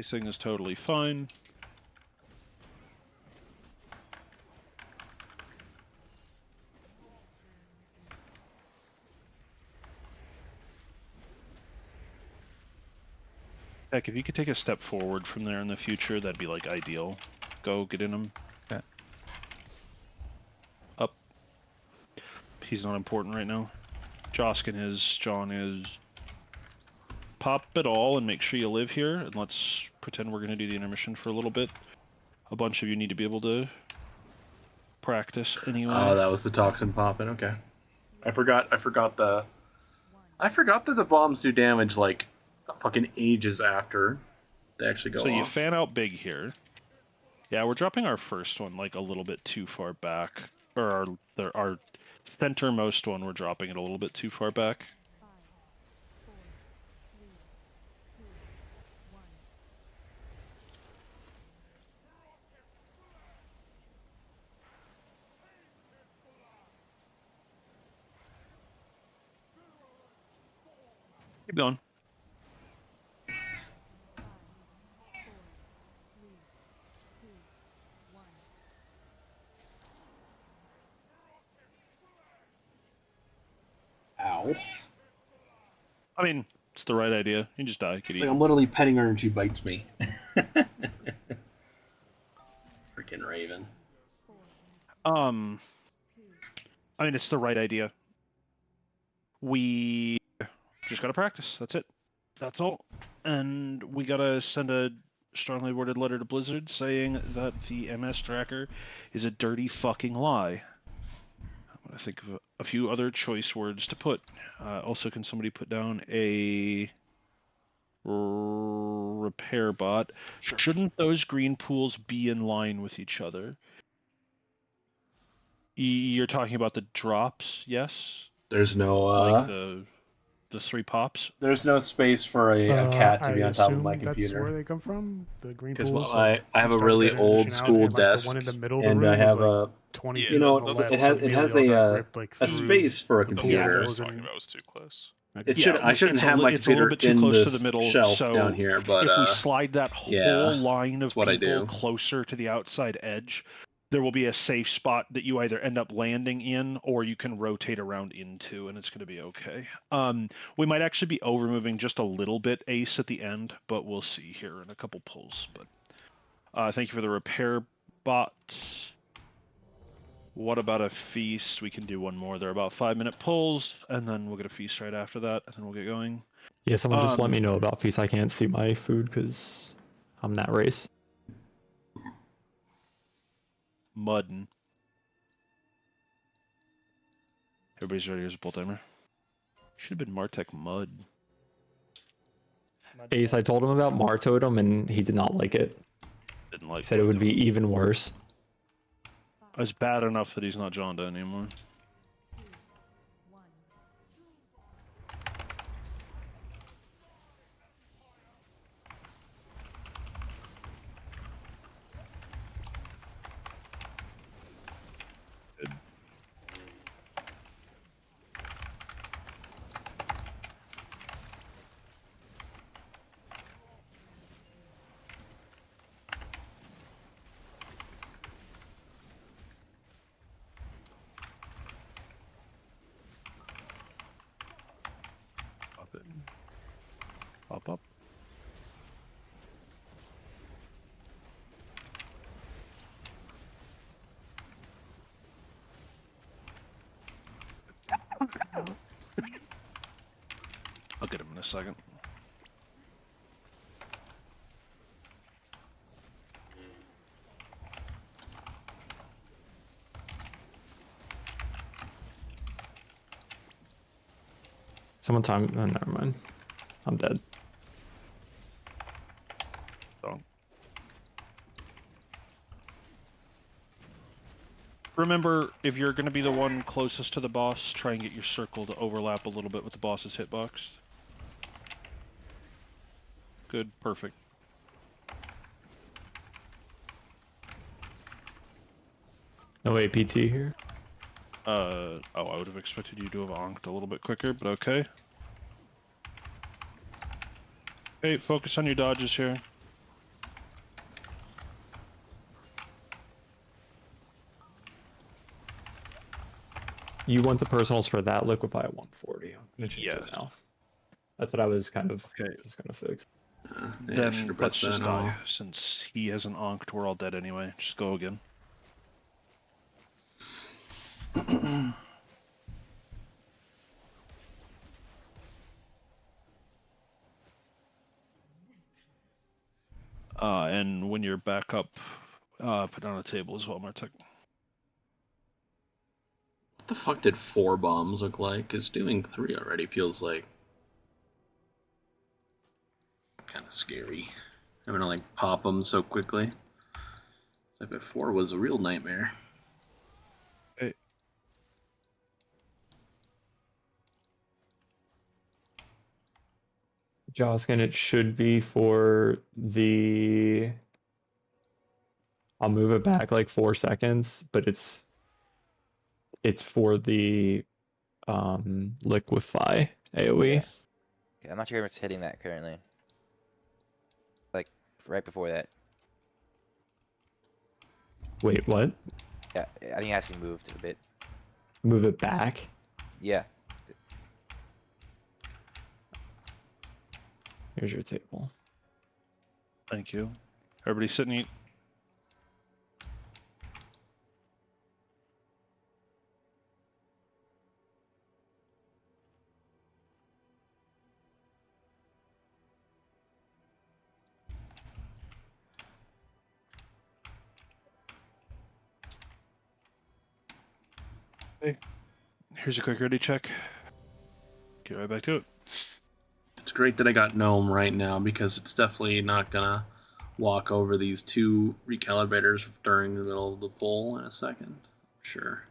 Speaker 1: Spacing is totally fine. Heck, if you could take a step forward from there in the future, that'd be like ideal. Go get in him.
Speaker 15: Okay.
Speaker 1: Up. He's not important right now. Joskin is, John is. Pop it all and make sure you live here, and let's pretend we're going to do the intermission for a little bit. A bunch of you need to be able to practice anyway.
Speaker 3: Oh, that was the toxin popping. Okay. I forgot that the bombs do damage like fucking ages after they actually go off.
Speaker 1: So you fan out big here. Yeah, we're dropping our first one like a little bit too far back. Or our centermost one, we're dropping it a little bit too far back. Keep going.
Speaker 3: Ow.
Speaker 1: I mean, it's the right idea. You just die. Get
Speaker 3: Like I'm literally petting her and she bites me. Freaking Raven.
Speaker 1: I mean, it's the right idea. We just gotta practice. That's it. That's all. And we gotta send a strongly worded letter to Blizzard saying that the MS tracker is a dirty fucking lie. I'm gonna think of a few other choice words to put. Also, can somebody put down a repair bot?
Speaker 5: Sure.
Speaker 1: Shouldn't those green pools be in line with each other? You're talking about the drops, yes?
Speaker 3: There's no
Speaker 1: Like the 3 pops?
Speaker 3: there's no space for a cat to be on top of my
Speaker 17: That's
Speaker 3: computer.
Speaker 17: where they come from. The green
Speaker 3: Because
Speaker 17: pools.
Speaker 3: I have a
Speaker 17: start
Speaker 3: really
Speaker 17: getting
Speaker 3: old
Speaker 17: addition out,
Speaker 3: school
Speaker 17: and, like,
Speaker 3: desk,
Speaker 17: the one in the middle of the
Speaker 3: and
Speaker 17: room
Speaker 3: I
Speaker 17: is,
Speaker 3: have
Speaker 17: like,
Speaker 3: a
Speaker 17: 20
Speaker 2: Yeah,
Speaker 3: you know
Speaker 2: those
Speaker 3: it
Speaker 2: are
Speaker 3: has
Speaker 17: immediately all got
Speaker 3: a
Speaker 17: ripped, like,
Speaker 3: a
Speaker 17: through
Speaker 3: space for a
Speaker 17: the
Speaker 3: computer.
Speaker 2: I
Speaker 17: walls
Speaker 2: was talking
Speaker 17: and-
Speaker 2: about was too close.
Speaker 3: I shouldn't
Speaker 1: it's
Speaker 3: have my
Speaker 1: it's a little
Speaker 3: computer
Speaker 1: bit too
Speaker 3: in
Speaker 1: close
Speaker 3: this
Speaker 1: to the middle
Speaker 3: shelf
Speaker 1: so
Speaker 3: down here, but
Speaker 1: if we slide that whole
Speaker 3: yeah,
Speaker 1: line of
Speaker 3: that's what I
Speaker 1: people
Speaker 3: do.
Speaker 1: closer to the outside edge, there will be a safe spot that you either end up landing in or you can rotate around into, and it's going to be okay. We might actually be over moving just a little bit Ace at the end, but we'll see here in a couple pulls. But thank you for the repair bot. What about a feast? We can do one more. They're about 5-minute pulls, and then we'll get a feast right after that, and then we'll get going.
Speaker 4: Yeah, someone just let me know about feast. I can't see my food because I'm that race.
Speaker 1: Muddin. Everybody's ready. Here's a pull timer. Should have been Martech Mud.
Speaker 4: Ace, I told him about Martotem and he did not like it.
Speaker 1: Didn't like
Speaker 4: He said it would be even worse.
Speaker 1: It's bad enough that he's not Jonda anymore. Pop up. I'll get him in a second.
Speaker 4: Someone time. Oh, never mind. I'm dead.
Speaker 1: Remember, if you're going to be the one closest to the boss, try and get your circle to overlap a little bit with the boss's hitbox. Good, perfect.
Speaker 4: No APT here.
Speaker 1: Oh, I would have expected you to have onked a little bit quicker, but okay. Okay, focus on your dodges here.
Speaker 4: you want the personals for that liquefy at 140. I'm gonna change it
Speaker 1: Yes.
Speaker 4: now. That's what I was kind of
Speaker 1: Okay.
Speaker 4: just gonna fix.
Speaker 3: Yeah, I
Speaker 1: Then
Speaker 3: should've
Speaker 1: let's
Speaker 3: pressed
Speaker 1: just
Speaker 3: that
Speaker 1: die.
Speaker 3: now.
Speaker 1: Since he hasn't onked, we're all dead anyway. Just go again. And when you're back up, put on a table as well, Martek.
Speaker 3: What the fuck did 4 bombs look like? Because doing 3 already feels like kind of scary. Having to like pop them so quickly. So I bet 4 was a real nightmare.
Speaker 1: Hey.
Speaker 4: Joskin, it should be for the. I'll move it back like 4 seconds, but it's for the liquefy AoE.
Speaker 10: Yeah. Okay, I'm not sure if it's hitting that currently. Like right before that.
Speaker 4: Wait, what?
Speaker 10: Yeah, I think it has to be moved a bit.
Speaker 4: Move it back?
Speaker 10: Yeah.
Speaker 4: Here's your table.
Speaker 1: Thank you. Everybody sit and eat. Hey, here's a quick ready check. Get right back to it.
Speaker 3: It's great that I got Gnome right now because it's definitely not gonna walk over these 2 recalibrators during the middle of the pull in a second. Sure.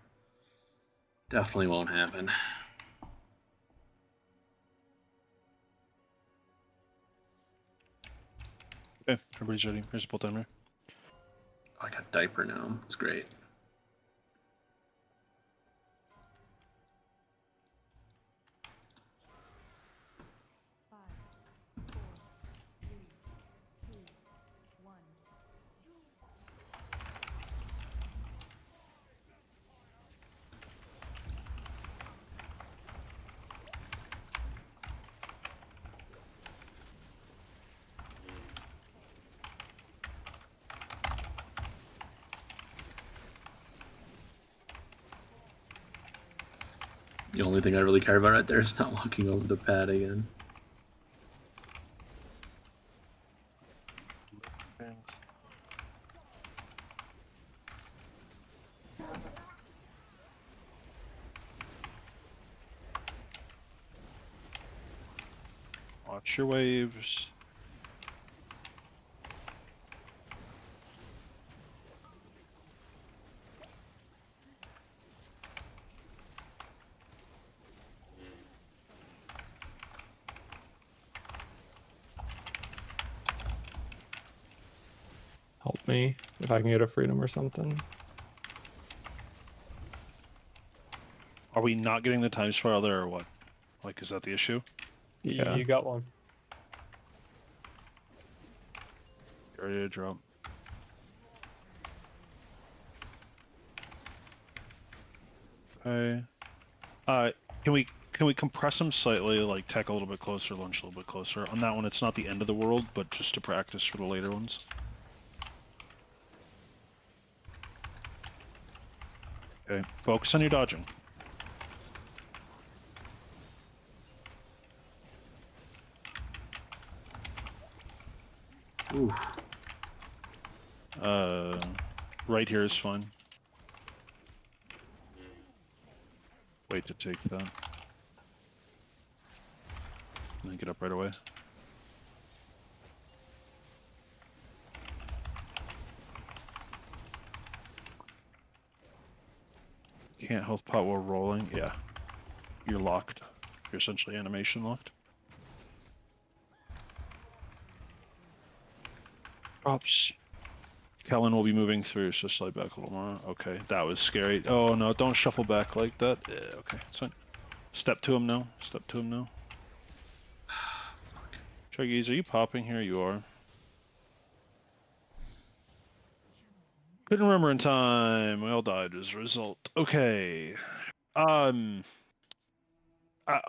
Speaker 3: Definitely won't happen.
Speaker 1: Okay, everybody's ready. Here's a pull timer.
Speaker 3: I got Diaper Gnome. It's great. The only thing I really care about right there is not walking over the pad again.
Speaker 1: Watch your waves.
Speaker 4: Help me if I can get a freedom or something.
Speaker 1: Are we not getting the time spiral there or what? Like, is that the issue?
Speaker 4: Yeah.
Speaker 14: You got one.
Speaker 1: Get ready to drop. Okay. Can we compress them slightly, like tech a little bit closer, lunge a little bit closer? On that one, it's not the end of the world, but just to practice for the later ones. Okay, focus on your dodging.
Speaker 3: Ooh.
Speaker 1: Right here is fine. Wait to take that. And then get up right away. Can't health pot while rolling. Yeah. You're locked. You're essentially animation locked. Drops. Kellen will be moving through, so slide back a little more. Okay, that was scary. Oh no, don't shuffle back like that. Yeah, okay, it's fine. Step to him now. Step to him now. Treggyz, are you popping here? You are. Couldn't remember in time. We all died as a result. Okay. I'll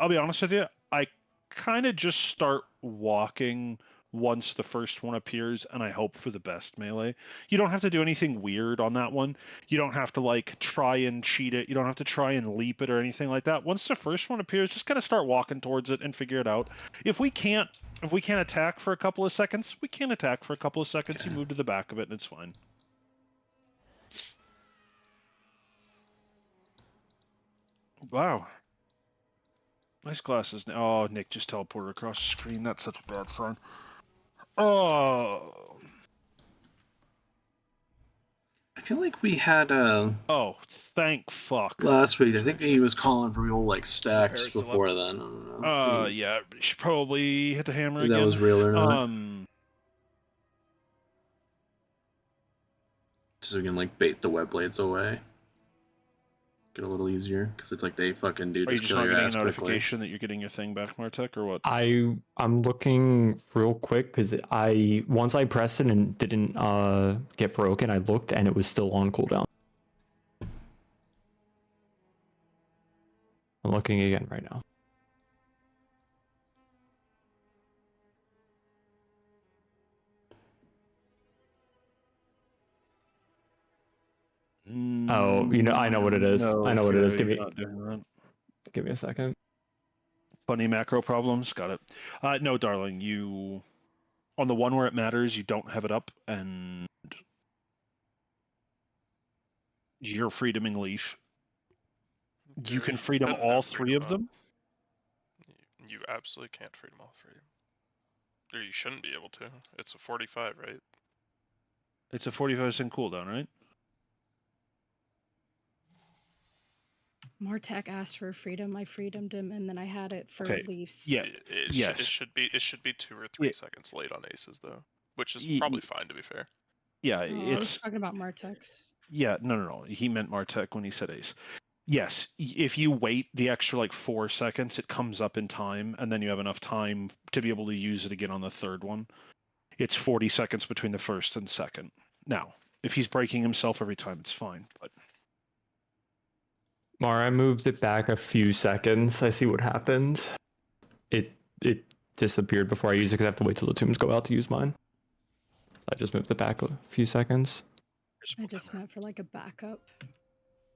Speaker 1: be honest with you. I kind of just start walking once the first one appears, and I hope for the best, Melee. You don't have to do anything weird on that one. You don't have to like try and cheat it. You don't have to try and leap it or anything like that. Once the first one appears, just kind of start walking towards it and figure it out. If we can't attack for a couple of seconds, we can't attack for a couple of seconds. You move to the back of it, and it's fine. Wow. Nice glasses. Oh, Nick just teleported across the screen. That's such a bad sign. Oh.
Speaker 3: I feel like we had
Speaker 1: Oh, thank fuck.
Speaker 3: last week. I think he was calling for real like stacks before then. I don't know.
Speaker 1: Yeah, you should probably hit the hammer
Speaker 3: If
Speaker 1: again.
Speaker 3: that was real or not. So we can like bait the web blades away. Get a little easier because it's like they fucking do
Speaker 1: Are you
Speaker 3: just
Speaker 1: just
Speaker 3: kill
Speaker 1: not
Speaker 3: your
Speaker 1: getting a
Speaker 3: ass quickly.
Speaker 1: notification that you're getting your thing back, Martek, or what?
Speaker 4: I'm looking real quick because once I pressed it and didn't get broken, I looked and it was still on cooldown. I'm looking again right now. Oh, I know what it is.
Speaker 1: No,
Speaker 4: I know what it is.
Speaker 1: you're not doing that.
Speaker 4: Give me a second.
Speaker 1: Funny macro problems. Got it. No, darling, on the one where it matters, you don't have it up, and you're freedoming Leaf. You can freedom
Speaker 2: Couldn't
Speaker 1: all
Speaker 2: have
Speaker 1: three of
Speaker 2: freedom
Speaker 1: them.
Speaker 2: You absolutely can't freedom all three. Or you shouldn't be able to. It's a 45, right?
Speaker 1: It's a 45% cooldown, right?
Speaker 17: Martek asked for freedom. I freedomed him, and then I had it for
Speaker 1: Okay.
Speaker 17: Leafs.
Speaker 1: Yeah.
Speaker 2: It should be 2 or 3 seconds late on aces though, which is probably fine to be fair.
Speaker 1: Yeah,
Speaker 17: Oh, I was
Speaker 1: it's
Speaker 17: talking about Martek's.
Speaker 1: yeah. No. He meant Martek when he said ace. Yes, if you wait the extra like 4 seconds, it comes up in time, and then you have enough time to be able to use it again on the third one. It's 40 seconds between the first and second. Now, if he's breaking himself every time, it's fine. But
Speaker 4: Mara, I moved it back a few seconds. I see what happened. It disappeared before I used it because I have to wait till the tombs go out to use mine. I just moved it back a few seconds.
Speaker 17: I just meant for like a backup.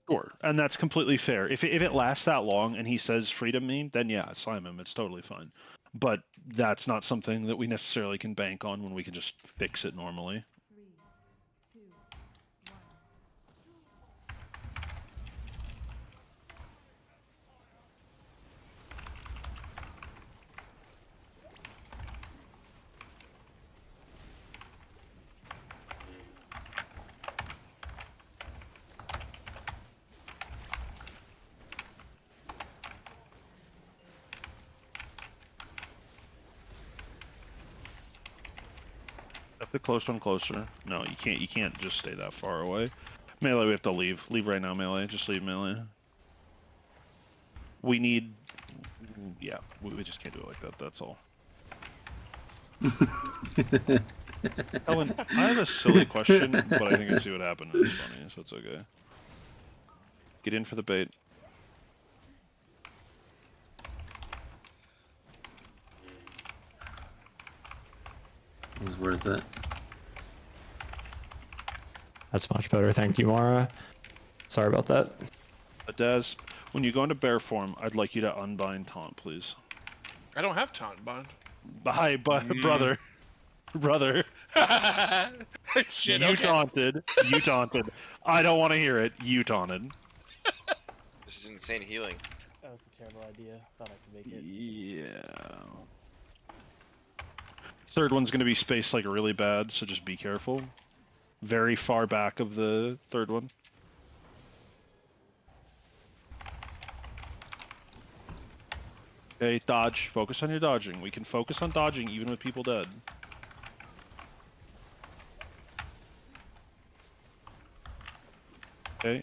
Speaker 1: sure, and that's completely fair. If it lasts that long and he says freedom me, then yeah, slam him. It's totally fine. But that's not something that we necessarily can bank on when we can just fix it normally. Up the close one closer. No, you can't. You can't just stay that far away. Melee, we have to leave. Leave right now, Melee. Just leave, Melee. We need. Yeah, we just can't do it like that. That's all. Ellen, I have a silly question, but I think I see what happened. It's funny, so it's okay. Get in for the bait.
Speaker 3: It was worth it.
Speaker 4: That's much better. Thank you, Mara. Sorry about that.
Speaker 1: Daz, when you go into bear form, I'd like you to unbind taunt, please.
Speaker 5: I don't have taunt bind.
Speaker 1: Hi, brother. Brother.
Speaker 5: Shit,
Speaker 1: You
Speaker 5: okay.
Speaker 1: taunted. You taunted. I don't want to hear it. You taunted.
Speaker 9: This is insane healing.
Speaker 14: That was a terrible idea. Thought I could make it.
Speaker 1: Yeah. Third one's going to be spaced like really bad, so just be careful. Very far back of the third one. Okay, dodge. Focus on your dodging. We can focus on dodging even with people dead. Okay.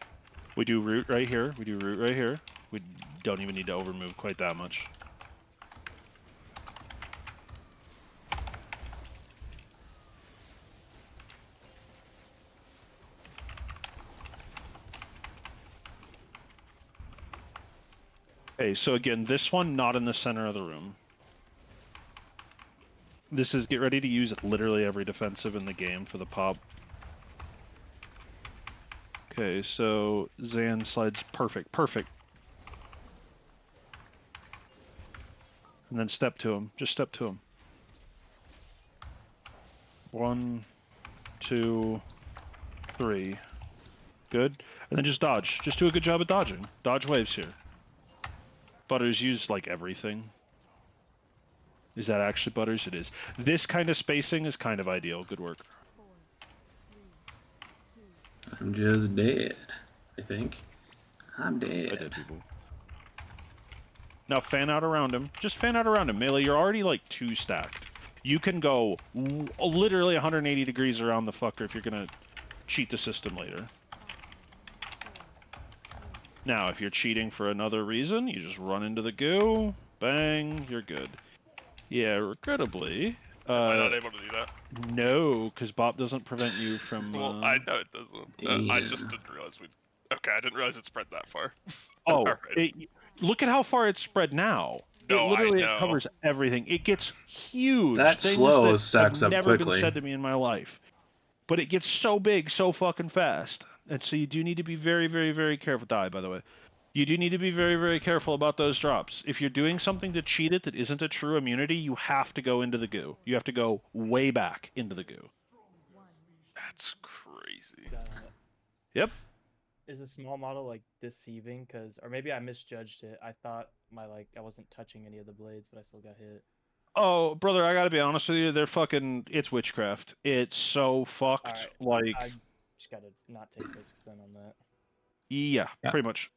Speaker 1: We do root right here. We do root right here. We don't even need to overmove quite that much. Okay, so again, this one not in the center of the room. This is get ready to use literally every defensive in the game for the pop. Okay, so Zan slides perfect, perfect. And then step to him. Just step to him. 1, 2, 3. Good. And then just dodge. Just do a good job at dodging. Dodge waves here. Butters used like everything. Is that actually Butters? It is. This kind of spacing is kind of ideal. Good work.
Speaker 3: I'm just dead, I think. I'm dead.
Speaker 1: I did, people. Now fan out around him. Just fan out around him. Melee, you're already like 2 stacked. You can go literally 180 degrees around the fucker if you're gonna cheat the system later. Now, if you're cheating for another reason, you just run into the goo, bang, you're good. Yeah, regrettably.
Speaker 2: Am I not able to do that?
Speaker 1: No, because Bop doesn't prevent you from.
Speaker 2: Well, I know it doesn't. I just didn't realize we. Okay, I didn't realize it spread that far.
Speaker 1: Oh,
Speaker 2: Alright.
Speaker 1: Look at how far it's spread now.
Speaker 2: No,
Speaker 1: it literally
Speaker 2: I know.
Speaker 1: it covers everything. It gets huge.
Speaker 3: That
Speaker 1: Things
Speaker 3: slow
Speaker 1: that
Speaker 3: stacks
Speaker 1: have
Speaker 3: up
Speaker 1: never
Speaker 3: quickly.
Speaker 1: been said to me in my life. But it gets so big so fucking fast. And so you do need to be very, very, very careful. Die, by the way. You do need to be very, very careful about those drops. If you're doing something to cheat it that isn't a true immunity, you have to go into the goo. You have to go way back into the goo.
Speaker 2: That's crazy.
Speaker 1: Yep.
Speaker 14: Is a small model like deceiving? Cause, or maybe I misjudged it. I thought I wasn't touching any of the blades, but I still got hit.
Speaker 1: Oh, brother, I gotta be honest with you. They're fucking. It's witchcraft. It's so fucked.
Speaker 14: Alright,
Speaker 1: Like,
Speaker 14: I just gotta not take risks then on that.
Speaker 1: yeah, pretty much.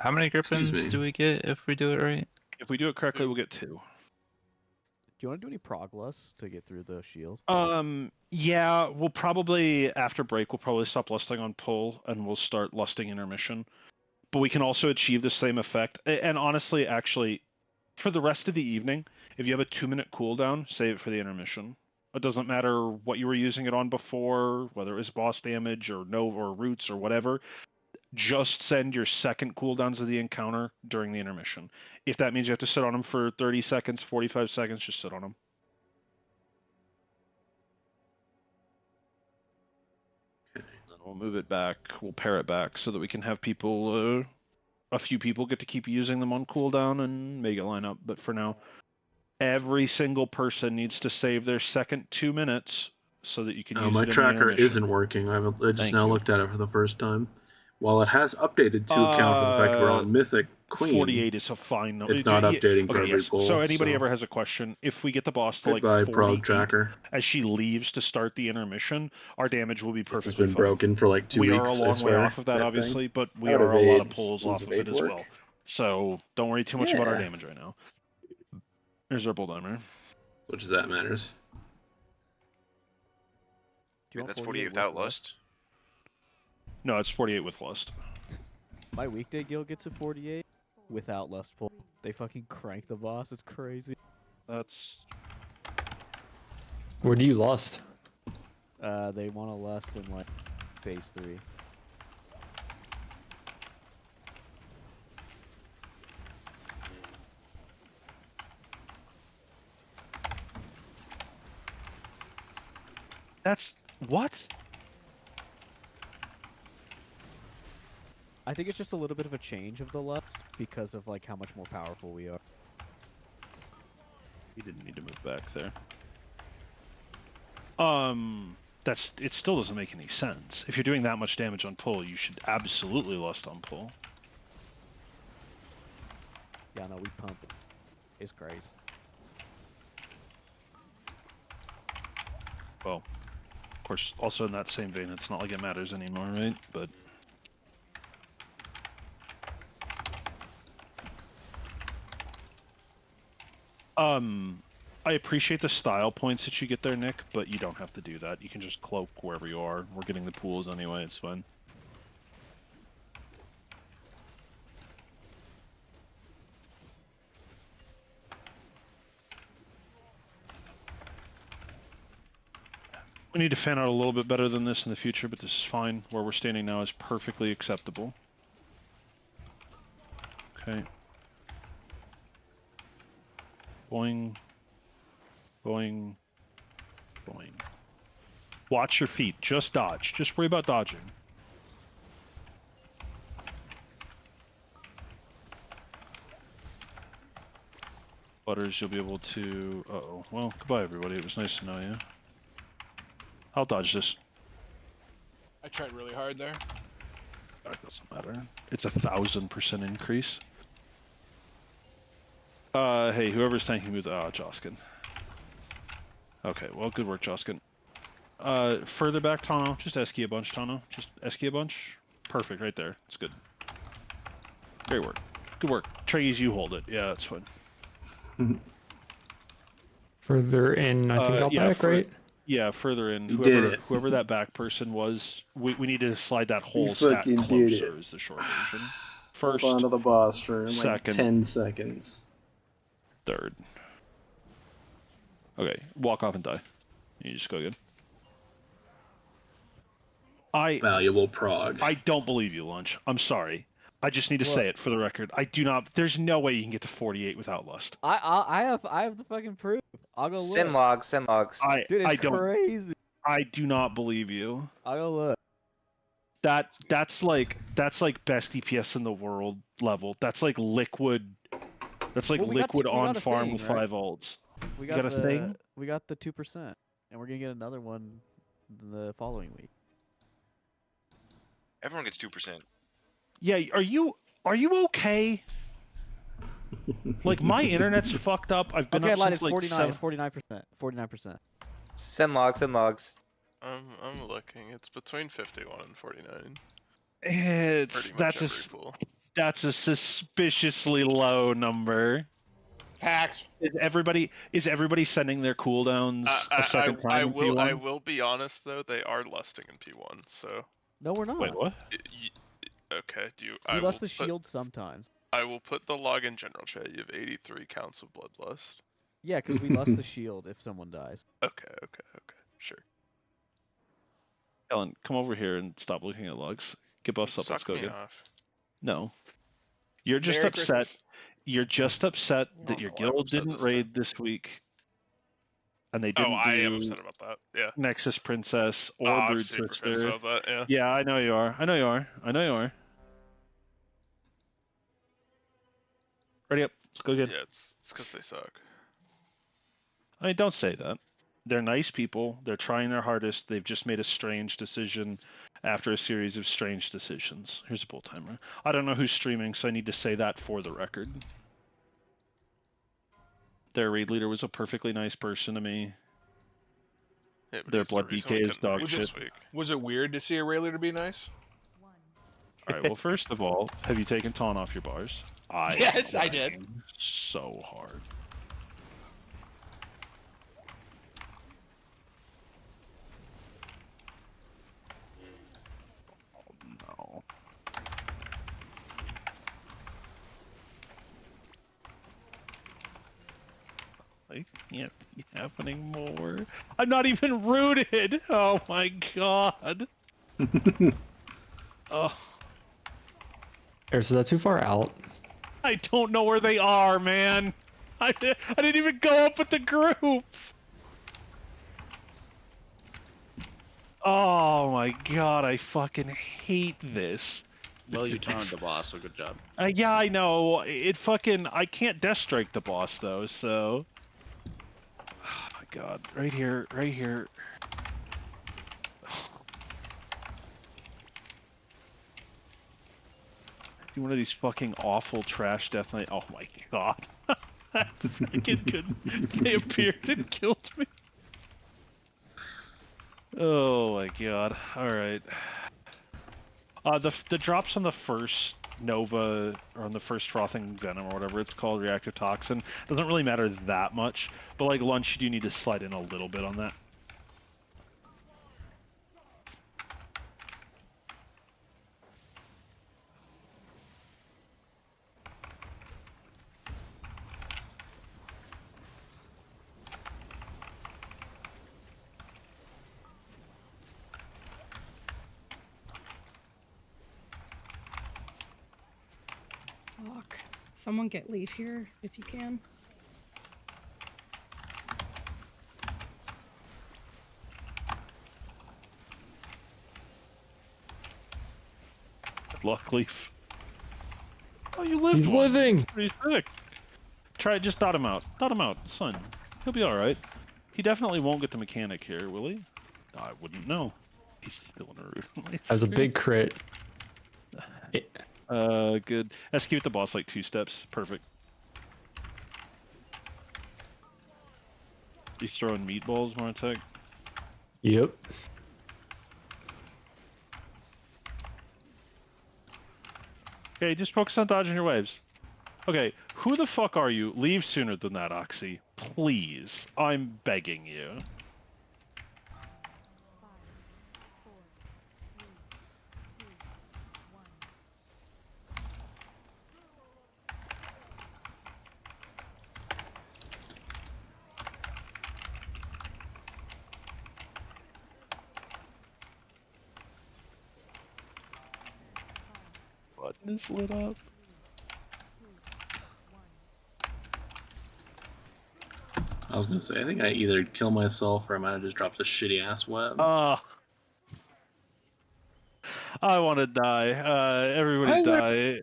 Speaker 15: How many griffins
Speaker 3: me.
Speaker 15: do we get if we do it right?
Speaker 1: If we do it correctly, we'll get 2.
Speaker 11: Do you want to do any prog lust to get through the shield?
Speaker 1: Yeah, we'll probably after break we'll probably stop lusting on pull and we'll start lusting intermission. But we can also achieve the same effect. And honestly, actually, for the rest of the evening, if you have a 2-minute cooldown, save it for the intermission. It doesn't matter what you were using it on before, whether it was boss damage or Nova or roots or whatever. Just send your second cooldowns of the encounter during the intermission. If that means you have to sit on them for 30 seconds, 45 seconds, just sit on them. Then we'll move it back. We'll pair it back so that we can have people, a few people get to keep using them on cooldown and make it line up. But for now, every single person needs to save their second 2 minutes so that you can use it
Speaker 3: My
Speaker 1: in the
Speaker 3: tracker
Speaker 1: intermission.
Speaker 3: isn't working. I just
Speaker 1: Thank
Speaker 3: now
Speaker 1: you.
Speaker 3: looked at it for the first time. While it has updated to account for the fact we're on Mythic Queen,
Speaker 1: 48 is a fine number.
Speaker 3: it's not updating for
Speaker 1: Okay,
Speaker 3: every pull.
Speaker 1: So anybody ever has a question, if we get the boss to like
Speaker 3: Goodbye,
Speaker 1: 48
Speaker 3: Prog tracker.
Speaker 1: as she leaves to start the intermission, our damage will be
Speaker 3: It's
Speaker 1: perfectly
Speaker 3: been
Speaker 1: fine.
Speaker 3: broken for like 2
Speaker 1: we
Speaker 3: weeks.
Speaker 1: are a
Speaker 3: I
Speaker 1: long way
Speaker 3: swear,
Speaker 1: off of that,
Speaker 3: thing.
Speaker 1: obviously, but we
Speaker 3: Out
Speaker 1: are
Speaker 3: of
Speaker 1: a lot of
Speaker 3: aids.
Speaker 1: pulls
Speaker 3: Does
Speaker 1: off of it
Speaker 3: evade
Speaker 1: as
Speaker 3: work?
Speaker 1: well. So don't worry too much about our
Speaker 3: Yeah.
Speaker 1: damage right now. There's our bull dimer.
Speaker 3: Which is that matters.
Speaker 9: Wait, that's 48 without lust?
Speaker 1: No, it's 48 with lust.
Speaker 11: My weekday guild gets a 48 without lustful. They fucking crank the boss. It's crazy.
Speaker 1: That's.
Speaker 4: Where do you lust?
Speaker 11: They want to lust in like phase 3.
Speaker 1: That's what?
Speaker 11: I think it's just a little bit of a change of the lust because of like how much more powerful we are.
Speaker 1: You didn't need to move back there. It still doesn't make any sense. If you're doing that much damage on pull, you should absolutely lust on pull.
Speaker 11: Yeah, no, we pump it. It's crazy.
Speaker 1: Well, of course, also in that same vein, it's not like it matters anymore, right? But I appreciate the style points that you get there, Nick, but you don't have to do that. You can just cloak wherever you are. We're getting the pools anyway, it's fine. We need to fan out a little bit better than this in the future, but this is fine. Where we're standing now is perfectly acceptable. Okay. Boing. Boing. Boing. Watch your feet. Just dodge. Just worry about dodging. Butters, you'll be able to... Uh-oh. Well, goodbye, everybody. It was nice to know you. I'll dodge this.
Speaker 5: I tried really hard there.
Speaker 1: That doesn't matter. It's 1,000% increase. Hey, whoever's tanking with... Joskin. Okay, well, good work, Joskin. Further back, Tano. Just esky a bunch, Tano. Just esky a bunch. Perfect, right there. It's good. Great work. Good work. Treggyz, you hold it. Yeah, that's fine.
Speaker 4: Further in, I think I'll back, right?
Speaker 1: Yeah, further in.
Speaker 3: You did it.
Speaker 1: Whoever that back person was, we need to slide that whole
Speaker 3: You
Speaker 1: stat
Speaker 3: fucking did
Speaker 1: closer
Speaker 3: it.
Speaker 1: is the short version. First,
Speaker 3: Hold on to the boss for like
Speaker 1: second,
Speaker 3: 10 seconds.
Speaker 1: third. Okay, walk off and die. You just go again.
Speaker 3: Valuable prog.
Speaker 1: I don't believe you, Lunch. I'm sorry. I just need to say it for the record. I do not. There's no way you can get to 48 without lust.
Speaker 11: I have the fucking proof. I'll go look.
Speaker 10: Send logs. Send logs.
Speaker 11: Dude, it's
Speaker 1: I don't.
Speaker 11: crazy.
Speaker 1: I do not believe you.
Speaker 11: I'll go look.
Speaker 1: That's like best DPS in the world level. That's like liquid. That's like
Speaker 11: Well, we got
Speaker 1: liquid
Speaker 11: we
Speaker 1: on
Speaker 11: got a
Speaker 1: farm
Speaker 11: thing,
Speaker 1: with
Speaker 11: right?
Speaker 1: 5 ults.
Speaker 11: We
Speaker 1: You got a thing?
Speaker 11: We got the 2%, and we're gonna get another one the following week.
Speaker 9: Everyone gets 2%.
Speaker 1: Yeah, are you okay? Like my internet's fucked up. I've been
Speaker 11: Okay,
Speaker 1: up
Speaker 11: Light,
Speaker 1: since
Speaker 11: it's
Speaker 1: like
Speaker 11: 49. It's 49%. 49%.
Speaker 10: Send logs. Send logs.
Speaker 2: I'm looking. It's between 51 and 49.
Speaker 1: It's that's a suspiciously low number.
Speaker 5: Hacks.
Speaker 1: Is everybody sending their cooldowns a second time?
Speaker 2: I
Speaker 1: in
Speaker 2: will. I
Speaker 1: P1?
Speaker 2: will be honest though. They are lusting in P1. So.
Speaker 11: No, we're not.
Speaker 1: Wait, what?
Speaker 2: Okay. Do you?
Speaker 11: We
Speaker 2: I
Speaker 11: lust
Speaker 2: will
Speaker 11: the
Speaker 2: put-
Speaker 11: shield sometimes.
Speaker 2: I will put the log in general chat. You have 83 counts of bloodlust.
Speaker 11: Yeah, because we lust the shield if someone dies.
Speaker 2: Okay. Sure.
Speaker 1: Ellen, come over here and stop looking at logs. Get buffs up. Let's
Speaker 2: Suck
Speaker 1: go
Speaker 2: me
Speaker 1: again.
Speaker 2: off.
Speaker 1: No. You're just
Speaker 5: Merry
Speaker 1: upset.
Speaker 5: Christmas.
Speaker 1: You're just upset that
Speaker 2: don't
Speaker 1: your
Speaker 2: know why I'm
Speaker 1: guild
Speaker 2: upset
Speaker 1: didn't
Speaker 2: this time.
Speaker 1: raid this week. And they
Speaker 2: Oh,
Speaker 1: didn't
Speaker 2: I
Speaker 1: do
Speaker 2: am upset about that. Yeah.
Speaker 1: Nexus Princess or
Speaker 2: I'm
Speaker 1: Brood
Speaker 2: super pissed
Speaker 1: Trickster.
Speaker 2: about that. Yeah.
Speaker 1: Yeah, I know you are. I know you are. I know you are. Ready up. Let's go again.
Speaker 2: Yeah, it's because they suck.
Speaker 1: I mean, don't say that. They're nice people. They're trying their hardest. They've just made a strange decision after a series of strange decisions. Here's a bull timer. I don't know who's streaming, so I need to say that for the record. Their raid leader was a perfectly nice person to me.
Speaker 2: Yeah, but
Speaker 1: Their
Speaker 2: he's the
Speaker 1: blood
Speaker 2: reason we
Speaker 1: DK is
Speaker 2: couldn't
Speaker 1: dog
Speaker 2: reach
Speaker 1: shit.
Speaker 2: this week.
Speaker 5: Was it weird to see a railer to be nice?
Speaker 1: Alright, well, first of all, have you taken Taunt off your bars?
Speaker 5: Yes, I did.
Speaker 1: am so hard. Oh, no. It can't be happening more. I'm not even rooted! Oh my god! Oh.
Speaker 4: Is that too far out?
Speaker 1: I don't know where they are, man. I didn't even go up with the group. Oh my god, I fucking hate this.
Speaker 6: Well, you taunted the boss, so good job.
Speaker 1: Yeah, I know. It fucking... I can't death strike the boss, though, so... Oh my god. Right here. Right here. One of these fucking awful trash death knight. Oh my god. Fucking good. They appeared and killed me. Oh my god. Alright. The drops on the first Nova, or on the first Frothing Venom, or whatever it's called, Reactive Toxin, doesn't really matter that much, but like Lunch, you do need to slide in a little bit on that.
Speaker 17: Fuck. Someone get Leaf here if you can.
Speaker 1: Good luck, Leaf. Oh, you lived.
Speaker 4: He's
Speaker 1: one.
Speaker 4: living.
Speaker 1: Pretty sick. Try just dot him out. Dot him out. It's fine. He'll be all right. He definitely won't get the mechanic here, will he? I wouldn't know. He's still in a root.
Speaker 4: That was a big crit.
Speaker 1: Good. Execute the boss like 2 steps. Perfect. He's throwing meatballs, Martek.
Speaker 4: Yep.
Speaker 1: Okay, just focus on dodging your waves. Okay, who the fuck are you? Leave sooner than that, Oxy. Please. I'm begging you. Button is lit up.
Speaker 3: I was gonna say, I think I either kill myself or I might have just dropped a shitty ass web.
Speaker 1: I want to die. Everybody die.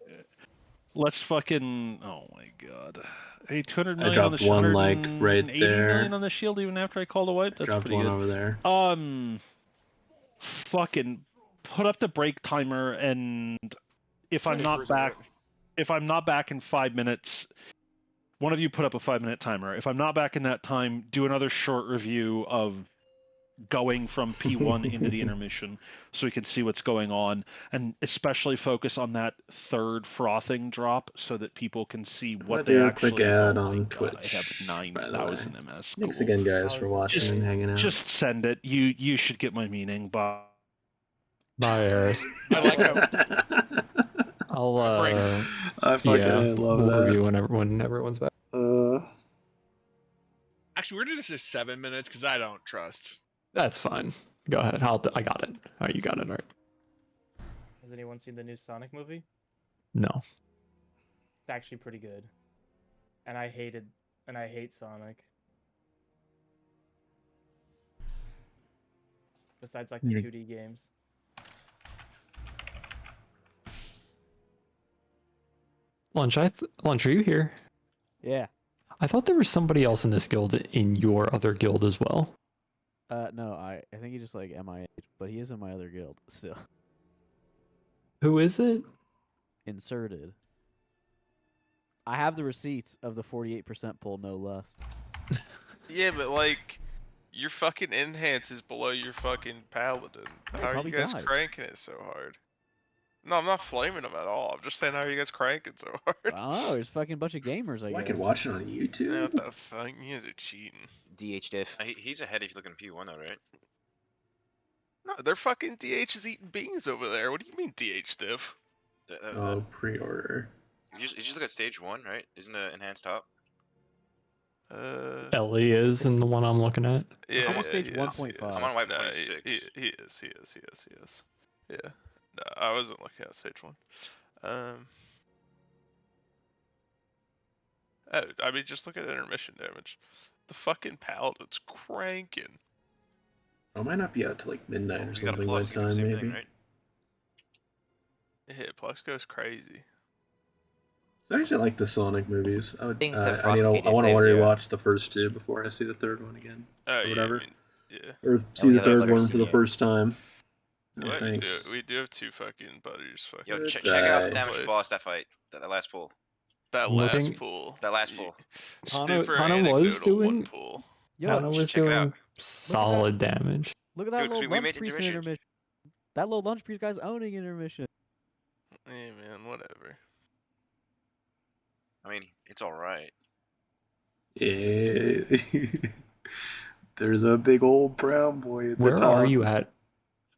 Speaker 1: Let's fucking. Oh my god. Hey, 200 million on the
Speaker 3: dropped
Speaker 1: shield.
Speaker 3: one, like, right
Speaker 1: 80
Speaker 3: there.
Speaker 1: million on the shield even after I called a wipe. That's
Speaker 3: Dropped
Speaker 1: pretty
Speaker 3: one
Speaker 1: good.
Speaker 3: over there.
Speaker 1: Fucking put up the break timer, and if I'm not back, in 5 minutes, one of you put up a 5-minute timer. If I'm not back in that time, do another short review of going from P1 into the intermission so we can see what's going on, and especially focus on that third frothing drop so that people can see what they actually
Speaker 3: quick ad
Speaker 1: oh
Speaker 3: on
Speaker 1: my God,
Speaker 3: Twitch.
Speaker 1: I have 9,000 MS.
Speaker 3: Thanks
Speaker 1: Cool.
Speaker 3: again, guys, for watching and hanging out.
Speaker 1: Just send it. You should get my meaning. Bye.
Speaker 4: Bye, Eris.
Speaker 5: I like how.
Speaker 4: I'll
Speaker 3: I fucking love
Speaker 4: we'll
Speaker 3: that.
Speaker 4: review when everyone's back.
Speaker 5: Actually, we're gonna do this at 7 minutes because I don't trust.
Speaker 4: That's fine. Go ahead. I got it. All right, you got it. All right.
Speaker 14: Has anyone seen the new Sonic movie?
Speaker 4: No.
Speaker 14: It's actually pretty good. And I hate Sonic. Besides like the 2D games.
Speaker 4: Lunch, Lunch, are you here?
Speaker 11: Yeah.
Speaker 4: I thought there was somebody else in this guild in your other guild as well.
Speaker 11: No, I think he just like MIA, but he is in my other guild still.
Speaker 4: Who is it?
Speaker 11: Inserted. I have the receipts of the 48% pull, no less.
Speaker 2: Yeah, but like, your fucking enhance is below your fucking paladin.
Speaker 11: Yeah,
Speaker 2: How are you
Speaker 11: probably
Speaker 2: guys
Speaker 11: died.
Speaker 2: cranking it so hard? No, I'm not flaming them at all. I'm just saying how are you guys cranking so hard?
Speaker 11: I don't know, there's fucking bunch of gamers, I
Speaker 3: I
Speaker 11: guess.
Speaker 3: can watch it on YouTube.
Speaker 2: Yeah, what the fuck? You guys are cheating.
Speaker 9: DH diff. He's ahead if you look in P1 though, right?
Speaker 2: No, they're fucking DH is eating beans over there. What do you mean DH diff?
Speaker 3: Oh, pre-order.
Speaker 9: You just look at stage 1, right? Isn't the enhanced top?
Speaker 4: Ellie is in the one I'm looking at.
Speaker 2: Yeah,
Speaker 11: almost stage
Speaker 2: he is,
Speaker 11: 1.5.
Speaker 2: he is.
Speaker 9: I'm on wipe
Speaker 2: No,
Speaker 9: 26.
Speaker 2: He is. Yeah. No, I wasn't looking at stage 1. I mean, just look at intermission damage. The fucking paladin's cranking.
Speaker 3: I might not be out till like midnight or
Speaker 9: You got a
Speaker 3: something by
Speaker 9: plus, you can do the
Speaker 3: time,
Speaker 9: same
Speaker 3: maybe.
Speaker 9: thing, right?
Speaker 2: Yeah, Plex goes crazy.
Speaker 3: I actually like the Sonic movies. I would.
Speaker 10: Things have
Speaker 3: I want to
Speaker 10: flames, yeah.
Speaker 3: rewatch the first 2 before I see the third one again.
Speaker 2: Oh,
Speaker 3: or
Speaker 2: yeah,
Speaker 3: whatever.
Speaker 2: I mean, yeah.
Speaker 3: Or see
Speaker 10: yeah,
Speaker 3: the
Speaker 10: that's
Speaker 3: third
Speaker 10: like our
Speaker 3: one for the
Speaker 10: senior.
Speaker 3: first time. No,
Speaker 2: Yeah,
Speaker 3: thanks.
Speaker 2: we do have 2 fucking butters. Fucking
Speaker 9: Yo,
Speaker 3: Good
Speaker 9: check out the
Speaker 3: guy.
Speaker 9: damage boss that fight. That last pull.
Speaker 2: that
Speaker 4: I'm
Speaker 2: last
Speaker 4: looking-
Speaker 2: pull.
Speaker 9: That last pull.
Speaker 4: Hana
Speaker 2: Super
Speaker 4: was
Speaker 2: anecdotal
Speaker 4: doing.
Speaker 2: one pull.
Speaker 11: Yo,
Speaker 4: Hana was
Speaker 9: check it
Speaker 4: doing
Speaker 9: out.
Speaker 4: solid damage.
Speaker 11: look at that
Speaker 9: Yo, 'cause
Speaker 11: little
Speaker 9: we
Speaker 11: lunch
Speaker 9: made
Speaker 11: priest in
Speaker 9: intermission.
Speaker 11: intermission. That little lunch priest guy's owning intermission.
Speaker 2: Hey man, whatever.
Speaker 9: I mean, it's alright.
Speaker 3: Yeah. There's a big old brown boy at the
Speaker 4: Where
Speaker 3: top.
Speaker 4: are you at?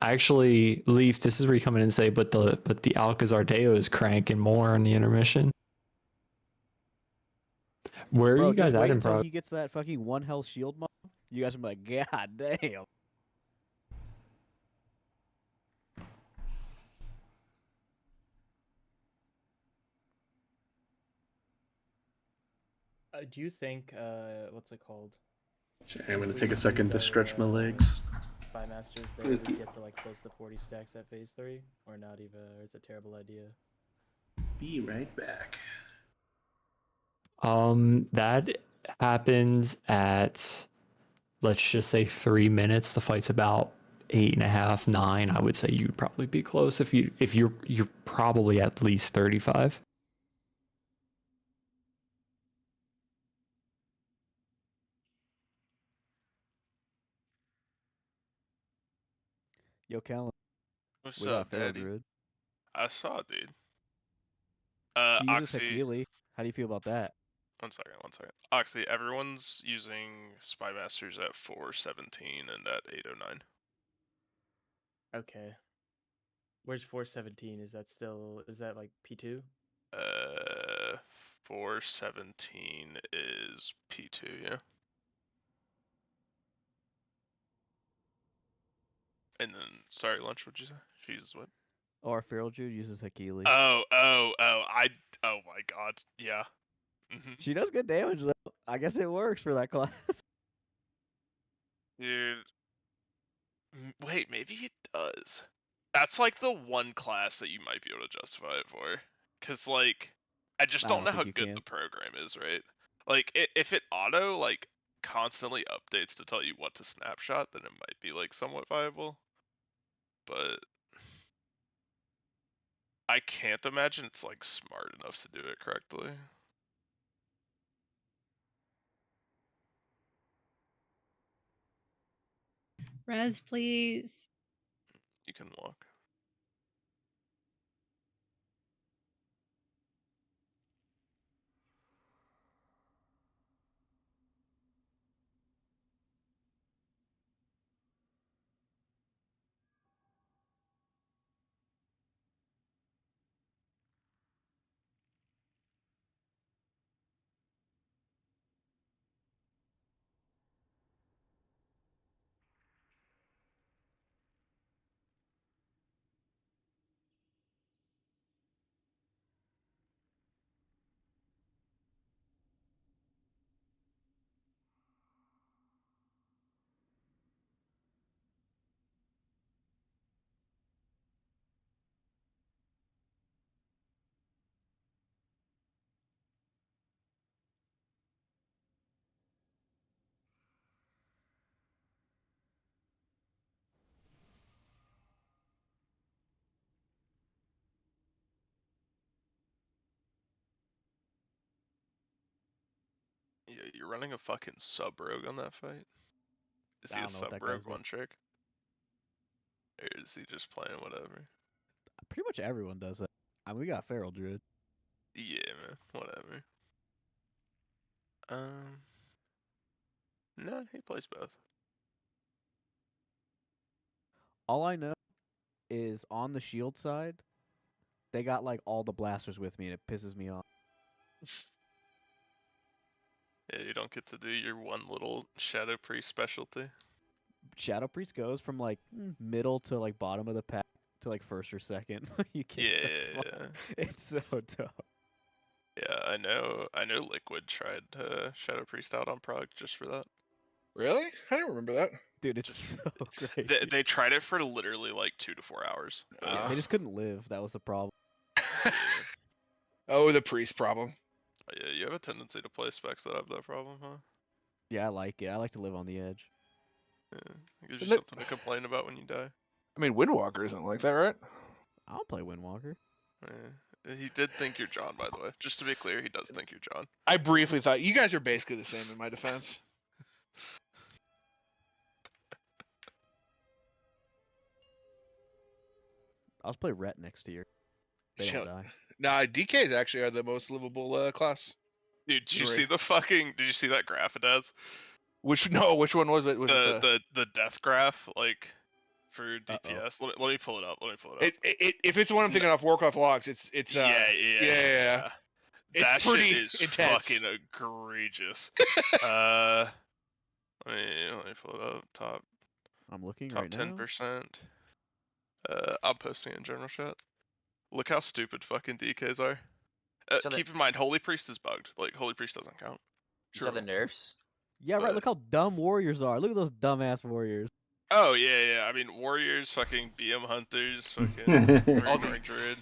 Speaker 4: Actually, Leaf, this is where you come in and say, but the Alcazar Deo is cranking more in the intermission. Where are
Speaker 11: Bro,
Speaker 4: you guys
Speaker 11: just
Speaker 4: at
Speaker 11: wait
Speaker 4: in
Speaker 11: until
Speaker 4: Prog?
Speaker 11: he gets that fucking 1 health shield mob. You guys will be like, God damn.
Speaker 14: Do you think what's it called?
Speaker 3: Okay, I'm gonna
Speaker 14: We
Speaker 3: take a second to
Speaker 14: use
Speaker 3: stretch my
Speaker 14: our,
Speaker 3: legs.
Speaker 14: Spy Masters there, we get to like close to 40 stacks at phase 3, or not even, or it's a terrible idea.
Speaker 3: Be right back.
Speaker 4: That happens at, let's just say 3 minutes. The fight's about 8.5, 9. I would say you'd probably be close if you're probably at least 35.
Speaker 11: Yo, Callan.
Speaker 2: What's
Speaker 11: We got a
Speaker 2: up,
Speaker 11: Feral
Speaker 2: Daddy?
Speaker 11: Druid.
Speaker 2: I saw, dude.
Speaker 11: She uses
Speaker 2: Oxy.
Speaker 11: Hakili. How do you feel about that?
Speaker 2: One second. Oxy, everyone's using Spy Masters at 417 and at 809.
Speaker 14: Okay. Where's 417? Is that like P2?
Speaker 2: 417 is P2, yeah. And then, sorry, Lunch, what'd you say? She uses what?
Speaker 11: Oh, our Feral Druid uses Hakili.
Speaker 2: Oh my god, yeah.
Speaker 11: She does good damage, though. I guess it works for that class.
Speaker 2: Dude. Wait, maybe it does. That's like the one class that you might be able to justify it for. Because, like, I just
Speaker 11: I
Speaker 2: don't
Speaker 11: don't
Speaker 2: know
Speaker 11: think
Speaker 2: how
Speaker 11: you
Speaker 2: good
Speaker 11: can.
Speaker 2: the program is, right? Like, if it auto, like, constantly updates to tell you what to snapshot, then it might be, like, somewhat viable. But I can't imagine it's, like, smart enough to do it correctly.
Speaker 17: Res, please.
Speaker 2: You can walk. Yeah, you're running a fucking sub-rogue on that fight? Is
Speaker 11: I
Speaker 2: he a
Speaker 11: don't know what that
Speaker 2: sub-rogue
Speaker 11: guy's doing.
Speaker 2: one trick? Or is he just playing whatever?
Speaker 11: Pretty much everyone does that. I mean, we got Feral Druid.
Speaker 2: Yeah, man, whatever. No, he plays both.
Speaker 11: All I know is on the shield side, they got like all the blasters with me, and it pisses me off.
Speaker 2: Yeah, you don't get to do your one little Shadow Priest specialty.
Speaker 11: Shadow Priest goes from like middle to like bottom of the pack to like first or second. You get to that spot.
Speaker 2: Yeah.
Speaker 11: It's so tough.
Speaker 2: Yeah, I know Liquid tried Shadow Priest out on Prog just for that.
Speaker 5: Really? I don't remember that.
Speaker 11: Dude, it's so crazy.
Speaker 2: They tried it for literally like 2 to 4 hours. But
Speaker 11: Yeah, they just couldn't live. That was the problem.
Speaker 5: Oh, the priest problem.
Speaker 2: yeah, you have a tendency to play specs that have that problem, huh?
Speaker 11: Yeah, I like it. I like to live on the edge.
Speaker 2: Yeah, it gives you something to complain about when you die.
Speaker 5: I mean, Windwalker isn't like that, right?
Speaker 11: I'll play Windwalker.
Speaker 2: Yeah. He did think you're John, by the way. Just to be clear, he does think you're John.
Speaker 5: I briefly thought you guys are basically the same in my defense.
Speaker 11: I'll just play Ret next tier. They don't die.
Speaker 5: Nah, DKs actually are the most livable class.
Speaker 2: Dude, did you see that graph it has?
Speaker 5: Which one was it? Was it
Speaker 2: the death graph, like for DPS? Let me pull it up.
Speaker 5: if it's the one I'm thinking of, Warcraft logs, it's
Speaker 2: yeah.
Speaker 5: It's
Speaker 2: that
Speaker 5: pretty
Speaker 2: shit is
Speaker 5: intense.
Speaker 2: fucking egregious. Let me pull it up. Top.
Speaker 11: I'm looking
Speaker 2: top
Speaker 11: right now.
Speaker 2: 10%. I'm posting in general chat. Look how stupid fucking DKs are. Keep in mind, Holy Priest is bugged. Like, Holy Priest doesn't count.
Speaker 10: You saw the nerfs?
Speaker 11: Yeah, right. Look how dumb warriors are. Look at those dumbass warriors.
Speaker 2: Oh yeah. I mean, warriors, fucking BM hunters, fucking
Speaker 3: All
Speaker 2: Marine Druid.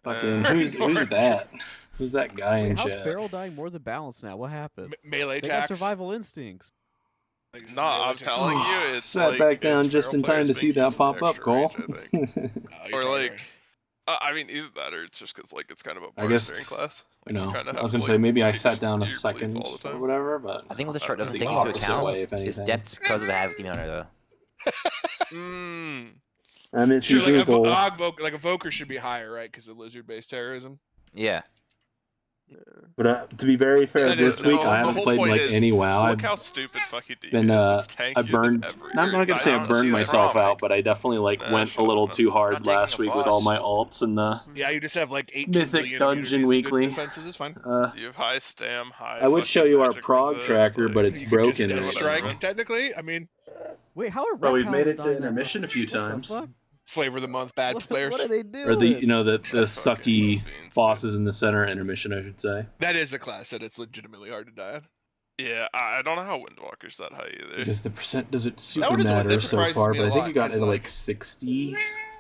Speaker 3: Fucking who's that? Who's that guy in
Speaker 11: Wait, how's
Speaker 3: chat?
Speaker 11: Feral dying more than balanced now? What happened?
Speaker 5: Melee
Speaker 11: They got
Speaker 5: attacks.
Speaker 11: survival instincts.
Speaker 2: No, I'm telling you, it's
Speaker 3: Sat
Speaker 2: like
Speaker 3: back down
Speaker 2: it's
Speaker 3: just in
Speaker 2: feral
Speaker 3: time to
Speaker 2: players
Speaker 3: see
Speaker 2: being
Speaker 3: that
Speaker 2: used in
Speaker 3: pop up,
Speaker 2: extra
Speaker 3: Cole.
Speaker 2: range, I think. Or like, I mean, either that or it's just because like it's kind of a
Speaker 3: I
Speaker 2: bar
Speaker 3: guess,
Speaker 2: steering class.
Speaker 3: you
Speaker 2: Like,
Speaker 3: know,
Speaker 2: kinda
Speaker 3: I was
Speaker 2: have
Speaker 3: gonna
Speaker 2: to,
Speaker 3: say
Speaker 2: like,
Speaker 3: maybe I
Speaker 2: take
Speaker 3: sat down a
Speaker 2: your bleeds
Speaker 3: second
Speaker 2: all the time.
Speaker 3: or whatever, but
Speaker 10: I think what this chart
Speaker 3: that's
Speaker 10: doesn't
Speaker 3: the
Speaker 10: take into
Speaker 3: opposite
Speaker 10: account
Speaker 3: way, if
Speaker 10: is
Speaker 3: anything.
Speaker 10: depth because of the Havoc Demon Hunter, though.
Speaker 3: I miss
Speaker 5: Sure,
Speaker 3: you,
Speaker 5: like
Speaker 3: Google.
Speaker 5: a Voker should be higher, right? Because of lizard-based terrorism.
Speaker 10: Yeah.
Speaker 3: But to be very fair,
Speaker 5: That
Speaker 3: this
Speaker 5: is-
Speaker 3: week
Speaker 5: the
Speaker 3: I haven't
Speaker 5: whole
Speaker 3: played
Speaker 5: point
Speaker 3: like
Speaker 5: is,
Speaker 3: any WoW.
Speaker 2: Look
Speaker 3: I've
Speaker 2: how stupid fucking DK
Speaker 3: been
Speaker 2: is. It's tankier
Speaker 3: I
Speaker 2: than
Speaker 3: burned.
Speaker 2: every-
Speaker 3: I'm not gonna say I
Speaker 2: don't
Speaker 3: burned
Speaker 2: see the
Speaker 3: myself
Speaker 2: problem.
Speaker 3: out, but I definitely like went a little too hard last week with all my alts and the
Speaker 5: Yeah, you just have like 18
Speaker 3: Mythic
Speaker 5: billion
Speaker 3: Dungeon
Speaker 5: immunities and good
Speaker 3: Weekly.
Speaker 5: defenses. It's fine.
Speaker 2: You have high stam, high.
Speaker 3: I would show you our
Speaker 2: magic
Speaker 3: Prog
Speaker 2: resist,
Speaker 3: tracker,
Speaker 2: like,
Speaker 3: but it's
Speaker 5: You could just
Speaker 3: broken.
Speaker 5: death
Speaker 3: or
Speaker 5: strike,
Speaker 3: whatever.
Speaker 5: technically. I mean,
Speaker 11: Wait, how are
Speaker 3: Bro, we've made it to
Speaker 11: dying that
Speaker 3: intermission a
Speaker 11: much?
Speaker 3: few
Speaker 11: What the
Speaker 3: times.
Speaker 11: fuck?
Speaker 5: flavor of the month, bad players.
Speaker 11: What are they doing?
Speaker 3: Or the the sucky bosses in the center intermission, I should say.
Speaker 5: That is a class that it's legitimately hard to die on.
Speaker 2: Yeah, I don't know how Windwalker's that high either.
Speaker 3: Because the percent doesn't super
Speaker 5: one is the one that
Speaker 3: matter so
Speaker 5: surprises
Speaker 3: far,
Speaker 5: me
Speaker 3: but
Speaker 5: a
Speaker 3: I think
Speaker 5: lot,
Speaker 3: you got
Speaker 5: 'cause,
Speaker 3: into like
Speaker 5: like-
Speaker 3: 60,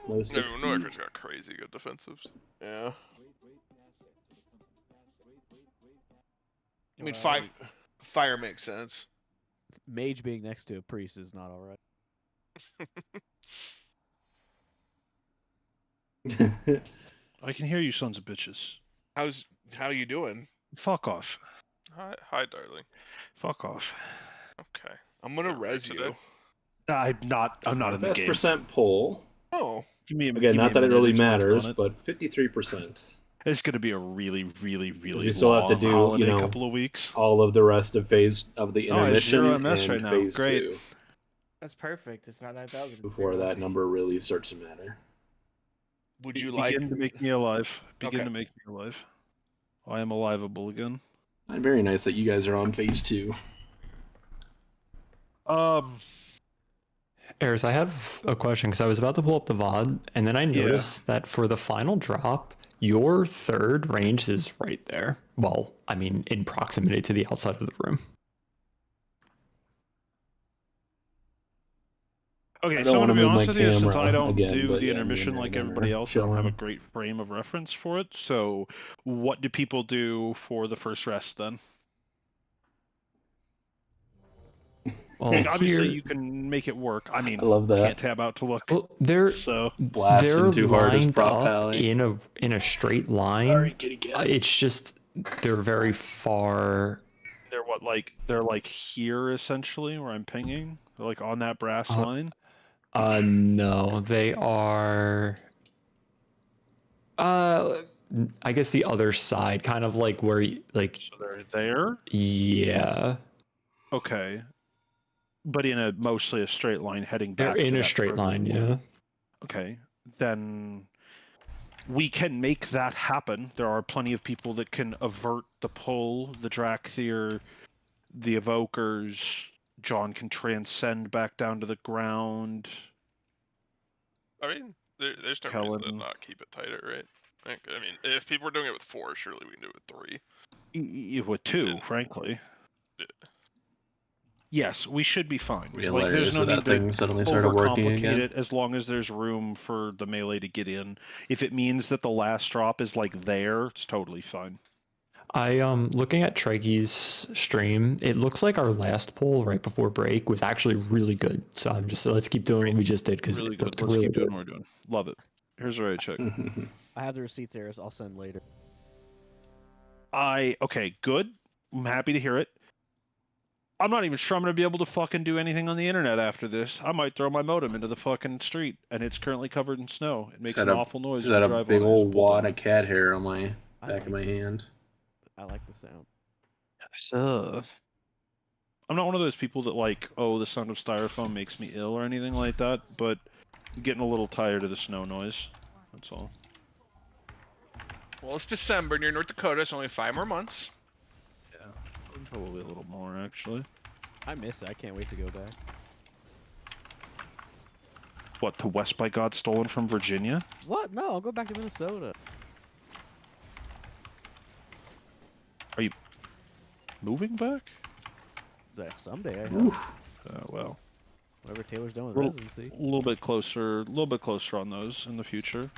Speaker 3: low
Speaker 2: No,
Speaker 3: 60.
Speaker 2: Windwalker's got crazy good defensives.
Speaker 5: Yeah. I mean,
Speaker 11: Well,
Speaker 5: fire makes sense.
Speaker 11: Mage being next to a priest is not alright.
Speaker 1: I can hear you, sons of bitches.
Speaker 5: How you doing?
Speaker 1: Fuck off.
Speaker 2: Hi, darling.
Speaker 1: Fuck off.
Speaker 2: Okay.
Speaker 5: I'm gonna res you.
Speaker 1: I'm not in the
Speaker 3: Best
Speaker 1: game.
Speaker 3: percent pull.
Speaker 5: Oh.
Speaker 3: Again, not that it really matters, but 53%.
Speaker 1: It's going to be a really, really, really
Speaker 3: You still have to
Speaker 1: long
Speaker 3: do,
Speaker 1: holiday
Speaker 3: you know,
Speaker 1: couple of weeks.
Speaker 3: all of the rest of phase of the
Speaker 1: Oh, it's
Speaker 3: intermission
Speaker 1: zero MS
Speaker 3: and
Speaker 1: right now.
Speaker 3: phase
Speaker 1: Great.
Speaker 3: 2
Speaker 14: That's perfect. It's not 9,000.
Speaker 3: before that number really starts to matter.
Speaker 5: Would you
Speaker 1: Begin
Speaker 5: like
Speaker 1: to make me alive. Begin
Speaker 5: Okay.
Speaker 1: to make me alive. I am aliveable again.
Speaker 3: Very nice that you guys are on phase 2.
Speaker 4: Eris, I have a question because I was about to pull up the VOD and then I
Speaker 1: Yeah.
Speaker 4: noticed that for the final drop, your third range is right there. Well, I mean, in proximity to the outside of the room.
Speaker 1: Okay,
Speaker 3: I
Speaker 1: so
Speaker 3: don't
Speaker 1: I'm
Speaker 3: wanna
Speaker 1: going to be
Speaker 3: move my
Speaker 1: honest with you, since
Speaker 3: camera
Speaker 1: I don't
Speaker 3: again,
Speaker 1: do
Speaker 3: but
Speaker 1: the
Speaker 3: yeah, me
Speaker 1: intermission
Speaker 3: and
Speaker 1: like
Speaker 3: Megan
Speaker 1: everybody
Speaker 3: are
Speaker 1: else, I don't have a
Speaker 3: chilling.
Speaker 1: great frame of reference for it. So, what do people do for the first rest then?
Speaker 4: Well,
Speaker 1: Like, obviously,
Speaker 4: here-
Speaker 1: you can make it work. I mean,
Speaker 3: I love that.
Speaker 1: can't tab out to look.
Speaker 4: Well, they're
Speaker 3: Blasting
Speaker 4: they're
Speaker 3: too hard is
Speaker 4: lined
Speaker 3: prop
Speaker 4: up
Speaker 3: alley.
Speaker 4: in a straight line.
Speaker 3: Sorry, kitty cat.
Speaker 4: It's just they're very far.
Speaker 1: They're what, like they're like here essentially, where I'm pinging. They're like on that brass line.
Speaker 4: No, they are. I guess the other side, kind of like where, like.
Speaker 1: So they're there.
Speaker 4: Yeah.
Speaker 1: Okay. But in a mostly a straight line heading back.
Speaker 4: They're in
Speaker 1: to
Speaker 4: a
Speaker 1: that
Speaker 4: straight
Speaker 1: further
Speaker 4: line,
Speaker 1: point.
Speaker 4: yeah.
Speaker 1: Okay, then we can make that happen. There are plenty of people that can avert the pull, the Drakthir, the Evokers. John can transcend back down to the ground.
Speaker 2: I mean, there's no reason to
Speaker 1: Kellen.
Speaker 2: not keep it tighter, right? I mean, if people are doing it with 4, surely we can do it with 3.
Speaker 1: With 2, frankly.
Speaker 2: Yeah.
Speaker 1: Yes, we should be fine.
Speaker 3: Yeah,
Speaker 1: Like, there's no
Speaker 3: so that
Speaker 1: need
Speaker 3: thing
Speaker 1: to
Speaker 3: suddenly started working
Speaker 1: overcomplicate
Speaker 3: again.
Speaker 1: it as long as there's room for the melee to get in. If it means that the last drop is like there, it's totally fine.
Speaker 4: I looking at Treggy's stream, it looks like our last poll right before break was actually really good. So I'm just let's keep doing what we just did because
Speaker 1: Really
Speaker 4: it
Speaker 1: good.
Speaker 4: looked
Speaker 1: Let's
Speaker 4: really
Speaker 1: keep doing
Speaker 4: good.
Speaker 1: what we're doing. Love it. Here's the right check.
Speaker 11: I have the receipts, Eris. I'll send later.
Speaker 1: Okay, good. I'm happy to hear it. I'm not even sure I'm gonna be able to fucking do anything on the internet after this. I might throw my modem into the fucking street, and it's currently covered in snow. It makes
Speaker 3: Just
Speaker 1: an
Speaker 3: had a-
Speaker 1: awful noise.
Speaker 3: just
Speaker 1: when
Speaker 3: had
Speaker 1: you
Speaker 3: a
Speaker 1: drive
Speaker 3: big
Speaker 1: on it. It's
Speaker 3: old
Speaker 1: bull
Speaker 3: wad
Speaker 1: dumb.
Speaker 3: of cat hair on my back of my hand.
Speaker 11: I like the sound.
Speaker 1: So, I'm not one of those people that like, oh, the sound of styrofoam makes me ill or anything like that, but I'm getting a little tired of the snow noise. That's all.
Speaker 5: Well, it's December near North Dakota. It's only 5 more months.
Speaker 1: Yeah, probably a little more actually.
Speaker 11: I miss it. I can't wait to go back.
Speaker 1: What, to West by God stolen from Virginia?
Speaker 11: What? No, I'll go back to Minnesota.
Speaker 1: Are you moving back?
Speaker 11: Someday, I hope.
Speaker 1: Well.
Speaker 11: Whatever Taylor's done with
Speaker 1: A
Speaker 11: residency.
Speaker 1: little bit closer on those in the future.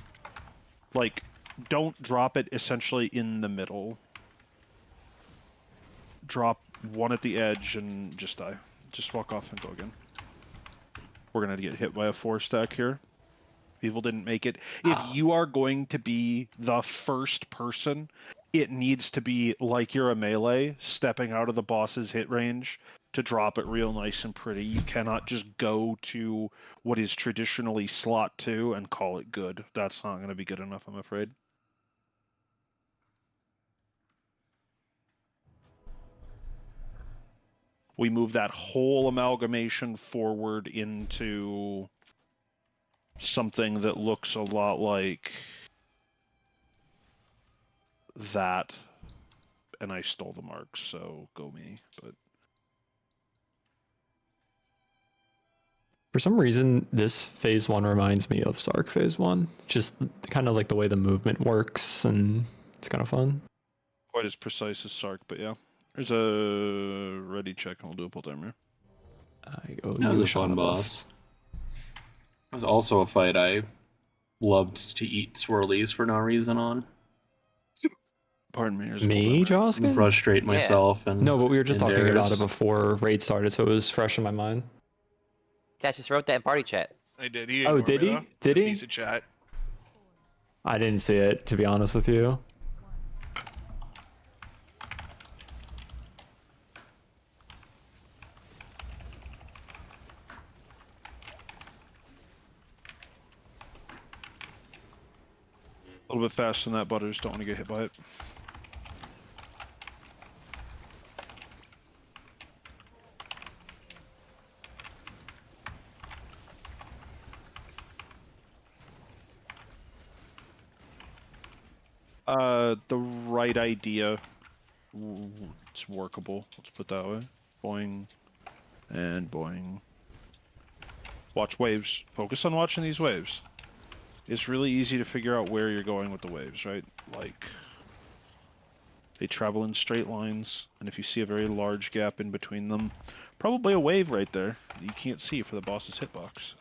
Speaker 1: Like, don't drop it essentially in the middle. Drop one at the edge and just die. Just walk off and go again. We're gonna get hit by a 4-stack here. Evil didn't make it. If you are going to be the first person, it needs to be like you're a melee, stepping out of the boss's hit range to drop it real nice and pretty. You cannot just go to what is traditionally slot 2 and call it good. That's not going to be good enough, I'm afraid. We move that whole amalgamation forward into something that looks a lot like that. And I stole the marks, so go me. But
Speaker 4: For some reason, this phase 1 reminds me of Sark phase 1. Just kind of like the way the movement works, and it's kind of fun.
Speaker 1: quite as precise as Sark, but yeah. There's a ready check, and we'll do a pull timer.
Speaker 3: That was a fun boss. It was also a fight I loved to eat swirlies for no reason on.
Speaker 1: Pardon me.
Speaker 4: Me, Joskin?
Speaker 3: Frustrate myself and
Speaker 4: no, but we were just talking
Speaker 3: Darius.
Speaker 4: about it before raid started, so it was fresh in my mind.
Speaker 10: Dad just wrote that in party chat.
Speaker 5: I did. He
Speaker 4: Oh,
Speaker 5: ignored
Speaker 4: did
Speaker 5: me,
Speaker 4: he?
Speaker 5: though.
Speaker 4: Did
Speaker 5: It's a
Speaker 4: he?
Speaker 5: Piece of chat.
Speaker 4: I didn't see it, to be honest with you.
Speaker 1: A little bit faster than that, Butters. Don't want to get hit by it. The right idea. It's workable. Let's put it that way. Boing. And boing. Watch waves. Focus on watching these waves. It's really easy to figure out where you're going with the waves, right? Like, they travel in straight lines, and if you see a very large gap in between them, probably a wave right there that you can't see for the boss's hitbox.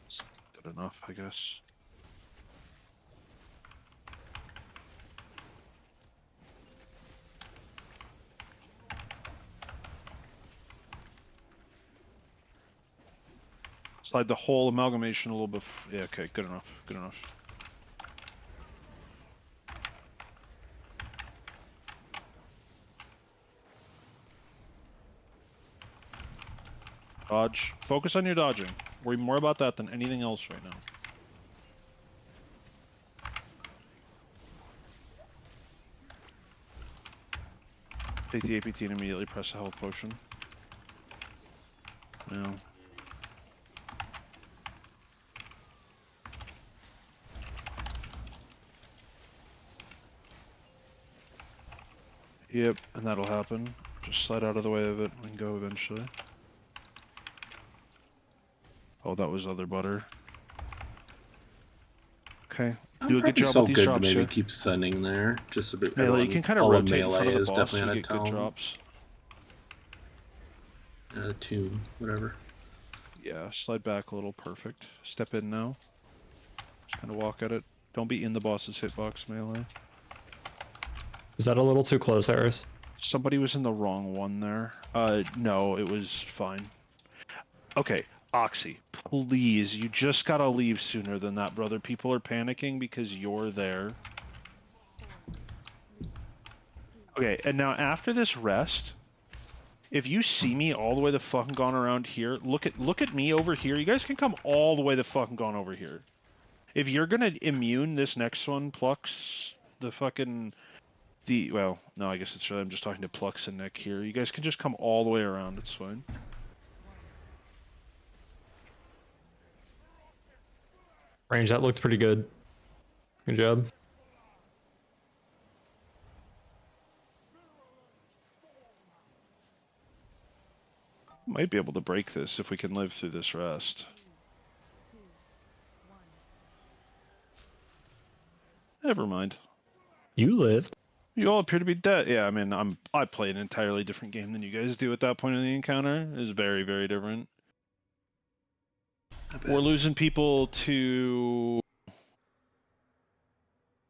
Speaker 1: It's good enough, I guess. Slide the whole amalgamation a little bit. Yeah, okay, good enough. Good enough. Dodge. Focus on your dodging. Worry more about that than anything else right now. Take the APT and immediately press the health potion. No. Yep, and that'll happen. Just slide out of the way of it and go eventually. Oh, that was other butter. Okay, do a good job
Speaker 3: so
Speaker 1: with these
Speaker 3: good
Speaker 1: drops
Speaker 3: to maybe
Speaker 1: here.
Speaker 3: keep sending there. Just a bit.
Speaker 1: Melee, you can kind of
Speaker 3: all
Speaker 1: rotate in front
Speaker 3: melee
Speaker 1: of
Speaker 3: is
Speaker 1: the boss so
Speaker 3: definitely
Speaker 1: you
Speaker 3: on a
Speaker 1: get good
Speaker 3: tone.
Speaker 1: drops.
Speaker 3: Tomb, whatever.
Speaker 1: Yeah, slide back a little. Perfect. Step in now. Just kind of walk at it. Don't be in the boss's hitbox, melee.
Speaker 4: Is that a little too close, Harris?
Speaker 1: Somebody was in the wrong one there. No, it was fine. Okay, Oxy, please, you just gotta leave sooner than that, brother. People are panicking because you're there. Okay, and now after this rest, if you see me all the way the fucking gone around here, look at me over here. You guys can come all the way the fucking gone over here. If you're gonna immune this next one, Plux, the fucking... well, no, I guess it's really, I'm just talking to Plux and Nick here. You guys can just come all the way around, it's fine.
Speaker 4: Range, that looked pretty good. Good job.
Speaker 1: Might be able to break this if we can live through this rest. Never mind.
Speaker 4: You lived.
Speaker 1: You all appear to be dead. Yeah, I mean, I play an entirely different game than you guys do at that point in the encounter. It's very, very different. We're losing people to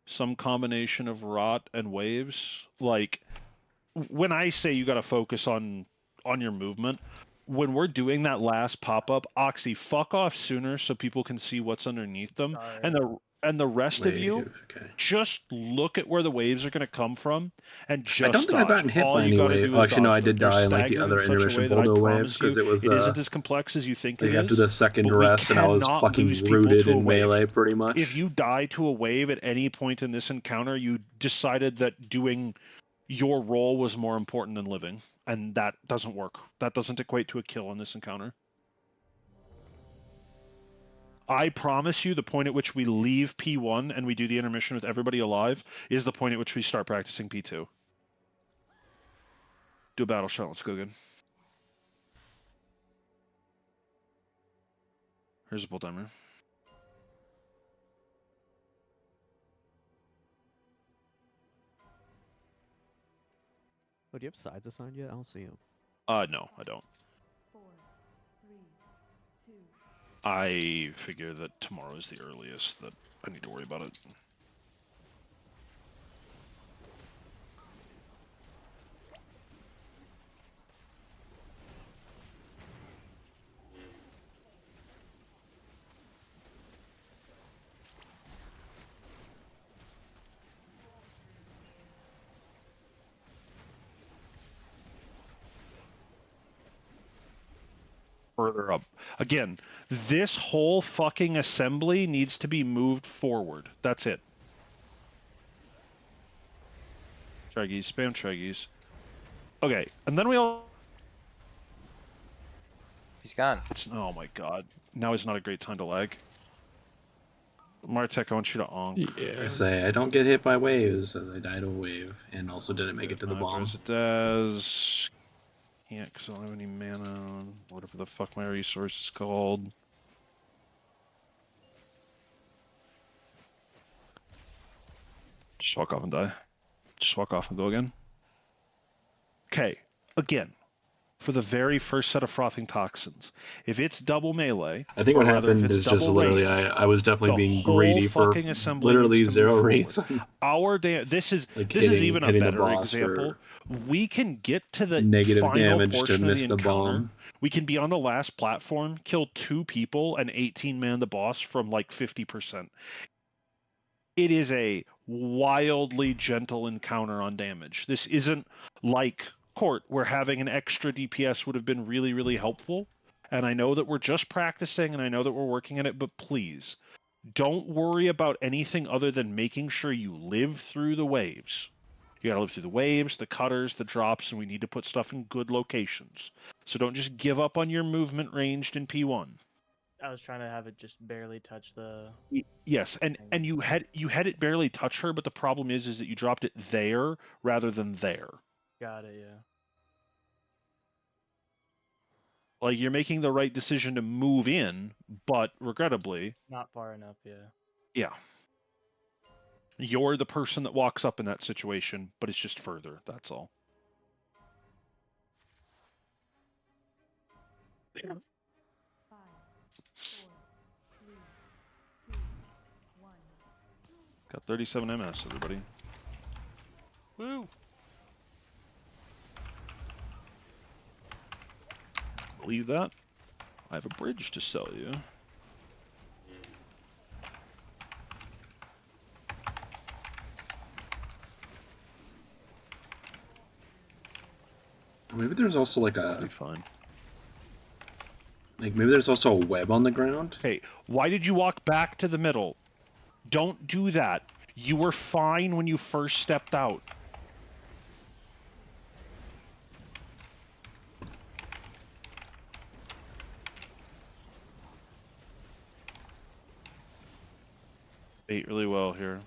Speaker 1: some combination of rot and waves. Like, when I say you got to focus on your movement, when we're doing that last pop-up, Oxy, fuck off sooner so people can see what's underneath them.
Speaker 14: Sorry.
Speaker 1: And the rest of you,
Speaker 3: okay.
Speaker 1: just look at where the waves are going to come from and just
Speaker 3: I don't think I've
Speaker 1: dodge.
Speaker 3: gotten hit
Speaker 1: All
Speaker 3: by
Speaker 1: you
Speaker 3: any
Speaker 1: gotta
Speaker 3: wave.
Speaker 1: do
Speaker 3: Oh,
Speaker 1: is
Speaker 3: actually, no,
Speaker 1: dodge
Speaker 3: I
Speaker 1: them.
Speaker 3: did
Speaker 1: They're
Speaker 3: die in like the
Speaker 1: staggered
Speaker 3: other
Speaker 1: in such a way
Speaker 3: intermission
Speaker 1: that I
Speaker 3: Voldo wave
Speaker 1: promise
Speaker 3: because
Speaker 1: you,
Speaker 3: it was.
Speaker 1: it isn't as complex as you think
Speaker 3: Like
Speaker 1: it
Speaker 3: after
Speaker 1: is.
Speaker 3: the second
Speaker 1: but we
Speaker 3: rest, and I was
Speaker 1: cannot
Speaker 3: fucking
Speaker 1: lose people
Speaker 3: rooted
Speaker 1: to a
Speaker 3: in
Speaker 1: wave.
Speaker 3: melee pretty much.
Speaker 1: If you die to a wave at any point in this encounter, you decided that doing your role was more important than living, and that doesn't work. That doesn't equate to a kill in this encounter. I promise you the point at which we leave P1 and we do the intermission with everybody alive is the point at which we start practicing P2. Do a battle shot. Let's go again. Here's a bull timer.
Speaker 11: Oh, do you have sides assigned yet? I don't see them.
Speaker 1: No, I don't.
Speaker 7: 4, 3, 2.
Speaker 1: I figure that tomorrow is the earliest that I need to worry about it. Further up. Again, this whole fucking assembly needs to be moved forward. That's it. Treggyz, spam Treggyz. Okay, and then we all...
Speaker 10: He's gone.
Speaker 1: Oh my god. Now is not a great time to lag. Martek, I want you to onk.
Speaker 3: Yeah, I say I don't get hit by waves as I died to a wave and also didn't make it to the bomb.
Speaker 1: It does. Can't because I don't have any mana. Whatever the fuck my resource is called. Just walk off and die. Just walk off and go again. Okay, again. For the very first set of frothing toxins, if it's double melee,
Speaker 3: I think
Speaker 1: or
Speaker 3: what
Speaker 1: rather, if
Speaker 3: happened
Speaker 1: it's
Speaker 3: is just
Speaker 1: double
Speaker 3: literally
Speaker 1: ranged,
Speaker 3: I was definitely
Speaker 1: the
Speaker 3: being
Speaker 1: whole
Speaker 3: greedy for
Speaker 1: fucking assembly
Speaker 3: literally
Speaker 1: needs to move
Speaker 3: zero
Speaker 1: forward.
Speaker 3: reason.
Speaker 1: Our this is
Speaker 3: Like
Speaker 1: this is
Speaker 3: hitting-
Speaker 1: even a
Speaker 3: hitting the
Speaker 1: better
Speaker 3: boss
Speaker 1: example. We can get to the
Speaker 3: Negative
Speaker 1: final
Speaker 3: damage to
Speaker 1: portion of
Speaker 3: miss
Speaker 1: the
Speaker 3: the
Speaker 1: encounter.
Speaker 3: bomb.
Speaker 1: We can be on the last platform, kill 2 people, and 18-man the boss from like 50%. It is a wildly gentle encounter on damage. This isn't like Court, where having an extra DPS would have been really, really helpful. And I know that we're just practicing, and I know that we're working at it, but please, don't worry about anything other than making sure you live through the waves. You gotta live through the waves, the cutters, the drops, and we need to put stuff in good locations. So don't just give up on your movement ranged in P1.
Speaker 14: I was trying to have it just barely touch the.
Speaker 1: Yes, and you had it barely touch her, but the problem is that you dropped it there rather than there.
Speaker 14: Got it, yeah.
Speaker 1: Like, you're making the right decision to move in, but regrettably,
Speaker 14: Not far enough, yeah.
Speaker 1: yeah. You're the person that walks up in that situation, but it's just further, that's all.
Speaker 7: Five, 4, 3, 2, 1.
Speaker 1: Got 37 MS, everybody.
Speaker 13: Woo!
Speaker 1: Believe that? I have a bridge to sell you.
Speaker 3: Maybe there's also like a.
Speaker 1: Be fine.
Speaker 3: Like maybe there's also a web on the ground.
Speaker 1: Hey, why did you walk back to the middle? Don't do that. You were fine when you first stepped out. Bait really well here.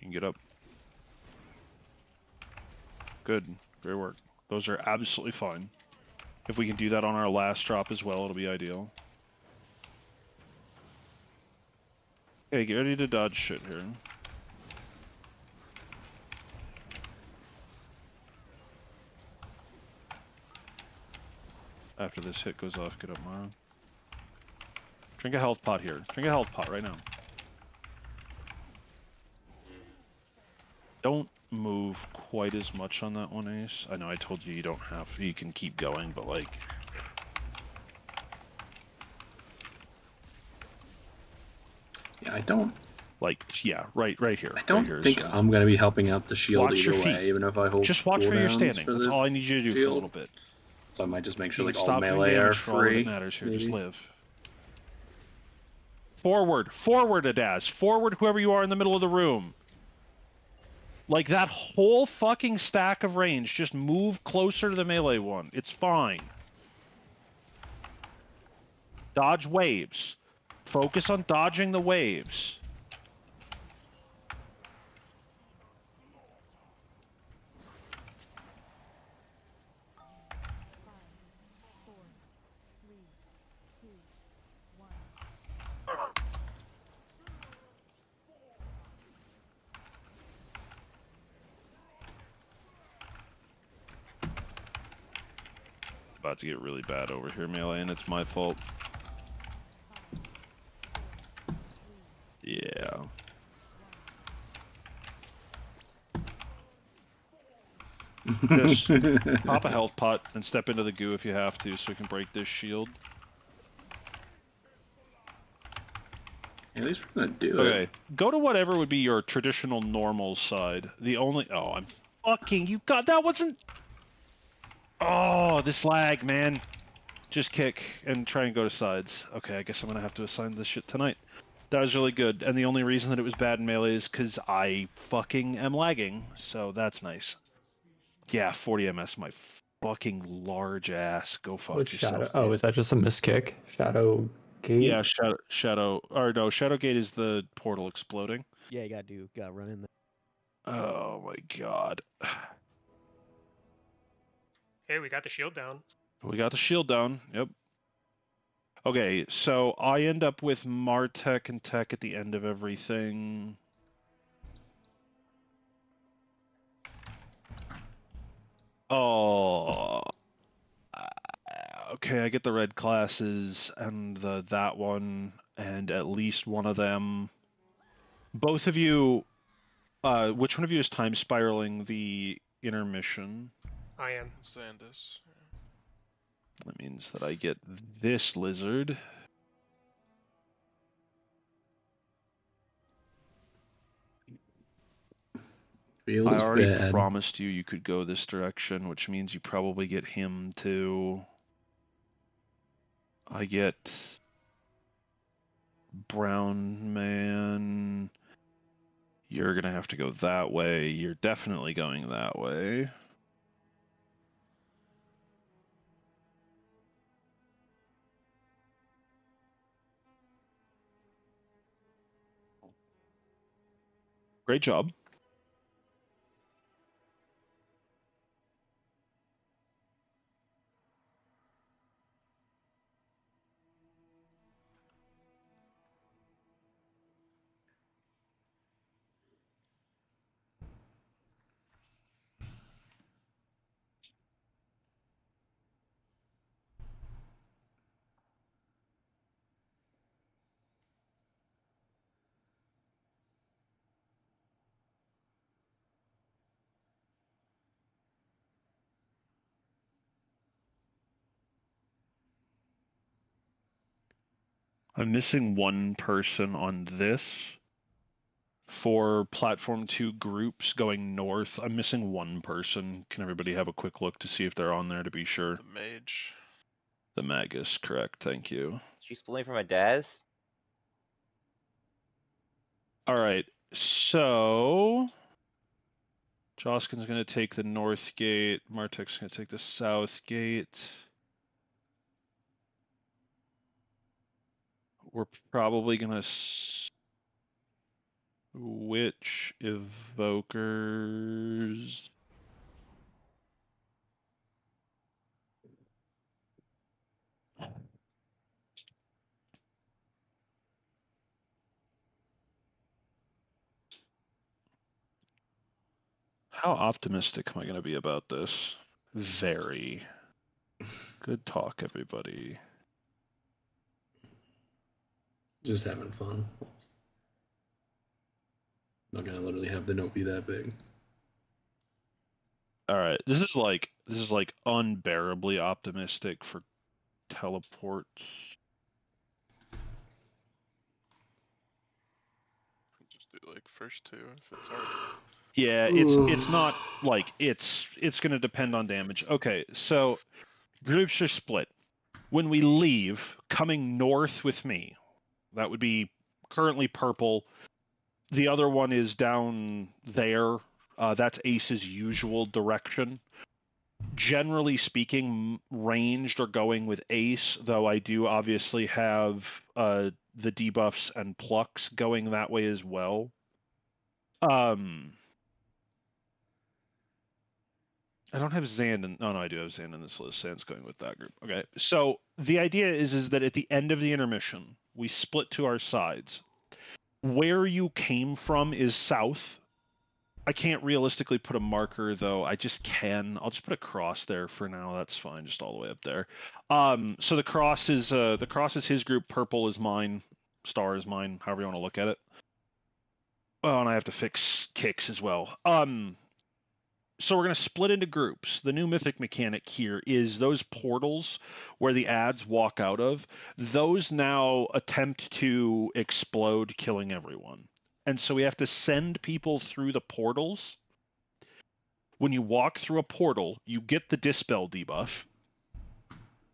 Speaker 1: can get up. Good. Great work. Those are absolutely fine. If we can do that on our last drop as well, it'll be ideal. Okay, get ready to dodge shit here. After this hit goes off, get up, Mara. Drink a health pot here. Drink a health pot right now. Don't move quite as much on that one, Ace. I know I told you you don't have, you can keep going, but like...
Speaker 3: Yeah, I don't...
Speaker 1: Like, yeah, right here.
Speaker 3: I don't
Speaker 1: right
Speaker 3: think
Speaker 1: here, so.
Speaker 3: I'm going to be helping out the shield
Speaker 1: Watch
Speaker 3: either
Speaker 1: your feet.
Speaker 3: way, even if I hold
Speaker 1: Just watch where you're
Speaker 3: cooldowns
Speaker 1: standing.
Speaker 3: for
Speaker 1: That's
Speaker 3: the
Speaker 1: all I need you to do for a
Speaker 3: shield.
Speaker 1: little bit.
Speaker 3: So I might just make sure
Speaker 1: You
Speaker 3: like
Speaker 1: can
Speaker 3: all
Speaker 1: stop doing
Speaker 3: melee are
Speaker 1: damage for all
Speaker 3: free.
Speaker 1: that matters here.
Speaker 3: maybe.
Speaker 1: Just live. Forward, Adaz. Forward, whoever you are in the middle of the room. Like that whole fucking stack of range, just move closer to the melee one. It's fine. Dodge waves. Focus on dodging the waves. About to get really bad over here, melee, and it's my fault. Yeah. Just pop a health pot and step into the goo if you have to, so we can break this shield.
Speaker 3: At least we're gonna do it.
Speaker 1: Okay, go to whatever would be your traditional normal side. The only... Oh, I'm fucking... You got... That wasn't... Oh, this lag, man. Just kick and try and go to sides. Okay, I guess I'm gonna have to assign this shit tonight. That was really good, and the only reason that it was bad in melee is because I fucking am lagging, so that's nice. Yeah, 40 MS, my fucking large ass. Go fuck
Speaker 4: Which
Speaker 1: yourself.
Speaker 4: shadow? Oh, is that just a miss kick? Shadow Gate?
Speaker 1: Yeah, Shadow... Or no, Shadow Gate is the portal exploding.
Speaker 11: Yeah, you gotta run in there.
Speaker 1: Oh my god.
Speaker 13: Hey, we got the shield down.
Speaker 1: We got the shield down, yep. Okay, so I end up with Martech and Tech at the end of everything. Oh. Okay, I get the red classes and that one, and at least one of them. Both of you, which one of you is time spiraling the intermission?
Speaker 13: I am.
Speaker 2: Sandus.
Speaker 1: That means that I get this lizard.
Speaker 3: Feels
Speaker 1: I already
Speaker 3: bad.
Speaker 1: promised you could go this direction, which means you probably get him too. I get Brown Man. You're gonna have to go that way. You're definitely going that way. Great job. I'm missing one person on this. For platform 2 groups going north, I'm missing one person. Can everybody have a quick look to see if they're on there to be sure?
Speaker 2: The mage.
Speaker 1: The Magus, correct. Thank you.
Speaker 10: She's pulling from a Daz.
Speaker 1: All right, so Joskin's going to take the north gate. Martek's going to take the south gate. We're probably going to... Which evokers? How optimistic am I going to be about this? Very. Good talk, everybody.
Speaker 3: Just having fun. Not gonna literally have the note be that big.
Speaker 1: All right, this is like unbearably optimistic for teleports.
Speaker 2: Just do like first two if it's hard.
Speaker 1: Yeah, it's not like it's going to depend on damage. Okay, so groups are split. When we leave, coming north with me, that would be currently purple. The other one is down there. That's Ace's usual direction. Generally speaking, ranged are going with Ace, though I do obviously have the debuffs and plucks going that way as well. I don't have Zand in... Oh, no, I do have Zand in this list. Zand's going with that group. Okay, so the idea is that at the end of the intermission, we split to our sides. Where you came from is south. I can't realistically put a marker, though. I just can. I'll just put a cross there for now. That's fine, just all the way up there. So the cross is his group. Purple is mine. Star is mine, however you want to look at it. Oh, and I have to fix kicks as well. So we're going to split into groups. The new mythic mechanic here is those portals where the ads walk out of. Those now attempt to explode, killing everyone. And so we have to send people through the portals. When you walk through a portal, you get the Dispel debuff.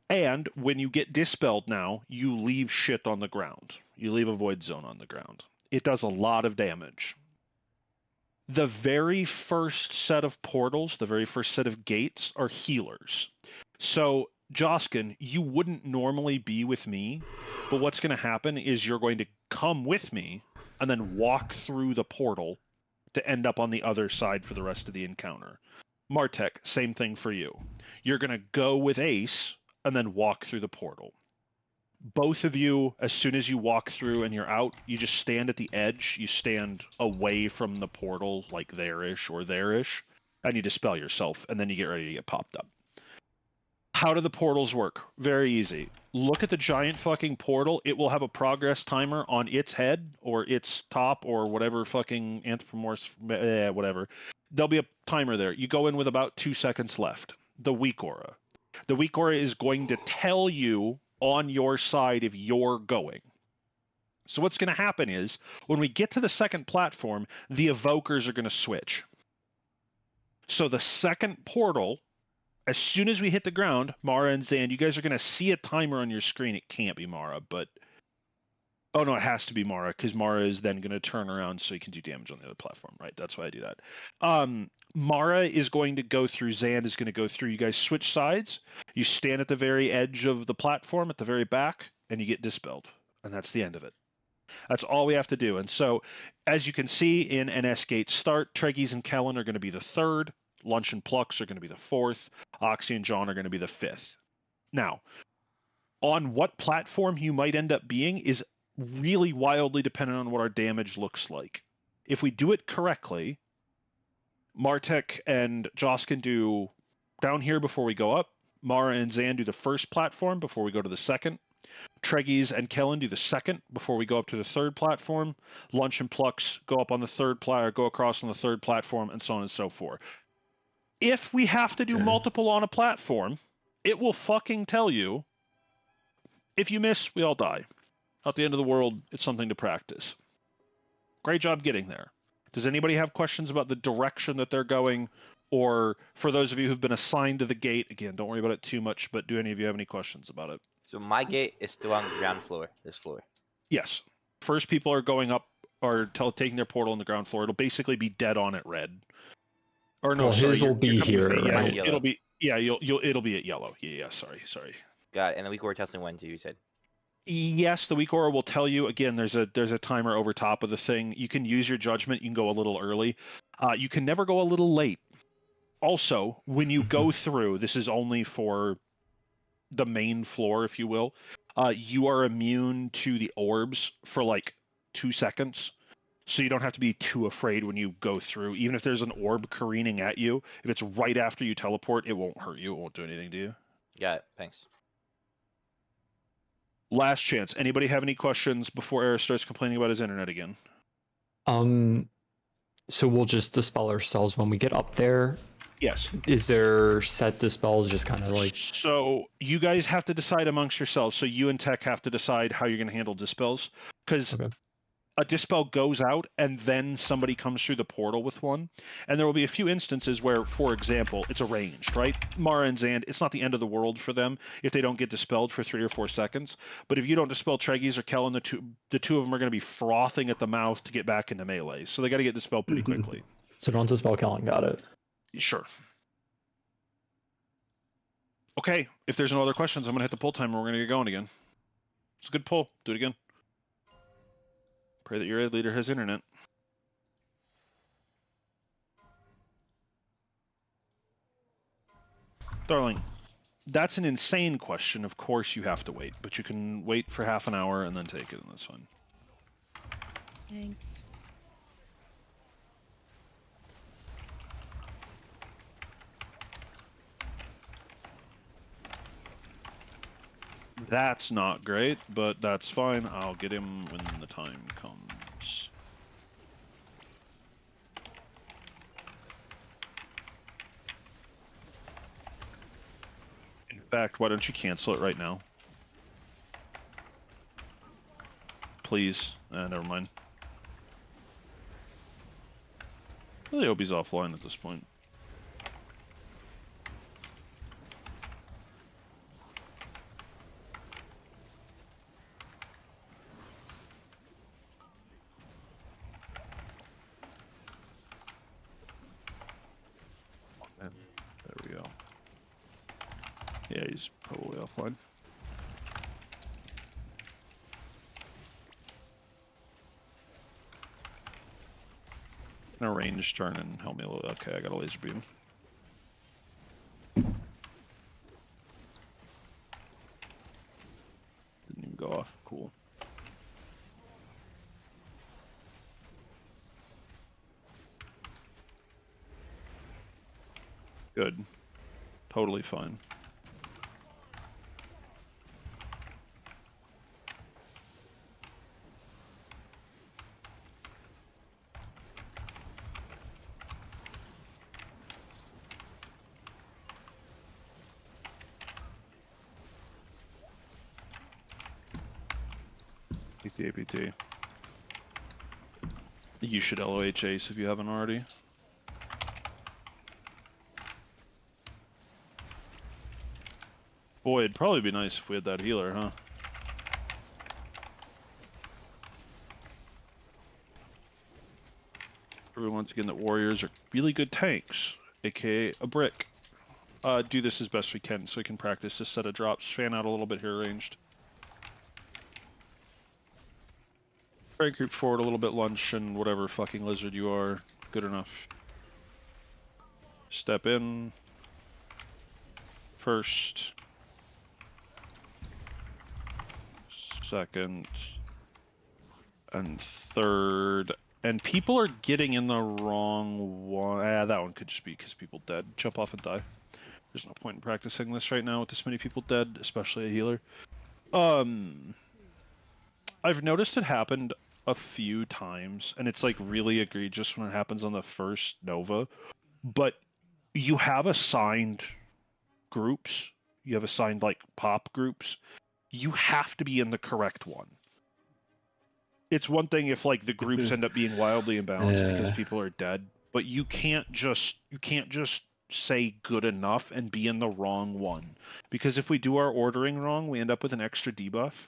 Speaker 1: And when you get Dispelled now, you leave shit on the ground. You leave a Void Zone on the ground. It does a lot of damage. The very first set of portals, the very first set of gates are healers. So, Joskin, you wouldn't normally be with me, but what's going to happen is you're going to come with me and then walk through the portal to end up on the other side for the rest of the encounter. Martek, same thing for you. You're going to go with Ace and then walk through the portal. Both of you, as soon as you walk through and you're out, you just stand at the edge. You stand away from the portal, like there-ish or there-ish, and you dispel yourself, and then you get ready to get popped up. How do the portals work? Very easy. Look at the giant fucking portal. It will have a progress timer on its head or its top or whatever fucking anthropomorph, whatever. There'll be a timer there. You go in with about 2 seconds left. The weak aura. The weak aura is going to tell you on your side if you're going. So what's going to happen is when we get to the second platform, the evokers are going to switch. So the second portal, as soon as we hit the ground, Mara and Zand, you guys are going to see a timer on your screen. It can't be Mara, but... Oh, no, it has to be Mara, because Mara is then going to turn around so you can do damage on the other platform, right? That's why I do that. Mara is going to go through, Zand is going to go through. You guys switch sides. You stand at the very edge of the platform, at the very back, and you get dispelled. And that's the end of it. That's all we have to do. And so, as you can see in NS Gate Start, Treggyz and Kellen are going to be the third. Lunch and Plux are going to be the fourth. Oxy and John are going to be the fifth. Now, on what platform you might end up being is really wildly dependent on what our damage looks like. If we do it correctly, Martek and Joss can do down here before we go up. Mara and Zand do the first platform before we go to the second. Treggyz and Kellen do the second before we go up to the third platform. Lunch and Plux go up on the third go across on the third platform, and so on and so forth. If we have to do multiple on a platform, it will fucking tell you. If you miss, we all die. At the end of the world, it's something to practice. Great job getting there. Does anybody have questions about the direction that they're going? Or for those of you who've been assigned to the gate, again, don't worry about it too much, but do any of you have any questions about it?
Speaker 10: So my gate is still on the ground floor, this floor.
Speaker 1: Yes. First people are going up, or taking their portal on the ground floor. It'll basically be dead on at red. Or no,
Speaker 4: Well,
Speaker 1: sorry,
Speaker 4: his will be here,
Speaker 1: yeah,
Speaker 4: right?
Speaker 1: it'll be, yeah, it'll be at yellow. Yeah, sorry.
Speaker 10: Got it. And the weak word testing when too, you said?
Speaker 1: Yes, the weak aura will tell you. Again, there's a timer over top of the thing. You can use your judgment. You can go a little early. You can never go a little late. Also, when you go through, this is only for the main floor, if you will. You are immune to the orbs for like 2 seconds. So you don't have to be too afraid when you go through. Even if there's an orb careening at you, if it's right after you teleport, it won't hurt you. It won't do anything to you.
Speaker 10: Got it. Thanks.
Speaker 1: Last chance. Anybody have any questions before Eric starts complaining about his internet again?
Speaker 4: So we'll just dispel ourselves when we get up there.
Speaker 1: Yes.
Speaker 4: Is there set dispels just kind of like...
Speaker 1: So you guys have to decide amongst yourselves. So you and Tech have to decide how you're going to handle dispels. Because a dispel goes out and then somebody comes through the portal with one. And there will be a few instances where, for example, it's arranged, right? Mara and Zand, it's not the end of the world for them if they don't get dispelled for 3 or 4 seconds. But if you don't dispel Treggyz or Kellen, the two of them are going to be frothing at the mouth to get back into melee. So they got to get dispelled pretty quickly.
Speaker 4: So don't dispel Kellen, got it.
Speaker 1: Sure. Okay, if there's no other questions, I'm going to hit the pull timer. We're going to get going again. It's a good pull. Do it again. Pray that your ed leader has internet. Darling, that's an insane question. Of course you have to wait, but you can wait for half an hour and then take it, and that's fine.
Speaker 17: Thanks.
Speaker 1: That's not great, but that's fine. I'll get him when the time comes. In fact, why don't you cancel it right now? Please. Never mind. Really hope he's offline at this point. There we go. Yeah, he's probably offline. Gonna range turn and help me a little. Okay, I got a laser beam. Didn't even go off. Cool. Good. Totally fine. PT APT. You should LOH Ace if you haven't already. Boy, it'd probably be nice if we had that healer, huh? Once again, that warriors are really good tanks, aka a brick. Do this as best we can so we can practice this set of drops. Fan out a little bit here ranged. Try to creep forward a little bit, lunge, and whatever fucking lizard you are, good enough. Step in. First. Second. And third. And people are getting in the wrong one. That one could just be because people dead. Jump off and die. There's no point in practicing this right now with this many people dead, especially a healer. I've noticed it happened a few times, and it's like really egregious when it happens on the first Nova. But you have assigned groups. You have assigned like pop groups. You have to be in the correct one. It's one thing if like the groups end up being wildly imbalanced because people are dead, but you can't just say good enough and be in the wrong one. Because if we do our ordering wrong, we end up with an extra debuff.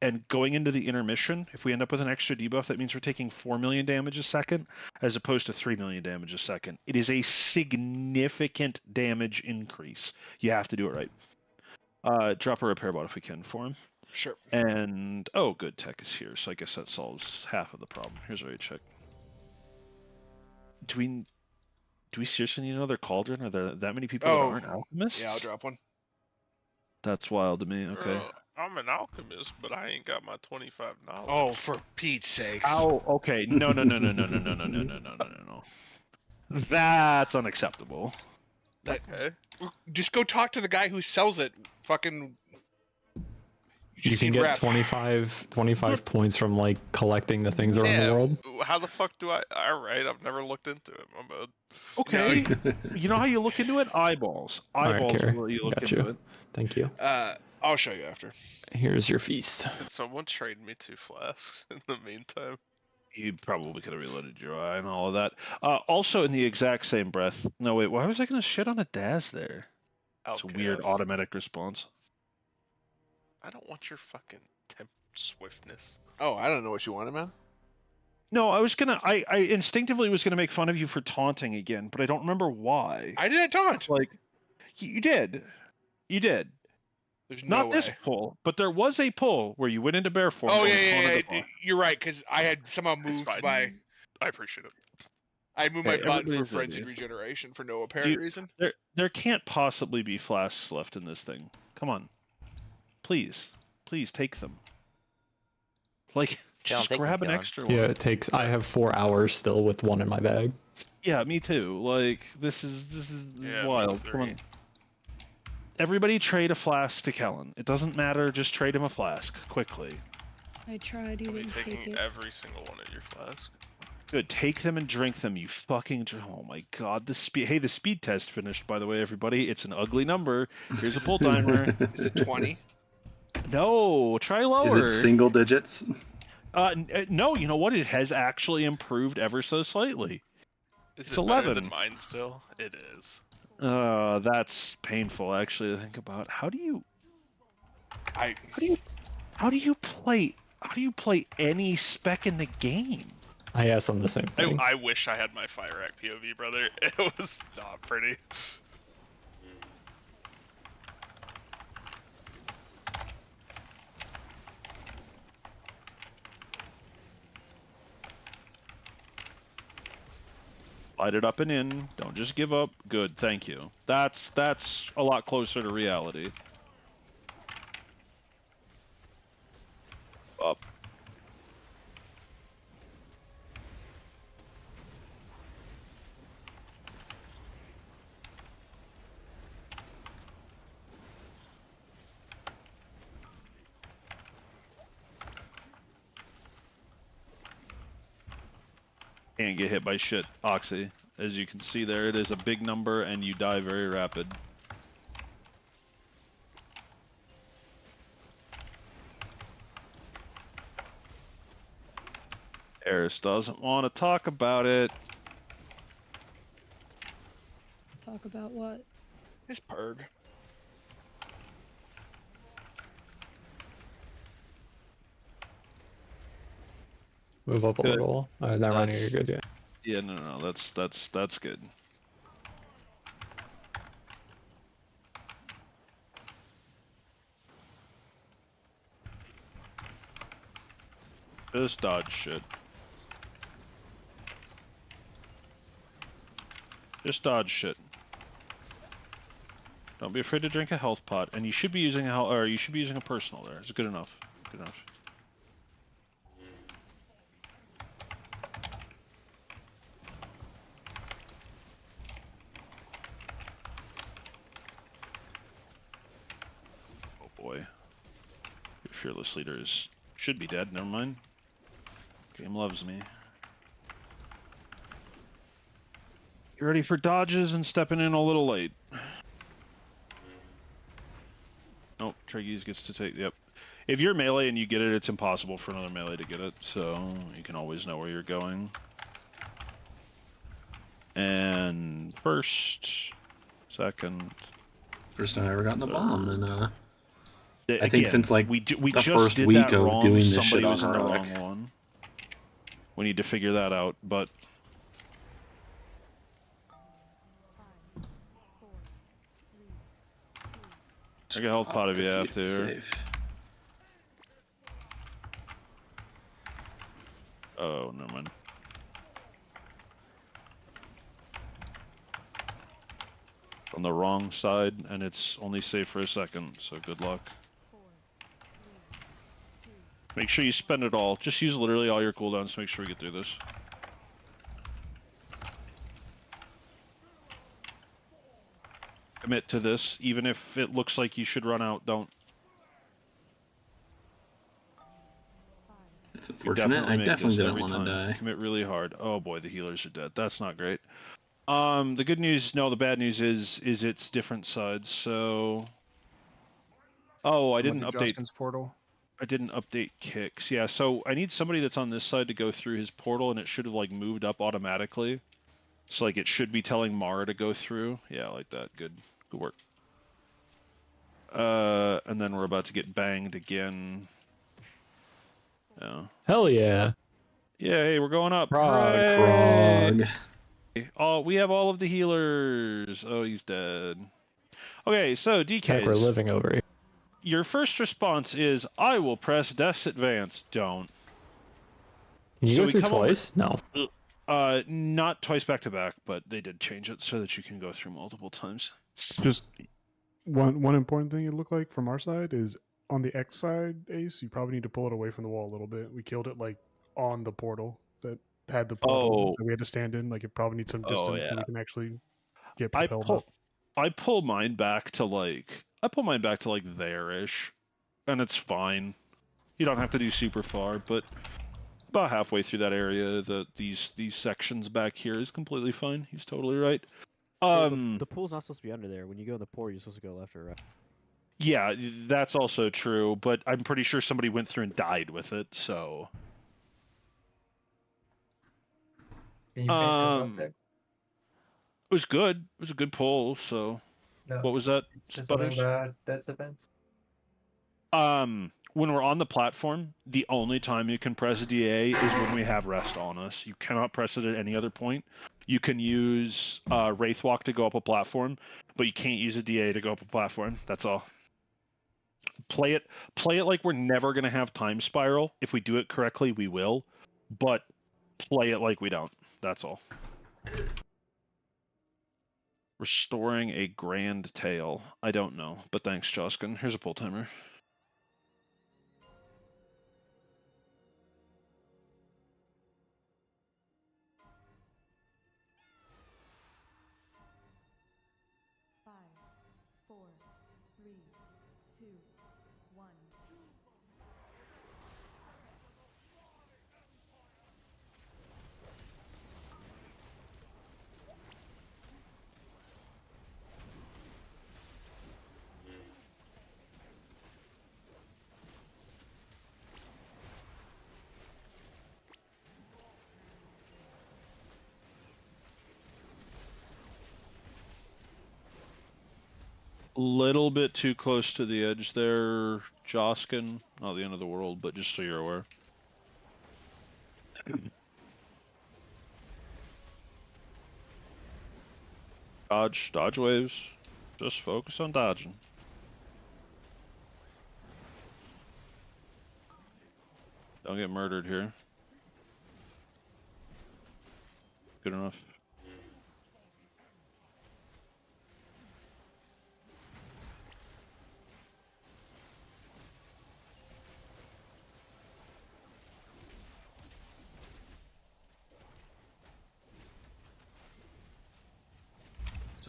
Speaker 1: And going into the intermission, if we end up with an extra debuff, that means we're taking 4 million damage a second as opposed to 3 million damage a second. It is a significant damage increase. You have to do it right. Drop a repair bot if we can for him.
Speaker 5: Sure.
Speaker 1: And oh, good, tech is here, so I guess that solves half of the problem. Here's what I check. Do we seriously need another cauldron? Are there that many people that aren't alchemists?
Speaker 5: Yeah, I'll drop one.
Speaker 1: That's wild to me. Okay.
Speaker 2: I'm an alchemist, but I ain't got my 25 knowledge.
Speaker 5: Oh, for Pete's sakes.
Speaker 1: Oh, okay. No. That's unacceptable.
Speaker 2: Okay.
Speaker 5: Just go talk to the guy who sells it. Fucking.
Speaker 4: You can get 25 points from like collecting the things around the world.
Speaker 2: How the fuck do I? All right, I've never looked into it. My bad.
Speaker 1: Okay. You know how you look into it? Eyeballs. Eyeballs are what you look into it.
Speaker 4: Thank you.
Speaker 5: I'll show you after.
Speaker 4: Here's your feast.
Speaker 2: Can someone trade me 2 flasks in the meantime?
Speaker 1: You probably could have reloaded your eye and all of that. Also, in the exact same breath. No, wait. Why was I going to shit on a Daz there? That's a weird automatic response.
Speaker 2: I don't want your fucking temp swiftness.
Speaker 5: Oh, I don't know what you wanted, man.
Speaker 1: No, I was gonna. I instinctively was gonna make fun of you for taunting again, but I don't remember why.
Speaker 5: I didn't taunt.
Speaker 1: Like, you did. You did.
Speaker 5: There's no
Speaker 1: Not this
Speaker 5: way.
Speaker 1: pull, but there was a pull where you went into bear form.
Speaker 5: Oh
Speaker 1: and
Speaker 5: yeah.
Speaker 1: taunted the
Speaker 5: You're right, because I had somehow moved my.
Speaker 2: I appreciate it.
Speaker 5: I moved
Speaker 1: Hey,
Speaker 5: my button for
Speaker 1: everybody's
Speaker 5: frenzied
Speaker 1: ready.
Speaker 5: regeneration for no apparent reason.
Speaker 1: There can't possibly be flasks left in this thing. Come on, please take them. Like, just grab an extra one.
Speaker 4: Yeah, it takes. I have 4 hours still with one in my bag.
Speaker 1: Yeah, me too. Like, this is wild. Come on. Everybody trade a flask to Kellen. It doesn't matter. Just trade him a flask quickly.
Speaker 17: I tried. You didn't take
Speaker 2: Taking
Speaker 17: it.
Speaker 2: every single one of your flasks.
Speaker 1: Good. Take them and drink them. You fucking. Oh my god. The speed. Hey, the speed test finished. By the way, everybody. It's an ugly number. Here's a pull timer.
Speaker 5: Is it 20?
Speaker 1: No. Try lower.
Speaker 3: Is it single digits?
Speaker 1: No. You know what? It has actually improved ever so slightly.
Speaker 2: Is
Speaker 1: It's
Speaker 2: it
Speaker 1: 11.
Speaker 2: better than mine still? It is.
Speaker 1: That's painful actually to think about. How do you play any spec in the game?
Speaker 4: I asked them the same thing.
Speaker 2: I wish I had my Fire Act POV, brother. It was not pretty.
Speaker 1: Light it up and in. Don't just give up. Good, thank you. That's a lot closer to reality. Up. Can't get hit by shit, Oxy. As you can see there, it is a big number and you die very rapid. Eris doesn't want to talk about it.
Speaker 17: Talk about what?
Speaker 5: His perg.
Speaker 4: Move up a
Speaker 1: Good.
Speaker 4: little. Never mind. You're good. Yeah.
Speaker 1: Yeah, no, that's good. Just dodge shit. Just dodge shit. Don't be afraid to drink a health pot, and you should be using a personal there. It's good enough. Good enough. Oh boy. Your fearless leader should be dead. Never mind. Game loves me. You ready for dodges and stepping in a little late? Nope, Treggyz gets to take. Yep. If you're melee and you get it, it's impossible for another melee to get it, so you can always know where you're going. And first, second.
Speaker 3: First time I ever got in the bomb, and I think
Speaker 1: Again,
Speaker 3: since like
Speaker 1: we
Speaker 3: the
Speaker 1: just
Speaker 3: first
Speaker 1: did
Speaker 3: week
Speaker 1: that
Speaker 3: of
Speaker 1: wrong.
Speaker 3: doing this
Speaker 1: Somebody
Speaker 3: shit on
Speaker 1: was in the
Speaker 3: Heroic.
Speaker 1: wrong one. We need to figure that out, but take a health pot if you have to.
Speaker 3: Safe.
Speaker 1: Oh, never mind. On the wrong side, and it's only safe for a second, so good luck. Make sure you spend it all. Just use literally all your cooldowns to make sure we get through this. Commit to this, even if it looks like you should run out, don't.
Speaker 3: It's unfortunate. I definitely didn't want to die.
Speaker 1: Commit really hard. Oh boy, the healers are dead. That's not great. The good news, no, the bad news is it's different sides, so... Oh, I didn't update...
Speaker 8: Justin's portal.
Speaker 1: I didn't update kicks. Yeah, so I need somebody that's on this side to go through his portal, and it should have, like, moved up automatically. So, like, it should be telling Mara to go through. Yeah, like that. Good. Good work. And then we're about to get banged again. Yeah.
Speaker 4: Hell yeah.
Speaker 1: Yay, we're going up.
Speaker 4: Prog.
Speaker 1: Oh, we have all of the healers. Oh, he's dead. Okay, so DK.
Speaker 4: It's like we're living over here.
Speaker 1: Your first response is, I will press Death's Advance. Don't.
Speaker 4: Can you go through twice? No.
Speaker 1: Not twice back to back, but they did change it so that you can go through multiple times.
Speaker 18: Just one important thing it looked like from our side is on the X side, Ace, you probably need to pull it away from the wall a little bit. We killed it like on the portal that had the portal that we had to stand in. Like it probably needs some distance so we can actually get propelled up.
Speaker 1: I pull mine back to like there-ish, and it's fine. You don't have to do super far, but about halfway through that area, these sections back here is completely fine. He's totally right.
Speaker 11: The pool's not supposed to be under there. When you go in the pool, you're supposed to go left or right.
Speaker 1: Yeah, that's also true, but I'm pretty sure somebody went through and died with it, so...
Speaker 12: Can you finish up there?
Speaker 1: It was good. It was a good pull, so...
Speaker 12: No,
Speaker 1: what was that?
Speaker 12: Just something about Death's Advance.
Speaker 1: When we're on the platform, the only time you can press DA is when we have rest on us. You cannot press it at any other point. You can use Wraithwalk to go up a platform, but you can't use a DA to go up a platform. That's all. Play it like we're never going to have Time Spiral. If we do it correctly, we will. But play it like we don't. That's all. Restoring a Grand Tail. I don't know, but thanks, Joskin. Here's a pull timer. Little bit too close to the edge there, Joskin. Not the end of the world, but just so you're aware. Dodge waves. Just focus on dodging. Don't get murdered here. Good enough.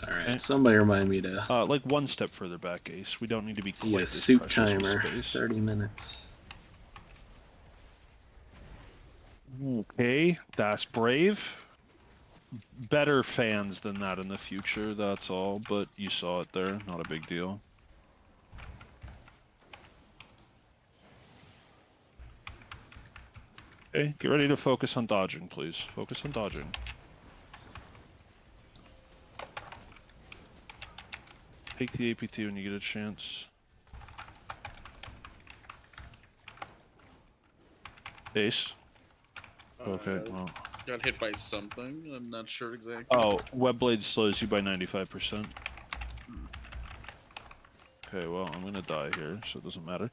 Speaker 3: Alright, somebody remind me to...
Speaker 1: like one step further back, Ace. We don't need to be quite
Speaker 3: a
Speaker 1: this
Speaker 3: soup
Speaker 1: precious with
Speaker 3: timer.
Speaker 1: space.
Speaker 3: 30 minutes.
Speaker 1: Okay, that's brave. Better fans than that in the future, that's all. But you saw it there, not a big deal. Okay, get ready to focus on dodging, please. Focus on dodging. Take the APT when you get a chance. Ace. Okay, well.
Speaker 6: Got hit by something. I'm not sure exactly.
Speaker 1: Oh, Webblade slows you by 95%. Okay, well, I'm gonna die here, so it doesn't matter.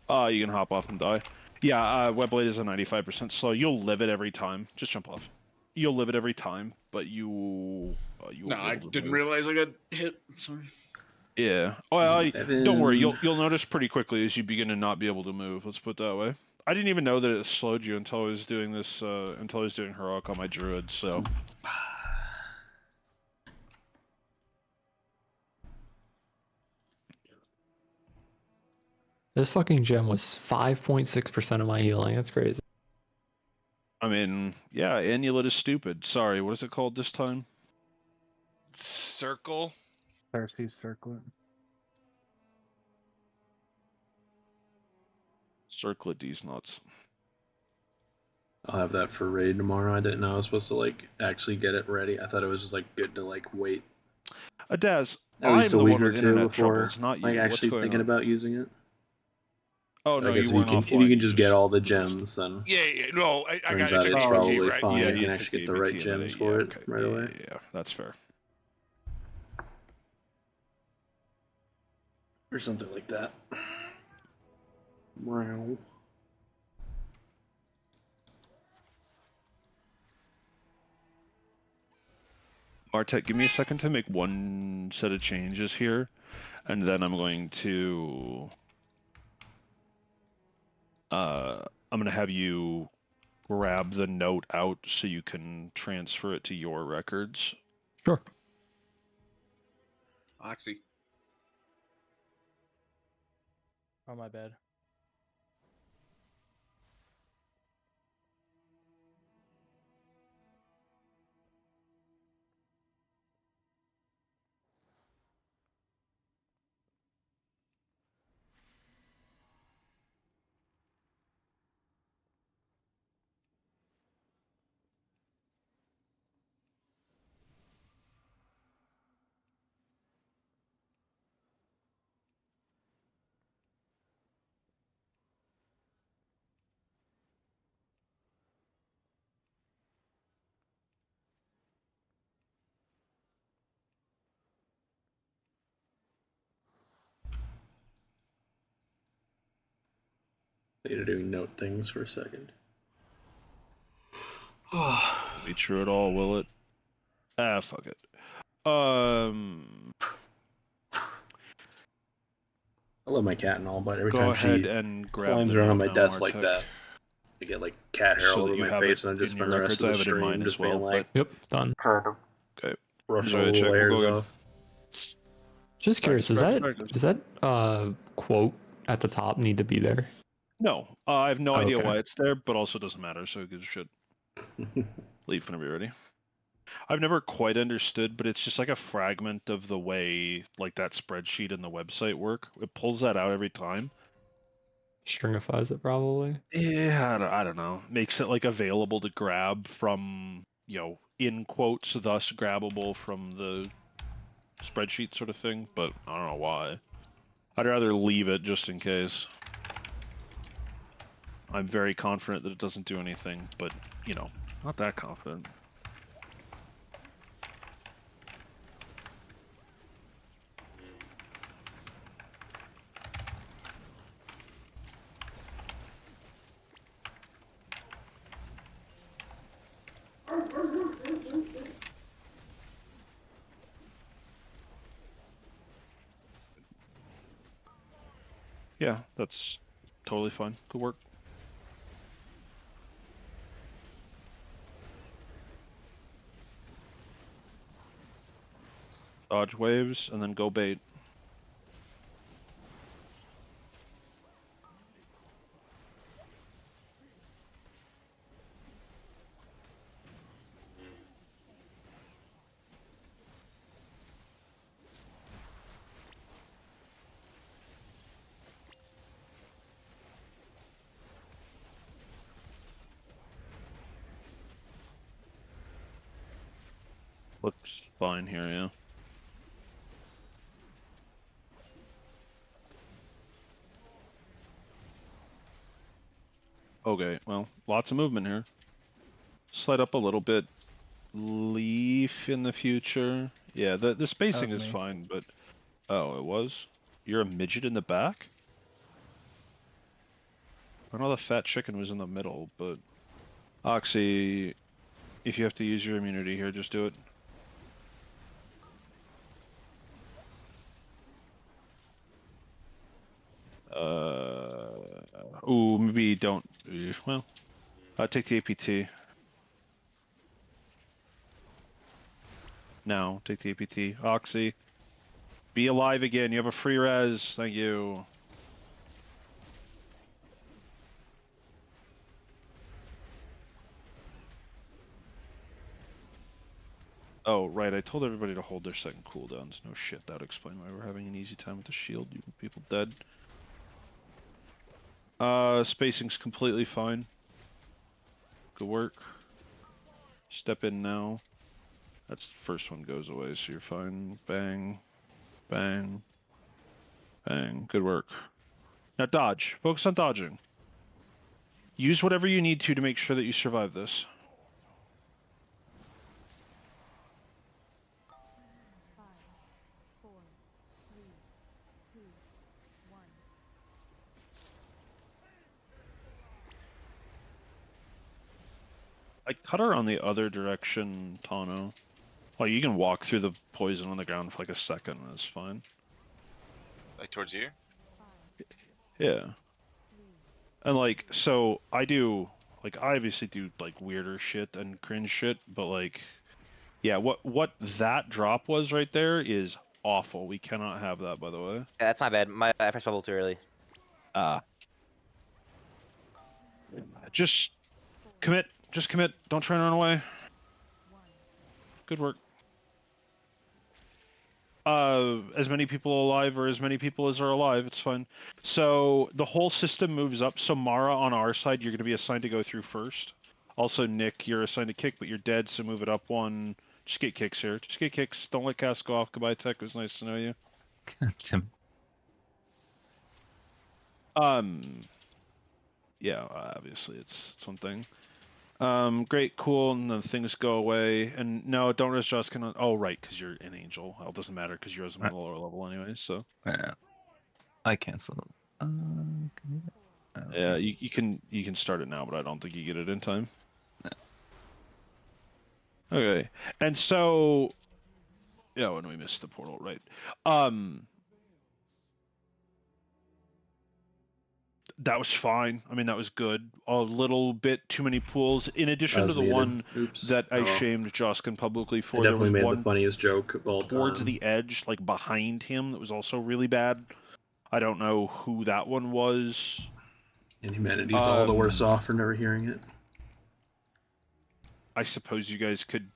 Speaker 1: You can hop off and die. Yeah, Webblade is a 95% slow. You'll live it every time. Just jump off. You'll live it every time, but you you
Speaker 6: No,
Speaker 1: won't be
Speaker 6: I
Speaker 1: able to
Speaker 6: didn't
Speaker 1: move.
Speaker 6: realize I got hit. Sorry.
Speaker 1: Yeah. Well, don't worry.
Speaker 3: Evan.
Speaker 1: You'll notice pretty quickly as you begin to not be able to move. Let's put it that way. I didn't even know that it slowed you until I was doing this. Until I was doing heroic on my druid. So.
Speaker 4: This fucking gem was 5.6% of my healing. That's crazy.
Speaker 1: I mean, yeah, Amulet is stupid. Sorry, what is it called this time?
Speaker 5: Circle.
Speaker 8: Thirsty circlet.
Speaker 1: Circlet these nuts.
Speaker 3: I'll have that for raid tomorrow. I didn't know I was supposed to like actually get it ready. I thought it was just like good to like wait
Speaker 1: Daz,
Speaker 3: at least
Speaker 1: I'm
Speaker 3: a
Speaker 1: the
Speaker 3: week
Speaker 1: one
Speaker 3: or
Speaker 1: with
Speaker 3: two
Speaker 1: internet
Speaker 3: before
Speaker 1: troubles, not you.
Speaker 3: like
Speaker 1: What's
Speaker 3: actually
Speaker 1: going
Speaker 3: thinking
Speaker 1: on?
Speaker 3: about using it.
Speaker 1: Oh no,
Speaker 3: I guess
Speaker 1: you weren't
Speaker 3: if you
Speaker 1: offline.
Speaker 3: can just get all the gems, then
Speaker 5: Yeah, no, I
Speaker 3: turns
Speaker 5: got
Speaker 3: out
Speaker 5: it.
Speaker 3: it's
Speaker 5: ChatGPT,
Speaker 3: probably
Speaker 5: right?
Speaker 3: fine.
Speaker 1: Yeah,
Speaker 3: You
Speaker 1: you
Speaker 3: can actually get the right
Speaker 1: ChatGPT
Speaker 3: gems
Speaker 1: it.
Speaker 3: for
Speaker 1: Yeah,
Speaker 3: it
Speaker 1: okay.
Speaker 3: right away.
Speaker 1: Yeah, that's fair.
Speaker 3: Or something like that. Wow.
Speaker 1: Martek, give me a second to make one set of changes here, and then I'm going to I'm going to have you grab the note out so you can transfer it to your records.
Speaker 4: Sure.
Speaker 6: Oxy.
Speaker 14: Oh, my bad.
Speaker 3: They're doing note things for a second.
Speaker 1: Be true at all, will it? Ah, fuck it.
Speaker 3: I love my cat and all, but every
Speaker 1: Go
Speaker 3: time
Speaker 1: ahead
Speaker 3: she
Speaker 1: and grab
Speaker 3: climbs
Speaker 1: the
Speaker 3: around on
Speaker 1: note
Speaker 3: my
Speaker 1: now,
Speaker 3: desk like
Speaker 1: Martek.
Speaker 3: that, I get like cat hair
Speaker 1: So
Speaker 3: all
Speaker 1: that
Speaker 3: over
Speaker 1: you
Speaker 3: my
Speaker 1: have
Speaker 3: face,
Speaker 1: it
Speaker 3: and I just
Speaker 1: in
Speaker 3: spend
Speaker 1: your
Speaker 3: the rest
Speaker 1: records.
Speaker 3: of
Speaker 1: I
Speaker 3: the
Speaker 1: have it in
Speaker 3: stream
Speaker 1: mine
Speaker 3: just
Speaker 1: as well,
Speaker 3: being like,
Speaker 4: Yep, done.
Speaker 3: trying to
Speaker 1: Okay.
Speaker 3: brush
Speaker 1: Sorry,
Speaker 3: all the
Speaker 1: check. We'll
Speaker 3: layers
Speaker 1: go again.
Speaker 3: off.
Speaker 4: Just curious, does that quote at the top need to be there?
Speaker 1: No, I have no idea
Speaker 4: Okay.
Speaker 1: why it's there, but also doesn't matter, so who gives a shit. Leave whenever you're ready. I've never quite understood, but it's just like a fragment of the way like that spreadsheet and the website work. It pulls that out every time.
Speaker 4: Stringifies it probably.
Speaker 1: Yeah, I don't know. Makes it like available to grab from, in quotes, thus grabbable from the spreadsheet sort of thing, but I don't know why. I'd rather leave it just in case. I'm very confident that it doesn't do anything, but, not that confident. Yeah, that's totally fine. Good work. Dodge waves, and then go bait. Looks fine here, yeah. Okay, well, lots of movement here. Slide up a little bit. Leaf in the future. Yeah, the spacing is
Speaker 8: me.
Speaker 1: fine, but... Oh, it was? You're a midget in the back? I know the fat chicken was in the middle, but Oxy, if you have to use your immunity here, just do it. Ooh, maybe don't. Well, take the APT. Now, take the APT. Oxy, be alive again. You have a free res. Thank you. Oh, right, I told everybody to hold their second cooldowns. No shit, that would explain why we're having an easy time with the shield. You people dead. Spacing's completely fine. Good work. Step in now. That's the first one goes away, so you're fine. Bang. Bang. Bang. Good work. Now dodge. Focus on dodging. Use whatever you need to make sure that you survive this. I cut her on the other direction, Tano. Well, you can walk through the poison on the ground for like a second, that's fine.
Speaker 9: Like towards you?
Speaker 1: Yeah. And like, so I do, like, I obviously do like weirder shit and cringe shit, but like, yeah, what that drop was right there is awful. We cannot have that, by the way.
Speaker 10: Yeah, that's my bad. I pressed bubble too early.
Speaker 1: Just commit. Just commit. Don't try and run away. Good work. As many people alive or as many people as are alive, it's fine. So the whole system moves up. So Mara on our side, you're going to be assigned to go through first. Also, Nick, you're assigned to kick, but you're dead, so move it up one. Just get kicks here. Just get kicks. Don't let Cass go off. Goodbye, Tech. It was nice to know you.
Speaker 15: Tim.
Speaker 1: Yeah, obviously it's one thing. Great, cool, and then things go away. And no, don't res Justin. Oh, right, because you're an angel. Well, it doesn't matter because yours is on the lower level anyway. So
Speaker 15: Yeah. I canceled.
Speaker 1: yeah, you can start it now, but I don't think you get it in time. Okay, and so yeah, when we missed the portal, right? That was fine. I mean, that was good. A little bit too many pools. In addition to the
Speaker 3: muted.
Speaker 1: one
Speaker 3: Oops.
Speaker 1: that I
Speaker 3: Oh.
Speaker 1: shamed Joskin publicly for,
Speaker 3: I
Speaker 1: there
Speaker 3: definitely
Speaker 1: was
Speaker 3: made
Speaker 1: one
Speaker 3: the funniest joke of all
Speaker 1: towards
Speaker 3: time.
Speaker 1: the edge, like behind him, that was also really bad. I don't know who that one was.
Speaker 3: And humanity's all the worse off for never hearing it.
Speaker 1: I suppose you guys could.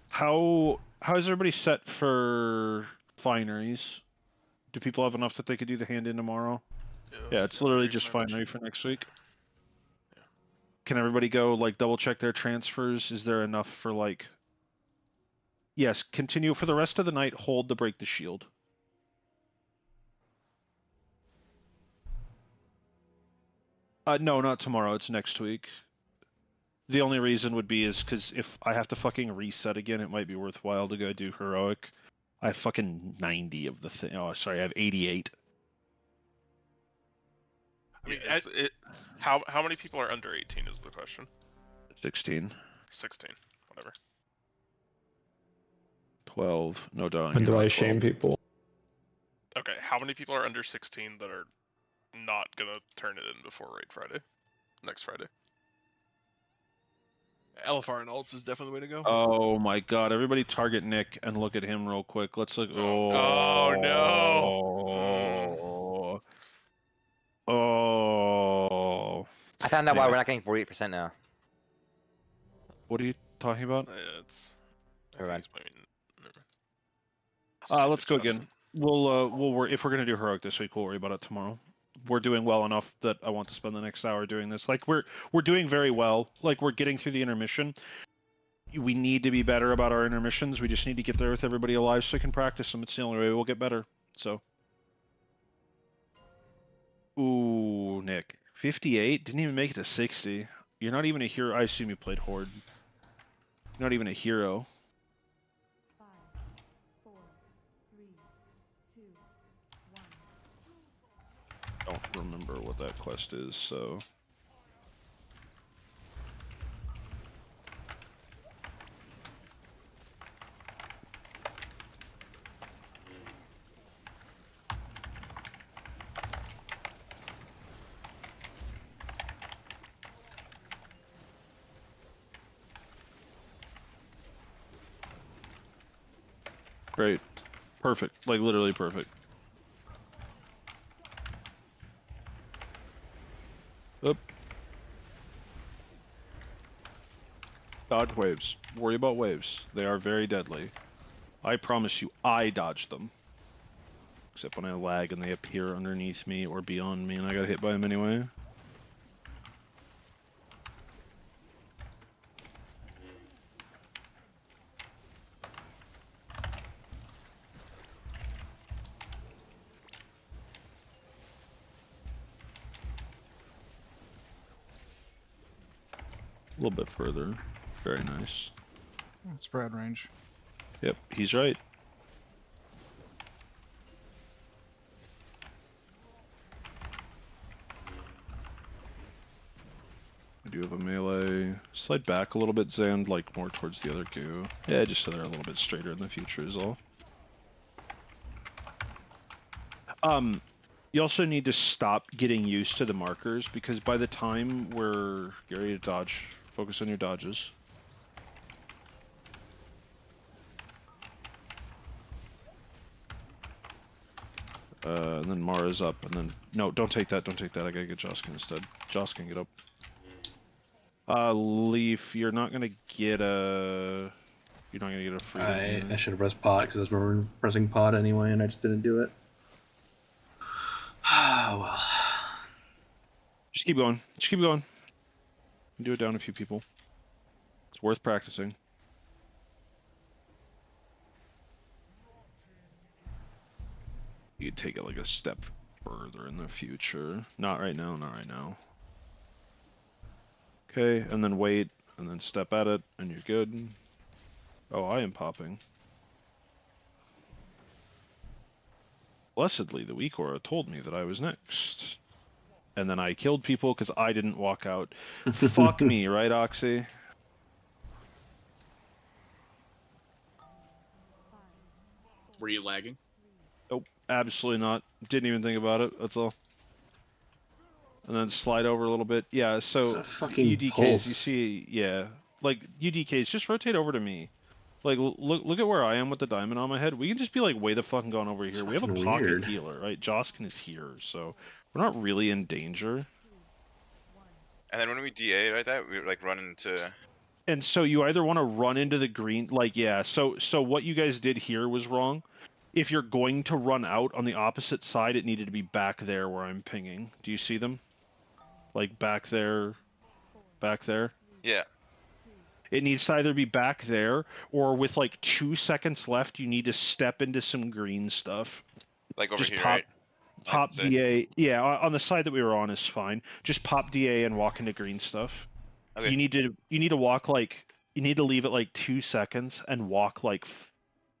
Speaker 1: How is everybody set for fineries? Do people have enough that they could do the hand in tomorrow? Yeah, it's literally just finery for next week. Can everybody go like double check their transfers? Is there enough for like? Yes, continue for the rest of the night. Hold to break the shield. No, not tomorrow. It's next week. The only reason would be is because if I have to fucking reset again, it might be worthwhile to go do heroic. I have fucking 90 of the thing. Oh, sorry, I have 88.
Speaker 2: I mean, how many people are under 18 is the question.
Speaker 1: 16.
Speaker 2: 16, whatever.
Speaker 1: 12. No, darling.
Speaker 4: When
Speaker 1: you're
Speaker 4: do I
Speaker 1: not
Speaker 4: shame
Speaker 1: 12.
Speaker 4: people?
Speaker 2: Okay, how many people are under 16 that are not gonna turn it in before Raid Friday? Next Friday.
Speaker 5: LFR and ults is definitely the way to go.
Speaker 1: Oh my god, everybody target Nick and look at him real quick. Let's look.
Speaker 5: Oh
Speaker 1: no. Oh.
Speaker 10: I found out why
Speaker 1: Anyway.
Speaker 10: we're not getting 48% now.
Speaker 1: What are you talking about?
Speaker 2: Yeah, it's.
Speaker 10: Never mind.
Speaker 1: Let's go again. We'll worry if we're gonna do heroic this week. We'll worry about it tomorrow. We're doing well enough that I want to spend the next hour doing this. Like we're doing very well. Like we're getting through the intermission. We need to be better about our intermissions. We just need to get there with everybody alive so we can practice them. It's the only way we'll get better. So. Ooh, Nick. 58? Didn't even make it to 60. You're not even a hero. I assume you played Horde. You're not even a hero.
Speaker 7: 5, 4, 3, 2, 1.
Speaker 1: don't remember what that quest is, so. Great. Perfect. Like, literally perfect. Oop. Dodge waves. Worry about waves. They are very deadly. I promise you, I dodge them. Except when I lag and they appear underneath me or beyond me and I got hit by them anyway. A little bit further. Very nice.
Speaker 5: Spread range.
Speaker 1: Yep, he's right. I do have a melee. Slide back a little bit, Zand, like more towards the other goo. Yeah, just so they're a little bit straighter in the future is all. You also need to stop getting used to the markers, because by the time we're ready to dodge, focus on your dodges. And then Mara's up, and then... No, don't take that, don't take that. I gotta get Joskin instead. Joskin, get up. Leaf, you're not gonna get a... You're not gonna get a free...
Speaker 3: I should have pressed pot, because that's where we're pressing pot anyway, and I just didn't do it. Oh, well.
Speaker 1: Just keep going. Just keep going. Do it down a few people. It's worth practicing. You could take it like a step further in the future. Not right now, not right now. Okay, and then wait, and then step at it, and you're good. Oh, I am popping. Blessedly, the weak aura told me that I was next. And then I killed people because I didn't walk out. Fuck me, right, Oxy?
Speaker 6: Were you lagging?
Speaker 1: Nope, absolutely not. Didn't even think about it, that's all. And then slide over a little bit. Yeah, so
Speaker 3: It's a fucking
Speaker 1: UDKs,
Speaker 3: pulse.
Speaker 1: you see, yeah. Like, UDKs, just rotate over to me. Like, look at where I am with the diamond on my head. We can just be like way the fucking gone over here. We have a
Speaker 3: fucking
Speaker 1: pocket
Speaker 3: weird.
Speaker 1: healer, right? Joskin is here, so we're not really in danger.
Speaker 9: And then when we DA like that, we like run into.
Speaker 1: And so you either want to run into the green, like, yeah, so what you guys did here was wrong. If you're going to run out on the opposite side, it needed to be back there where I'm pinging. Do you see them? Like back there, back there?
Speaker 9: Yeah.
Speaker 1: It needs to either be back there, or with like 2 seconds left, you need to step into some green stuff.
Speaker 9: Like over
Speaker 1: Just
Speaker 9: here,
Speaker 1: pop,
Speaker 9: right?
Speaker 1: pop DA. Yeah, on the side that we were on is fine. Just pop DA and walk into green stuff.
Speaker 9: Okay.
Speaker 1: You need to walk like, you need to leave it like 2 seconds and walk like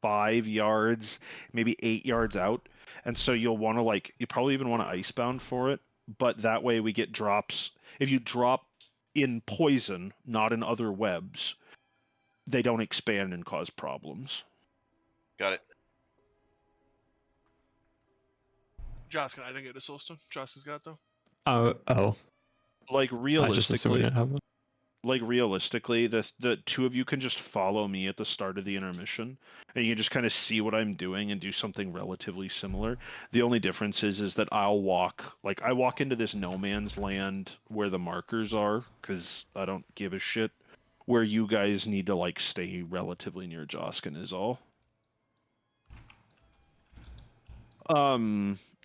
Speaker 1: 5 yards, maybe 8 yards out. And so you'll want to like, you probably even want to icebound for it, but that way we get drops. If you drop in poison, not in other webs, they don't expand and cause problems.
Speaker 9: Got it.
Speaker 5: Joskin, I didn't get a soulstone. Joskin's got it though.
Speaker 4: Oh.
Speaker 1: Like
Speaker 4: I just assumed we
Speaker 1: realistically,
Speaker 4: didn't have one.
Speaker 1: like realistically, the two of you can just follow me at the start of the intermission, and you can just kind of see what I'm doing and do something relatively similar. The only difference is that I'll walk, like I walk into this no man's land where the markers are, because I don't give a shit. Where you guys need to like stay relatively near Joskin is all.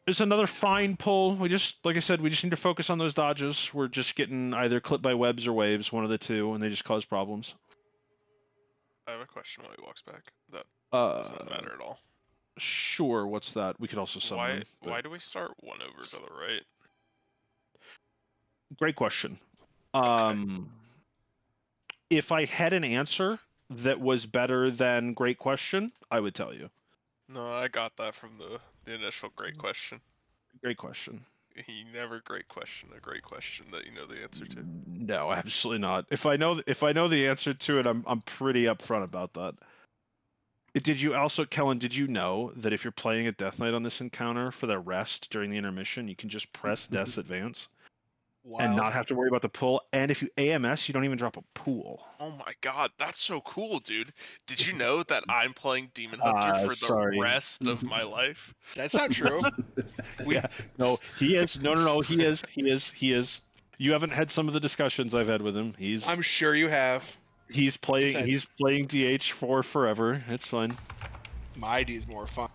Speaker 1: There's another fine pull. We just, like I said, we just need to focus on those dodges. We're just getting either clipped by webs or waves, one of the two, and they just cause problems.
Speaker 2: I have a question while he walks back. That doesn't matter at all.
Speaker 1: Sure, what's that? We could also summon them, but-
Speaker 2: Why do we start one over to the right?
Speaker 1: Great question. If I had an answer that was better than great question, I would tell you.
Speaker 2: No, I got that from the initial great question.
Speaker 1: Great question.
Speaker 2: You never a great question that you know the answer to.
Speaker 1: No, absolutely not. If I know the answer to it, I'm pretty upfront about that. Did you also, Kellen? Did you know that if you're playing a Death Knight on this encounter for the rest during the intermission, you can just press Death's Advance and not have to worry about the pull? And if you AMS, you don't even drop a pool.
Speaker 2: Oh my god, that's so cool, dude. Did you know that I'm playing Demon Hunter for the
Speaker 1: Sorry.
Speaker 2: rest of my life?
Speaker 5: That's not true.
Speaker 1: Yeah, no, he is. No, he is. You haven't had some of the discussions I've had with him.
Speaker 5: I'm sure you have.
Speaker 1: He's playing.
Speaker 5: Said-
Speaker 1: He's playing DH for forever. It's fine.
Speaker 5: My ID is more fun.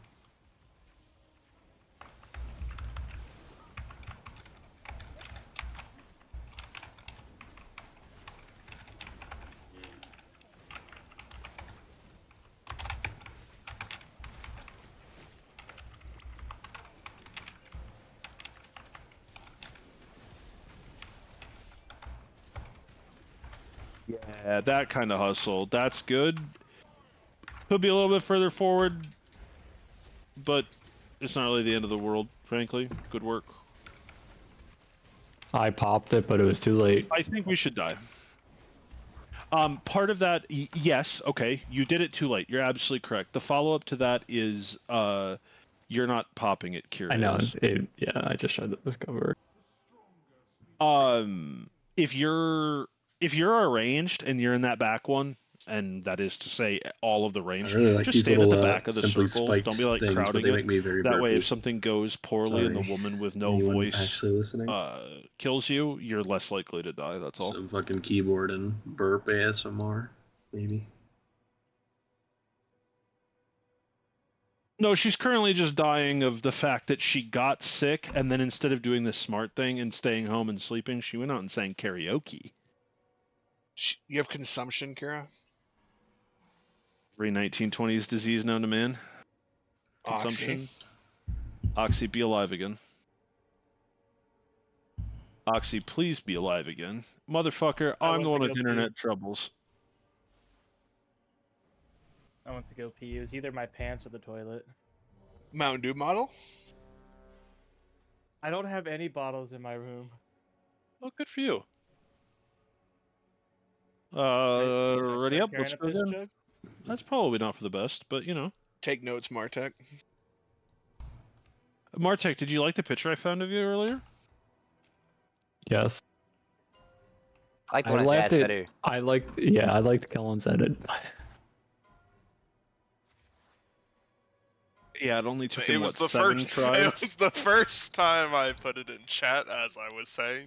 Speaker 1: Yeah, that kind of hustle. That's good. Could be a little bit further forward, but it's not really the end of the world, frankly. Good work.
Speaker 4: I popped it, but it was too late.
Speaker 1: I think we should die. Part of that, yes, okay, you did it too late. You're absolutely correct. The follow-up to that is, you're not popping it, Kira.
Speaker 4: I know. Yeah, I just tried to discover.
Speaker 1: If you're arranged and you're in that back one, and that is to say all of the range,
Speaker 3: I really like
Speaker 1: just
Speaker 3: these
Speaker 1: stand
Speaker 3: little,
Speaker 1: at the back of the
Speaker 3: simply
Speaker 1: circle.
Speaker 3: spiked
Speaker 1: Don't be like
Speaker 3: things, but
Speaker 1: crowding
Speaker 3: they
Speaker 1: it.
Speaker 3: make me very
Speaker 1: That way,
Speaker 3: burpy.
Speaker 1: if something goes poorly and the
Speaker 3: Sorry.
Speaker 1: woman with no
Speaker 3: Anyone
Speaker 1: voice
Speaker 3: actually listening?
Speaker 1: kills you, you're less likely to die. That's all.
Speaker 3: Some fucking keyboard and burp ASMR, maybe.
Speaker 1: No, she's currently just dying of the fact that she got sick, and then instead of doing the smart thing and staying home and sleeping, she went out and sang karaoke.
Speaker 5: You have consumption, Kira?
Speaker 1: Every 1920s disease known to man. Consumption. Oxy, be alive again. Oxy, please be alive again. Motherfucker, I'm the one with internet troubles.
Speaker 14: I went to go pee. It was either my pants or the toilet.
Speaker 5: Mountain Dew model?
Speaker 14: I don't have any bottles in my room.
Speaker 1: Well, good for you.
Speaker 14: Wait, should I
Speaker 1: Ready
Speaker 14: start
Speaker 1: up?
Speaker 14: carrying
Speaker 1: Let's
Speaker 14: a
Speaker 1: go
Speaker 14: piss
Speaker 1: again.
Speaker 14: jug?
Speaker 1: That's probably not for the best, but you know.
Speaker 5: Take notes, Martek.
Speaker 1: Martek, did you like the picture I found of you earlier?
Speaker 4: Yes.
Speaker 10: I liked
Speaker 4: I
Speaker 10: one of
Speaker 4: left
Speaker 10: Dad's
Speaker 4: it.
Speaker 10: better.
Speaker 4: I liked Kellen's edit.
Speaker 1: Yeah, it only took
Speaker 2: It
Speaker 1: him,
Speaker 2: was
Speaker 1: what,
Speaker 2: the
Speaker 1: 7
Speaker 2: first.
Speaker 1: tries?
Speaker 2: It was the first time I put it in chat, as I was saying,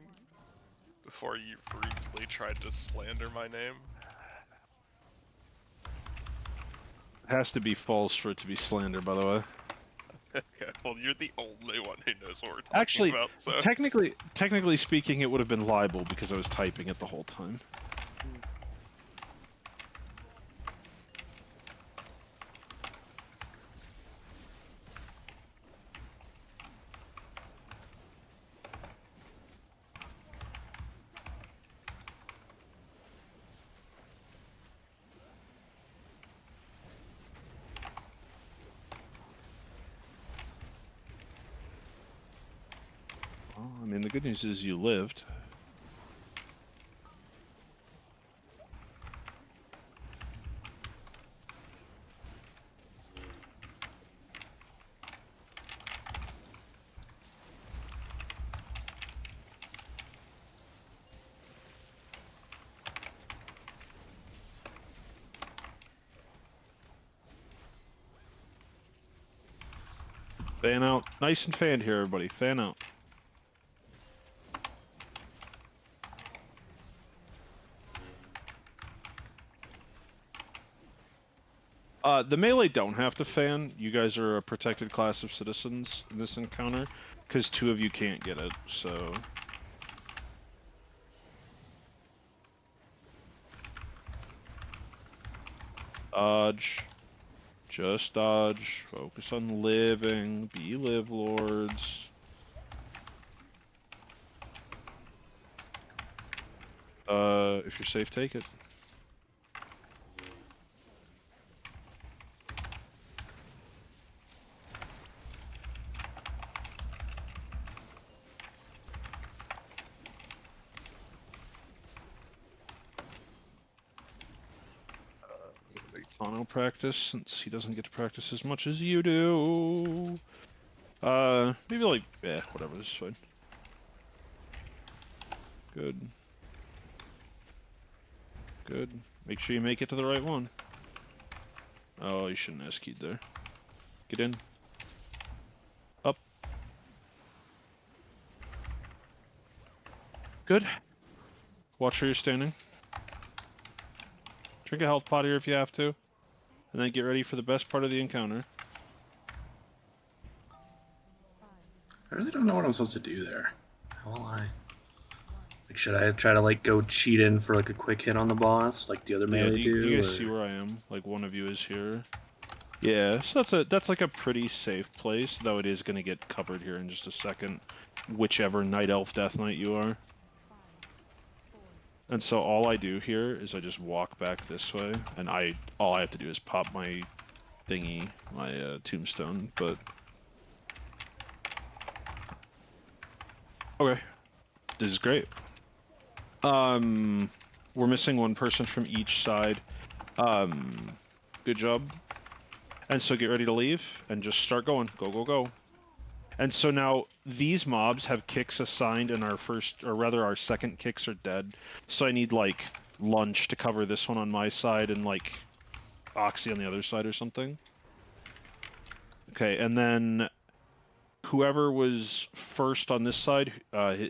Speaker 2: before you rudely tried to slander my name.
Speaker 1: It has to be false for it to be slander, by the way.
Speaker 2: Okay, well, you're the only one who knows what we're talking
Speaker 1: Actually,
Speaker 2: about. So.
Speaker 1: technically speaking, it would have been libel because I was typing it the whole time. Well, I mean, the good news is you lived. Fan out. Nice and fanned here, everybody. Fan out. The melee don't have to fan. You guys are a protected class of citizens in this encounter, because 2 of you can't get it, so... Dodge. Just dodge. Focus on living. Be live lords. If you're safe, take it. Kano practice since he doesn't get to practice as much as you do. Maybe like, whatever, this is fine. Good. Good. Make sure you make it to the right one. Oh, you shouldn't have keyed there. Get in. Up. Good. Watch where you're standing. Drink a health pot here if you have to. And then get ready for the best part of the encounter.
Speaker 3: I really don't know what I'm supposed to do there. How will I? Like, should I try to like go cheat in for like a quick hit on the boss, like the other melee do?
Speaker 1: You guys see where I am? Like one of you is here. Yeah, so that's like a pretty safe place, though it is gonna get covered here in just a second, whichever Night Elf Death Knight you are. And so all I do here is I just walk back this way, and all I have to do is pop my thingy, my tombstone, but... Okay. This is great. We're missing one person from each side. Good job. And so get ready to leave, and just start going. Go, go, go. And so now these mobs have kicks assigned, and our second kicks are dead. So I need like lunch to cover this one on my side and like Oxy on the other side or something. Okay, and then whoever was first on this side,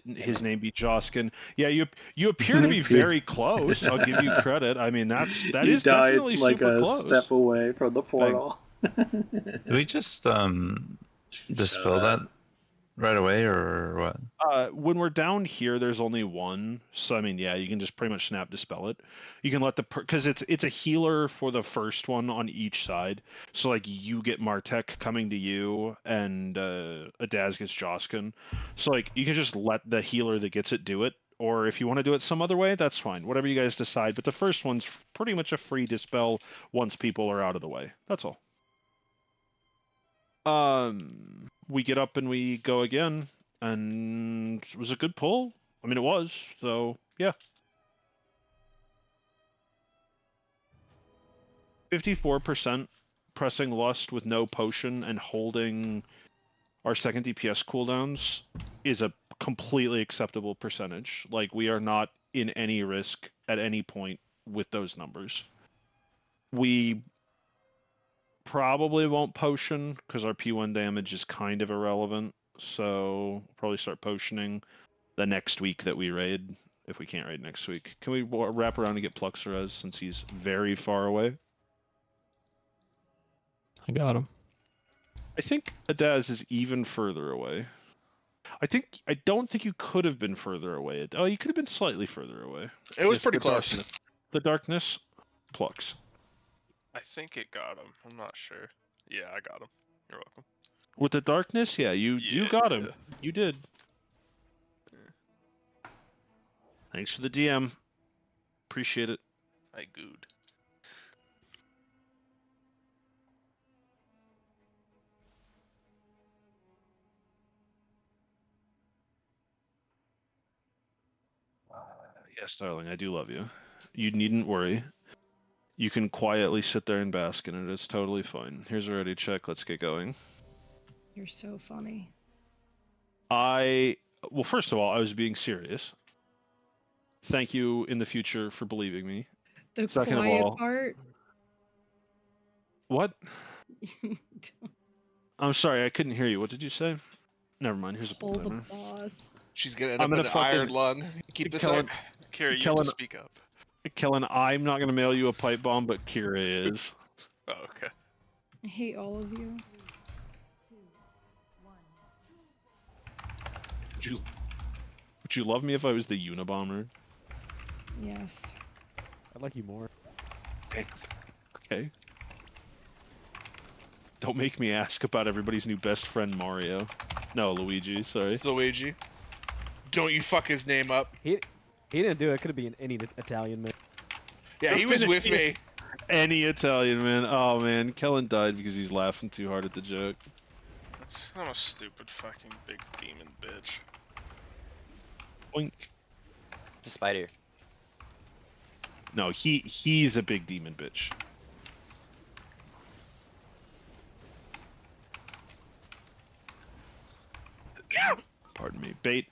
Speaker 1: his name be Joskin. Yeah, you appear to be very close. I'll give you credit. I mean, that is definitely
Speaker 3: like
Speaker 1: super
Speaker 3: a
Speaker 1: close.
Speaker 3: step away from the portal.
Speaker 15: Do we just dispel that right away, or what?
Speaker 1: When we're down here, there's only one. So I mean, yeah, you can just pretty much snap dispel it. You can let because it's a healer for the first one on each side. So like you get Martek coming to you, and Adaz gets Joskin. So like you can just let the healer that gets it do it. Or if you want to do it some other way, that's fine. Whatever you guys decide. But the first one's pretty much a free dispel once people are out of the way. That's all. We get up and we go again, and it was a good pull. I mean, it was, so yeah. 54% pressing Lust with no potion and holding our second DPS cooldowns is a completely acceptable percentage. Like, we are not in any risk at any point with those numbers. We probably won't potion because our P1 damage is kind of irrelevant, so probably start potioning the next week that we raid, if we can't raid next week. Can we wrap around and get Pluxerez since he's very far away?
Speaker 4: I got him.
Speaker 1: I think Adaz is even further away. I don't think you could have been further away. Oh, you could have been slightly further away.
Speaker 5: It was
Speaker 1: Yes,
Speaker 5: pretty
Speaker 1: the
Speaker 5: close.
Speaker 1: The darkness, Plux.
Speaker 2: I think it got him. I'm not sure. Yeah, I got him. You're welcome.
Speaker 1: With the darkness, yeah, you got him. You did. Thanks for the DM. Appreciate it.
Speaker 2: I gooed.
Speaker 1: Yes, darling, I do love you. You needn't worry. You can quietly sit there and bask in it. It's totally fine. Here's a ready check. Let's get going.
Speaker 17: You're so funny.
Speaker 1: Well, first of all, I was being serious. Thank you in the future for believing me.
Speaker 17: The
Speaker 1: Second
Speaker 17: quiet
Speaker 1: of all,
Speaker 17: part.
Speaker 1: What? I'm sorry, I couldn't hear you. What did you say? Never mind. Here's a
Speaker 17: Hold the
Speaker 1: timer.
Speaker 17: boss.
Speaker 5: She's gonna end
Speaker 1: I'm
Speaker 5: up
Speaker 1: gonna
Speaker 5: with an iron
Speaker 1: fucking-
Speaker 5: lung. Keep this
Speaker 1: Kellen-
Speaker 5: up.
Speaker 2: Kira, you
Speaker 1: Kellen-
Speaker 2: have to speak up.
Speaker 1: Kellen, I'm not gonna mail you a pipe bomb, but Kira is.
Speaker 2: Oh, okay.
Speaker 17: I hate all of you.
Speaker 1: Would you love me if I was the Unabomber?
Speaker 17: Yes.
Speaker 11: I like you more.
Speaker 1: Okay. Don't make me ask about everybody's new best friend Mario. No, Luigi. Sorry.
Speaker 5: It's Luigi. Don't you fuck his name up.
Speaker 11: He didn't do it. Could have been any Italian man.
Speaker 5: Yeah, he was with me.
Speaker 1: Any Italian man. Oh man, Kellen died because he's laughing too hard at the joke.
Speaker 2: I'm a stupid fucking big demon bitch.
Speaker 1: Boink.
Speaker 10: It's a spider.
Speaker 1: No, he's a big demon bitch. Pardon me. Bait.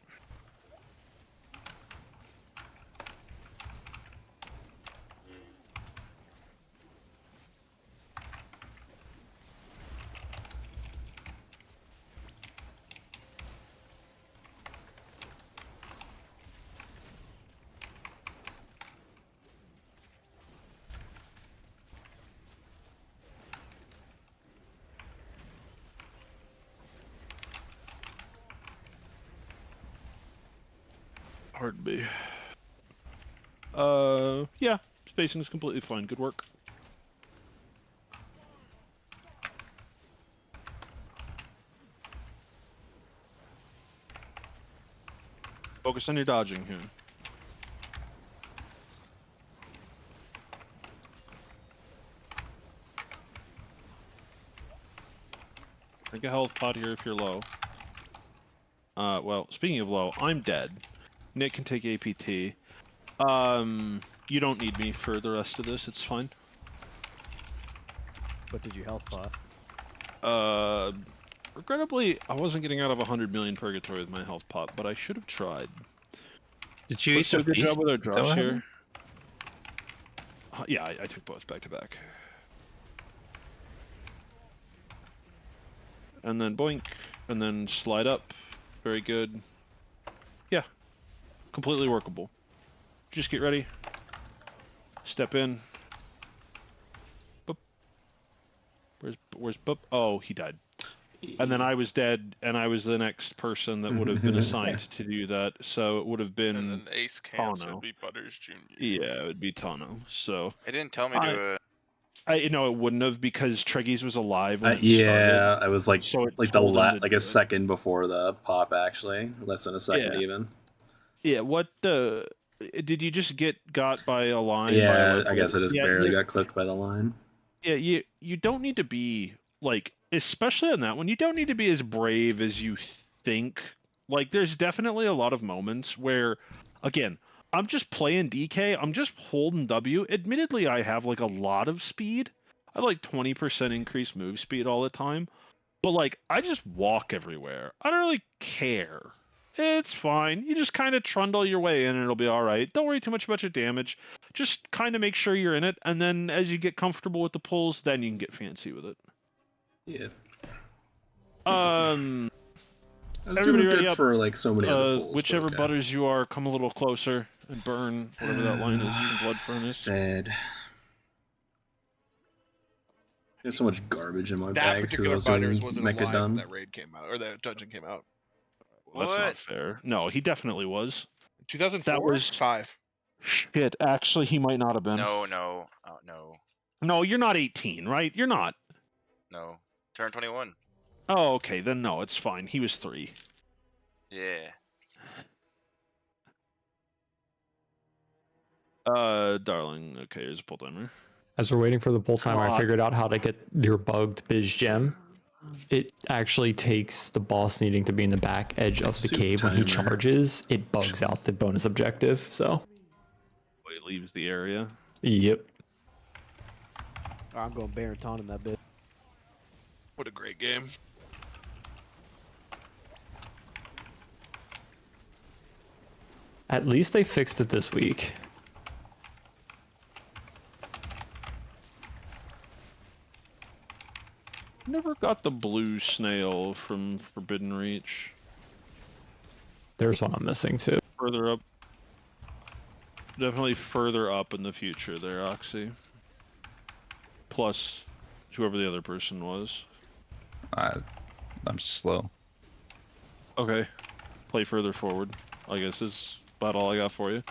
Speaker 1: Pardon me. Yeah, spacing is completely fine. Good work. Focus on your dodging here. Drink a health pot here if you're low. Well, speaking of low, I'm dead. Nick can take APT. You don't need me for the rest of this, it's fine.
Speaker 11: What did you health pot?
Speaker 1: Regrettably, I wasn't getting out of 100 million purgatory with my health pot, but I should have tried.
Speaker 15: Did you
Speaker 1: Let's do a good job with our
Speaker 15: Is that
Speaker 1: drops
Speaker 15: what
Speaker 1: here. Yeah, I took both back to back. And then boink, and then slide up. Very good. Yeah, completely workable. Just get ready. Step in. Boop. Where's Boop? Oh, he died. And then I was dead, and I was the next person that would have been assigned to do that. So it would have been
Speaker 2: And then Ace cancer
Speaker 1: Tano.
Speaker 2: would be Butters Jr.
Speaker 1: Yeah, it would be Tano. So
Speaker 9: It didn't tell me to.
Speaker 1: I know it wouldn't have because Treggyz was alive when it
Speaker 3: Yeah,
Speaker 1: started.
Speaker 3: I was like
Speaker 1: So it
Speaker 3: the
Speaker 1: told him to
Speaker 3: like
Speaker 1: do
Speaker 3: a
Speaker 1: it.
Speaker 3: second before the pop, actually, less than a second
Speaker 1: Yeah.
Speaker 3: even.
Speaker 1: Yeah, what did you just get got by a line?
Speaker 3: Yeah,
Speaker 1: by
Speaker 3: I guess I just
Speaker 1: yeah,
Speaker 3: barely
Speaker 1: you-
Speaker 3: got clipped by the line.
Speaker 1: Yeah, you don't need to be like, especially on that one, you don't need to be as brave as you think. Like, there's definitely a lot of moments where, again, I'm just playing DK, I'm just holding W. Admittedly, I have like a lot of speed. I have like 20% increased move speed all the time. But like, I just walk everywhere. I don't really care. It's fine. You just kind of trundle your way in and it'll be alright. Don't worry too much about your damage. Just kind of make sure you're in it, and then as you get comfortable with the pulls, then you can get fancy with it.
Speaker 3: Yeah. I
Speaker 1: Um,
Speaker 3: was
Speaker 1: everybody
Speaker 3: doing
Speaker 1: ready
Speaker 3: good
Speaker 1: up?
Speaker 3: for like so many other pulls. but
Speaker 1: Whichever
Speaker 3: okay.
Speaker 1: butters you are, come a little closer and burn whatever that line is from Blood Furnace.
Speaker 3: Sad. There's so much garbage in my
Speaker 5: That
Speaker 3: bag.
Speaker 5: particular
Speaker 3: Butters
Speaker 5: butters wasn't alive when
Speaker 3: done.
Speaker 5: that raid came out, or that dungeon came out.
Speaker 1: Well, that's not fair. No, he definitely was.
Speaker 5: 2004?
Speaker 1: That was
Speaker 5: 5.
Speaker 1: Shit, actually, he might not have been.
Speaker 9: No. Oh, no.
Speaker 1: No, you're not 18, right? You're not.
Speaker 9: No. Turn 21.
Speaker 1: Oh, okay, then no, it's fine. He was 3.
Speaker 9: Yeah.
Speaker 1: Darling, okay, here's a pull timer.
Speaker 4: As we're waiting for the pull timer, I
Speaker 1: God.
Speaker 4: figured out how to get your bugged Biz Gem. It actually takes the boss needing to be in the back edge of the
Speaker 3: Soup
Speaker 4: cave when he
Speaker 3: timer.
Speaker 4: charges. It bugs out the bonus objective. So,
Speaker 1: He leaves the area.
Speaker 4: yep.
Speaker 11: I'm going Baron in that bit.
Speaker 5: What a great game.
Speaker 4: At least they fixed it this week.
Speaker 1: Never got the blue snail from Forbidden Reach.
Speaker 4: There's one I'm missing too.
Speaker 1: Further up. Definitely further up in the future there, Oxy. Plus, whoever the other person was.
Speaker 15: I'm slow.
Speaker 1: Okay. Play further forward, I guess is about all I got for you.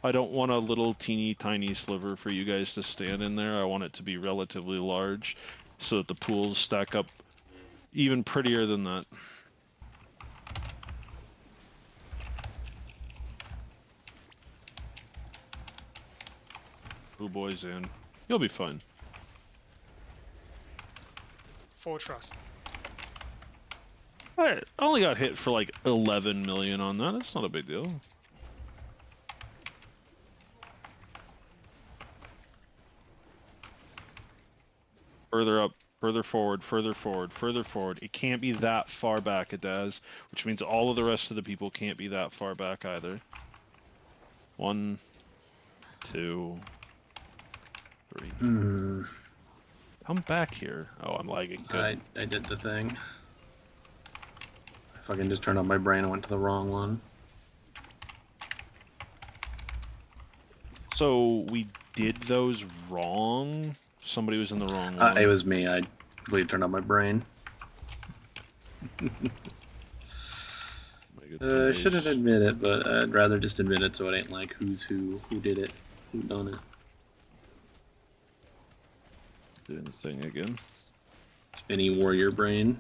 Speaker 1: I don't want a little teeny tiny sliver for you guys to stand in there. I want it to be relatively large so that the pools stack up even prettier than that. Oh boys, in. You'll be fine.
Speaker 13: Full trust.
Speaker 1: I only got hit for like 11 million on that. That's not a big deal. Further up. Further forward, further forward, further forward. It can't be that far back, it does, which means all of the rest of the people can't be that far back either. 1, 2, 3. Come back here. Oh, I'm lagging. Good.
Speaker 3: I did the thing. I fucking just turned on my brain and went to the wrong one.
Speaker 1: So we did those wrong? Somebody was in the wrong one.
Speaker 3: It was me. I completely turned on my brain. I shouldn't admit it, but I'd rather just admit it so it ain't like who's who did it, who done it.
Speaker 1: Doing the thing again.
Speaker 3: Spinny warrior brain.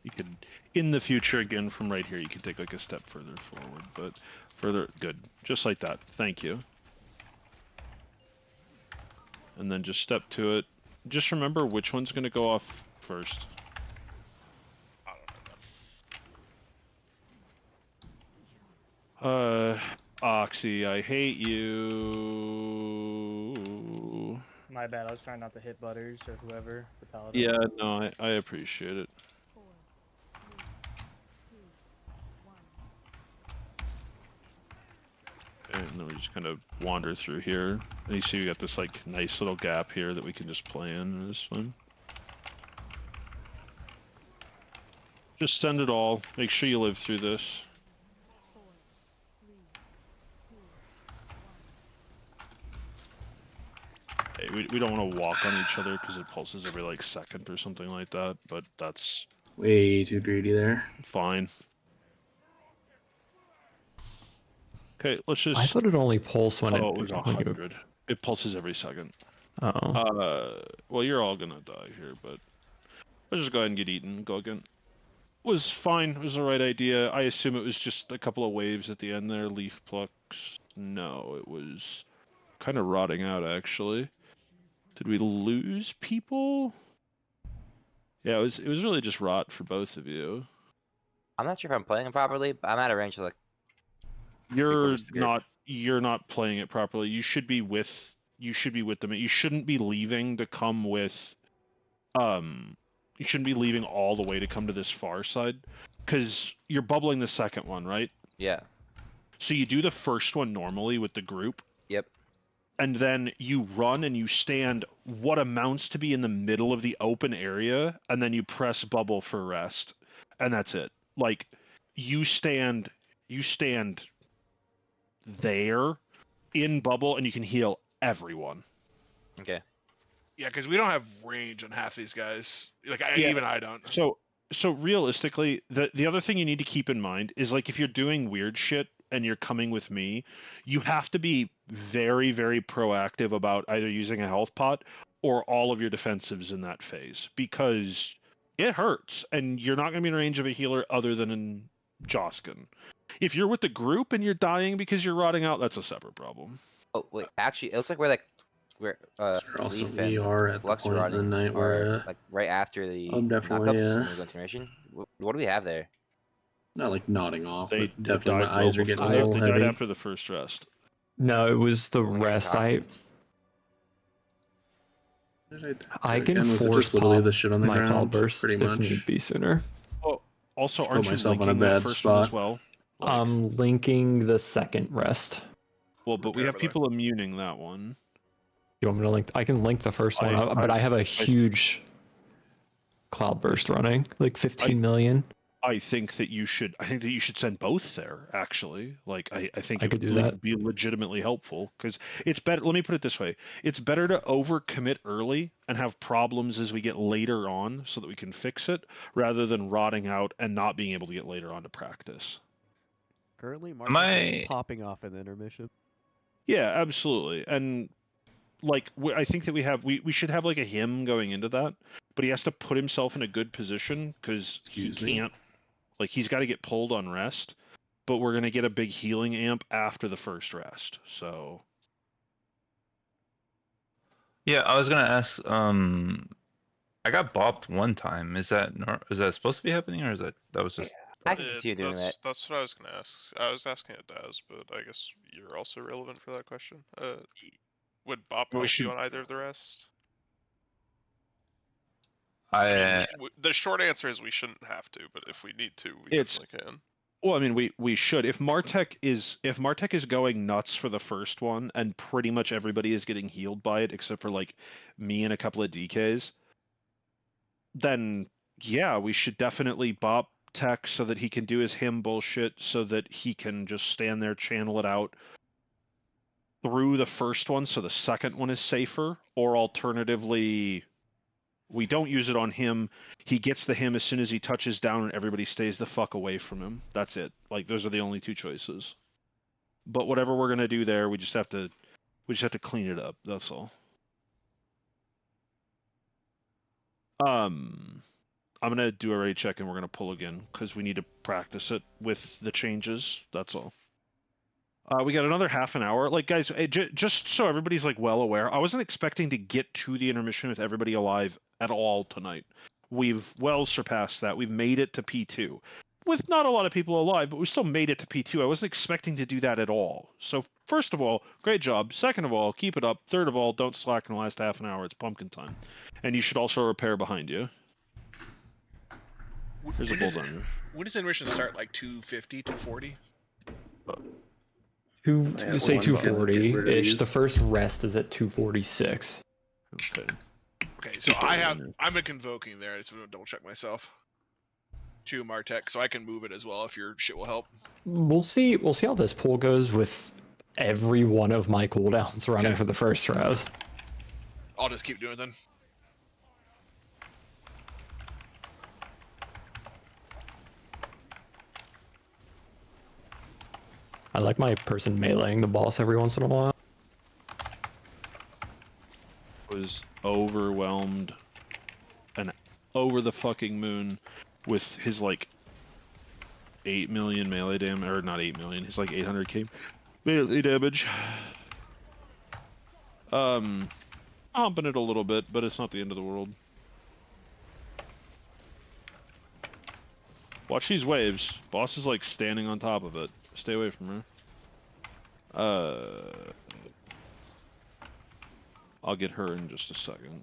Speaker 1: You could, in the future, again, from right here, you could take like a step further forward, but further, good. Just like that. Thank you. And then just step to it. Just remember which one's going to go off first. Oxy, I hate you.
Speaker 14: My bad. I was trying not to hit Butters or whoever. The paladin.
Speaker 1: Yeah, no, I appreciate it. Okay, and then we just kind of wander through here. And you see we got this like nice little gap here that we can just play in, and it's fun. Just send it all. Make sure you live through this. Hey, we don't want to walk on each other because it pulses every like second or something like that, but that's
Speaker 3: way too greedy there.
Speaker 1: Fine. Okay, let's just.
Speaker 4: I thought it only pulsed when
Speaker 1: it
Speaker 4: when
Speaker 1: was 100. It pulses every second.
Speaker 4: Oh.
Speaker 1: Well, you're all gonna die here, but let's just go ahead and get eaten. Go again. Was fine. It was the right idea. I assume it was just a couple of waves at the end there. Leaf plucks. No, it was kind of rotting out actually. Did we lose people? Yeah, it was really just rot for both of you.
Speaker 10: I'm not sure if I'm playing them properly, but I'm out of range to like.
Speaker 1: You're not playing it properly. You should be with them. You shouldn't be leaving to come with you shouldn't be leaving all the way to come to this far side cuz you're bubbling the second one, right?
Speaker 10: Yeah.
Speaker 1: So you do the first one normally with the group.
Speaker 10: Yep.
Speaker 1: And then you run and you stand what amounts to be in the middle of the open area, and then you press bubble for rest. And that's it. Like you stand there in bubble and you can heal everyone.
Speaker 10: Okay.
Speaker 5: Yeah, because we don't have range on half these guys. Like even I don't.
Speaker 1: So realistically, the other thing you need to keep in mind is like if you're doing weird shit and you're coming with me, you have to be very, very proactive about either using a health pot or all of your defensives in that phase because it hurts and you're not going to be in range of a healer other than in Joskin. If you're with the group and you're dying because you're rotting out, that's a separate problem.
Speaker 10: Oh wait, actually, it looks like we're
Speaker 3: also
Speaker 10: Leaf
Speaker 3: we
Speaker 10: and
Speaker 3: are at the
Speaker 10: Lux
Speaker 3: point of the
Speaker 10: rotting
Speaker 3: night
Speaker 10: are,
Speaker 3: where
Speaker 10: like right after the
Speaker 3: definitely,
Speaker 10: knockups when we go into intermission. What do we have there?
Speaker 3: not like nodding off,
Speaker 1: They
Speaker 3: but definitely my eyes are getting a
Speaker 1: they
Speaker 3: little
Speaker 1: died
Speaker 3: heavy.
Speaker 1: after the first rest.
Speaker 4: No, it was the rest. I can
Speaker 3: Was it
Speaker 4: force
Speaker 3: just literally
Speaker 4: pop
Speaker 3: the shit on the
Speaker 4: my
Speaker 3: ground,
Speaker 4: cloudburst
Speaker 3: pretty
Speaker 4: if
Speaker 3: much?
Speaker 4: need be sooner.
Speaker 1: Well, also,
Speaker 3: Just put
Speaker 1: aren't you
Speaker 3: myself on a
Speaker 1: linking that
Speaker 3: bad
Speaker 1: first one as
Speaker 3: spot.
Speaker 1: well?
Speaker 4: I'm linking the second rest.
Speaker 1: Well, but we have people immuning that one.
Speaker 4: You want me to link? I can link the first one, but I have a huge cloudburst running, like 15 million.
Speaker 1: I think that you should send both there. Actually, like I think
Speaker 4: I
Speaker 1: it
Speaker 4: could do
Speaker 1: would
Speaker 4: that.
Speaker 1: be legitimately helpful because it's better. Let me put it this way: it's better to overcommit early and have problems as we get later on, so that we can fix it, rather than rotting out and not being able to get later on to practice.
Speaker 11: Currently, Mark is popping off in the intermission.
Speaker 1: Yeah, absolutely. And like I think that we should have like a him going into that, but he has to put himself in a good position because he can't. Like he's got to get pulled on rest, but we're gonna get a big healing amp after the first rest. So
Speaker 15: Yeah, I was gonna ask. I got bopped one time. Is that supposed to be happening, or is that was just?
Speaker 10: I can continue doing that.
Speaker 2: That's what I was gonna ask. I was asking it Daz, but I guess you're also relevant for that question. Would Bop
Speaker 1: We
Speaker 2: help
Speaker 1: should-
Speaker 2: you on either of the rest?
Speaker 15: I
Speaker 2: The short answer is we shouldn't have to, but if we need to, we
Speaker 1: It's-
Speaker 2: definitely can.
Speaker 1: Well, I mean, we should. If Martek is going nuts for the first one, and pretty much everybody is getting healed by it, except for like me and a couple of DKs, then yeah, we should definitely bop Tech so that he can do his him bullshit, so that he can just stand there, channel it out through the first one, so the second one is safer. Or alternatively, we don't use it on him. He gets the him as soon as he touches down, and everybody stays the fuck away from him. That's it. Like, those are the only two choices. But whatever we're gonna do there, we just have to clean it up. That's all. I'm gonna do a raid check and we're gonna pull again because we need to practice it with the changes. That's all. We got another half an hour. Like, guys, just so everybody's like well aware, I wasn't expecting to get to the intermission with everybody alive at all tonight. We've well surpassed that. We've made it to P2 with not a lot of people alive, but we still made it to P2. I wasn't expecting to do that at all. So first of all, great job. Second of all, keep it up. Third of all, don't slack in the last half an hour. It's pumpkin time, and you should also repair behind you. There's a bulldozer.
Speaker 5: When does intermission start? Like 250, 240?
Speaker 4: You say 240-ish. The first rest is at 246.
Speaker 1: Okay.
Speaker 5: Okay, so I'm convoking there. I just want to double check myself. To Martek, so I can move it as well if your shit will help.
Speaker 4: We'll see how this pool goes with every one of my cooldowns running for the first rest.
Speaker 5: I'll just keep doing it then.
Speaker 4: I like my person meleeing the boss every once in a while.
Speaker 1: Was overwhelmed and over the fucking moon with his like 8 million melee damage, or not 8 million, he's like 800k melee damage. Humping it a little bit, but it's not the end of the world. Watch these waves. Boss is like standing on top of it. Stay away from her. I'll get her in just a second.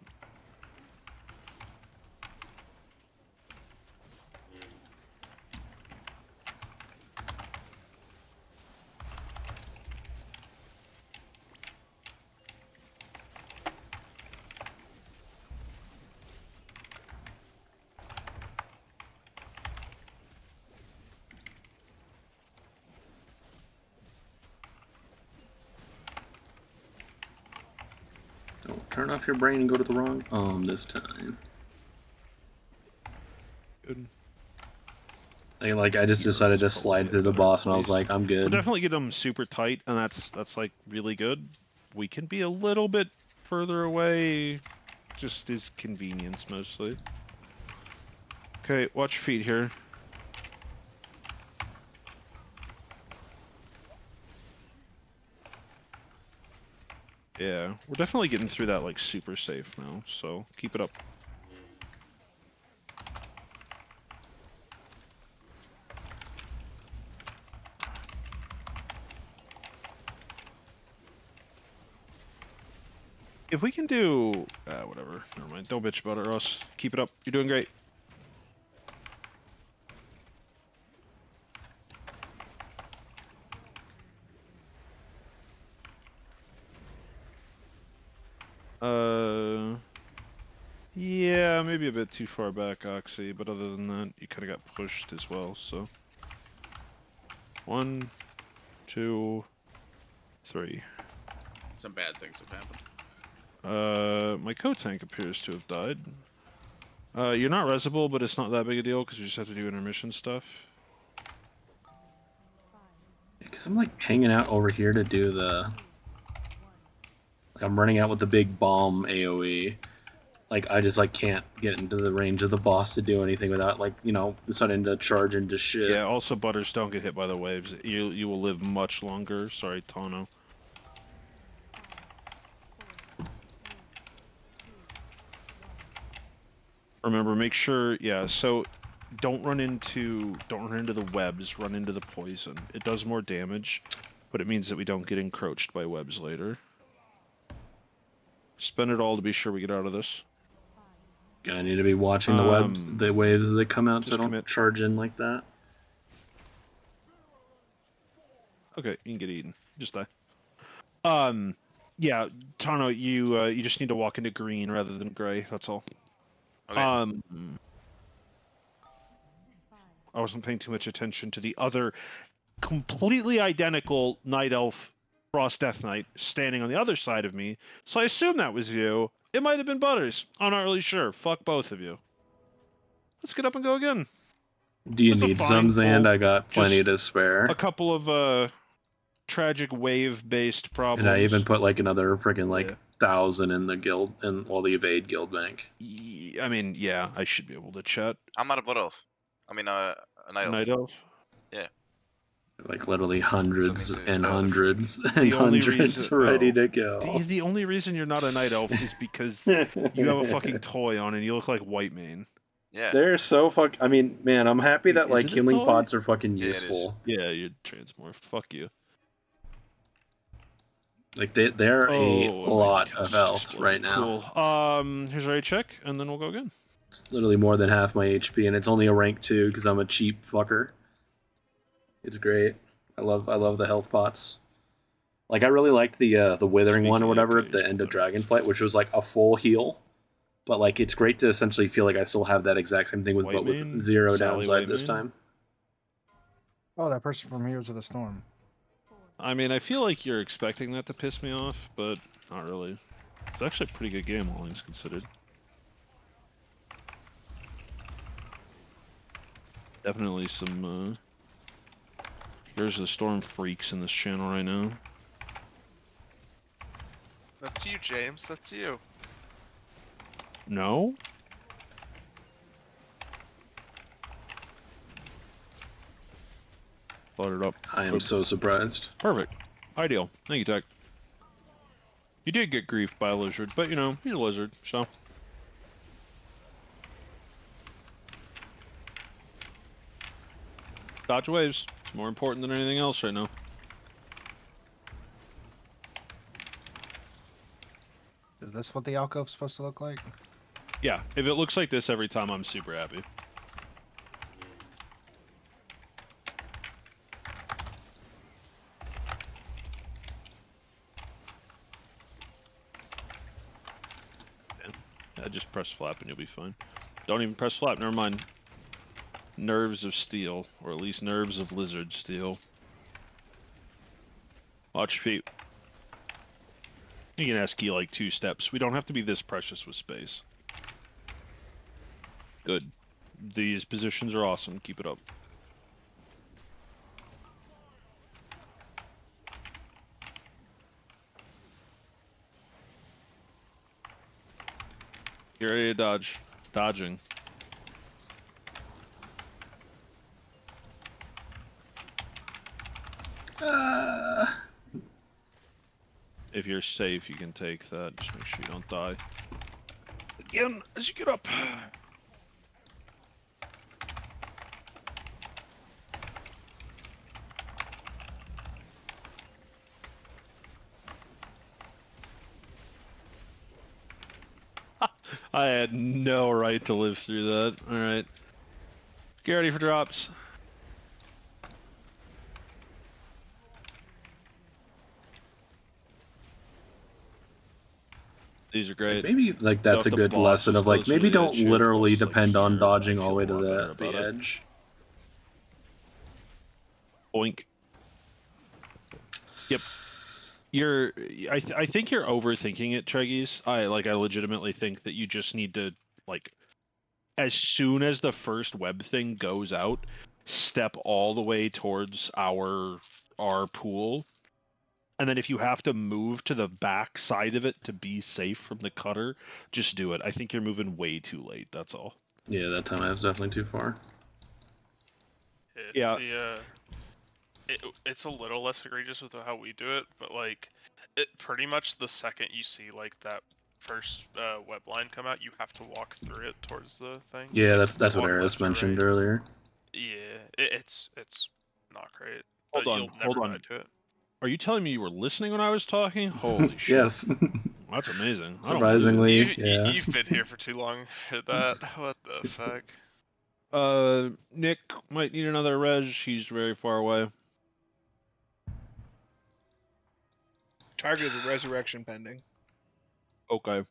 Speaker 3: Don't turn off your brain and go to the wrong this time.
Speaker 1: Good.
Speaker 3: I just decided to slide through the boss, and I was like, I'm
Speaker 1: We'll
Speaker 3: good.
Speaker 1: definitely get them super tight, and that's like really good. We can be a little bit further away, just as convenience mostly. Okay, watch your feet here. Yeah, we're definitely getting through that like super safe now, so keep it up. If we can do, whatever, never mind. Don't bitch about it, Ross. Keep it up. You're doing great. Yeah, maybe a bit too far back, Oxy, but other than that, you kind of got pushed as well, so. 1, 2, 3.
Speaker 6: Some bad things have happened.
Speaker 1: My co-tank appears to have died. You're not resable, but it's not that big a deal because you just have to do intermission stuff.
Speaker 3: Because I'm like hanging out over here to do the... Like, I'm running out with the big bomb AoE. Like, I just like can't get into the range of the boss to do anything without, like, you know, starting to charge into shit.
Speaker 1: Yeah, also Butters, don't get hit by the waves. You will live much longer. Sorry, Tano. Remember, make sure, yeah, so don't run into the webs, run into the poison. It does more damage, but it means that we don't get encroached by webs later. Spend it all to be sure we get out of this.
Speaker 3: I need to be watching the webs, the waves as they come out, so I
Speaker 1: just
Speaker 3: don't
Speaker 1: commit.
Speaker 3: charge in like that.
Speaker 1: Okay, you can get eaten. Just die. Yeah, Tano, you just need to walk into green rather than gray. That's all.
Speaker 9: Okay.
Speaker 1: I wasn't paying too much attention to the other completely identical Night Elf Frost Death Knight standing on the other side of me, so I assume that was you. It might have been Butters. I'm not really sure. Fuck both of you. Let's get up and go again.
Speaker 3: Do you
Speaker 1: It's a
Speaker 3: need
Speaker 1: fine
Speaker 3: some, Zand?
Speaker 1: pull,
Speaker 3: I got plenty
Speaker 1: just
Speaker 3: to spare.
Speaker 1: A couple of tragic wave-based problems.
Speaker 3: And I even put like another freaking like 1,000 in the guild and the evade guild bank.
Speaker 1: I mean, yeah, I should be able to chat.
Speaker 9: I'm not a Blood Elf. I mean, a Night Elf.
Speaker 1: Night Elf?
Speaker 9: Yeah.
Speaker 3: Like literally hundreds and hundreds and
Speaker 1: The only
Speaker 3: hundreds
Speaker 1: reason-
Speaker 3: ready
Speaker 1: oh.
Speaker 3: to go.
Speaker 1: The only reason you're not a Night Elf is because you have a fucking toy on and you look like White Mane.
Speaker 9: Yeah.
Speaker 3: They're so I mean, man, I'm happy that like
Speaker 1: it a
Speaker 3: healing
Speaker 1: toy?
Speaker 3: pots are fucking
Speaker 9: Yeah, it is.
Speaker 3: useful.
Speaker 1: Yeah, you're transmorph. Fuck you.
Speaker 3: Like they're
Speaker 1: Oh,
Speaker 3: a
Speaker 1: I might
Speaker 3: lot
Speaker 1: just
Speaker 3: of health
Speaker 1: explode.
Speaker 3: right now.
Speaker 1: Cool. Here's our check, and then we'll go again.
Speaker 3: It's literally more than half my HP, and it's only a rank 2 because I'm a cheap fucker. It's great. I love the health pots. Like I really liked the withering one or whatever at the end of Dragonflight, which was like a full heal. But like it's great to essentially feel like I still have that exact same thing with
Speaker 1: White
Speaker 3: but with
Speaker 1: Mane?
Speaker 3: 0
Speaker 1: Sally
Speaker 3: downside
Speaker 1: White
Speaker 3: this
Speaker 1: Mane?
Speaker 3: time.
Speaker 8: Oh, that person from Heroes of the Storm.
Speaker 1: I mean, I feel like you're expecting that to piss me off, but not really. It's actually a pretty good game, all things considered. Definitely some Heroes of the Storm freaks in this channel right now.
Speaker 2: That's you, James. That's you.
Speaker 1: No? Load it up.
Speaker 3: I am so surprised.
Speaker 1: Perfect. Ideal. Thank you, Tech. You did get griefed by a lizard, but you know, he's a lizard, so. Dodge waves. It's more important than anything else right now.
Speaker 8: Is this what the alcove's supposed to look like?
Speaker 1: Yeah, if it looks like this every time, I'm super happy. Yeah, just press flap and you'll be fine. Don't even press flap, never mind. Nerves of steel, or at least nerves of lizard steel. Watch your feet. You can ask you like 2 steps. We don't have to be this precious with space. Good. These positions are awesome. Keep it up. Get ready to dodge. Dodging. If you're safe, you can take that. Just make sure you don't die. Again, as you get up. I had no right to live through that. Alright. Get ready for drops. These are great.
Speaker 3: Maybe like that's a
Speaker 1: The
Speaker 3: good
Speaker 1: boss
Speaker 3: lesson
Speaker 1: is
Speaker 3: of like
Speaker 1: closer
Speaker 3: maybe
Speaker 1: to the
Speaker 3: don't
Speaker 1: edge, the
Speaker 3: literally
Speaker 1: boss is, like,
Speaker 3: depend on
Speaker 1: here,
Speaker 3: dodging
Speaker 1: I
Speaker 3: all the way
Speaker 1: feel
Speaker 3: to
Speaker 1: a lot better
Speaker 3: the
Speaker 1: about it.
Speaker 3: edge.
Speaker 1: Boink. Yep. I think you're overthinking it, Treggyz. I legitimately think that you just need to, like, as soon as the first web thing goes out, step all the way towards our pool. And then if you have to move to the back side of it to be safe from the cutter, just do it. I think you're moving way too late, that's all.
Speaker 3: Yeah, that time I was definitely too far.
Speaker 1: Yeah.
Speaker 2: It's a little less egregious with how we do it, but like, it pretty much the second you see like that first web line come out, you have to walk through it towards the thing.
Speaker 3: Yeah, that's what
Speaker 2: Walk
Speaker 3: Eris
Speaker 2: left or
Speaker 3: mentioned
Speaker 2: right.
Speaker 3: earlier.
Speaker 2: Yeah, it's not great.
Speaker 1: Hold
Speaker 2: but
Speaker 1: on,
Speaker 2: you'll never
Speaker 1: hold on.
Speaker 2: die to it.
Speaker 1: Are you telling me you were listening when I was talking? Holy shit.
Speaker 3: Yes.
Speaker 1: That's amazing. I don't believe it.
Speaker 3: Surprisingly, yeah.
Speaker 2: You've been here for too long for that. What the fuck?
Speaker 1: Nick might need another res. He's very far away.
Speaker 5: Target is a resurrection pending.
Speaker 1: Okay.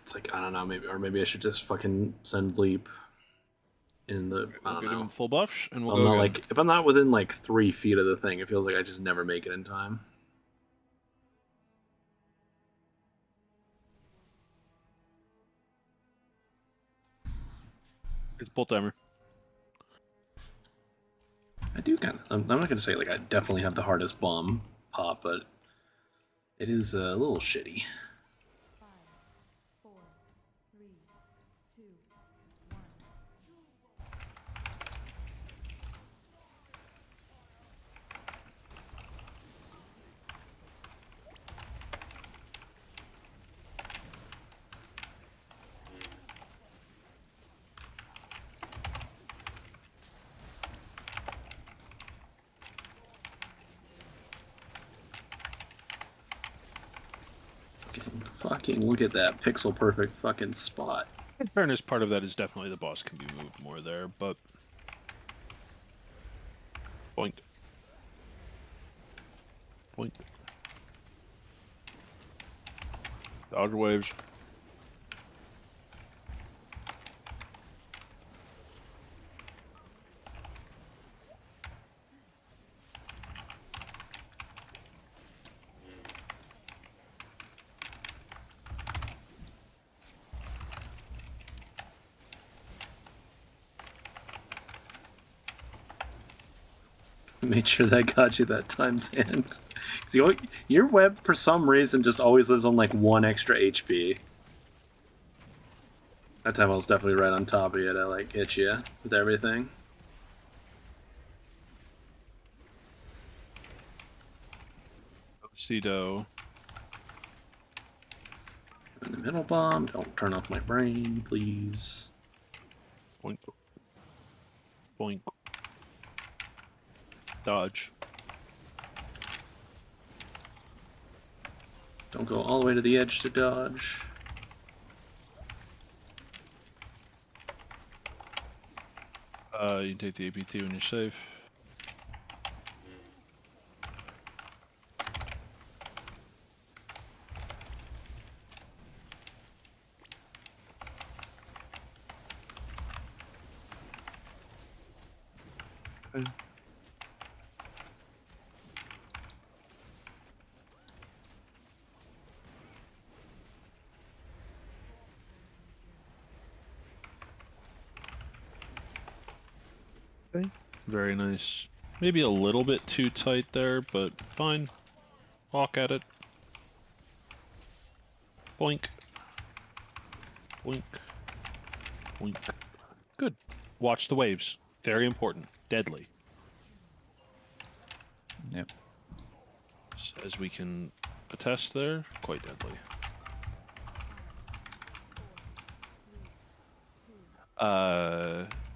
Speaker 3: It's like, I don't know, maybe I should just fucking send Leap in the, I don't
Speaker 1: Get
Speaker 3: know.
Speaker 1: him full buffs, and we'll
Speaker 3: I'm
Speaker 1: go
Speaker 3: not
Speaker 1: again.
Speaker 3: like, if I'm not within like 3 feet of the thing, it feels like I just never make it in time.
Speaker 1: It's pull timer.
Speaker 3: I do kind of, I'm not gonna say like I definitely have the hardest bomb pop, but it is a little shitty.
Speaker 7: 5, 4, 3, 2, 1.
Speaker 3: Fucking look at that pixel perfect fucking spot.
Speaker 1: In fairness, part of that is definitely the boss can be moved more there, but... Point. Point. Dodge waves.
Speaker 3: Made sure that got you that time, Sand. Your web, for some reason, just always lives on like 1 extra HP. That time I was definitely right on top of you to like hit you with everything.
Speaker 1: Cedo.
Speaker 3: In the middle bomb, don't turn off my brain, please.
Speaker 1: Boink. Boink. Dodge.
Speaker 3: Don't go all the way to the edge to dodge.
Speaker 1: You can take the APT when you're safe. Okay. Okay. Very nice. Maybe a little bit too tight there, but fine. Walk at it. Boink. Boink. Boink. Good. Watch the waves. Very important. Deadly.
Speaker 15: Yep.
Speaker 1: As we can attest there, quite deadly.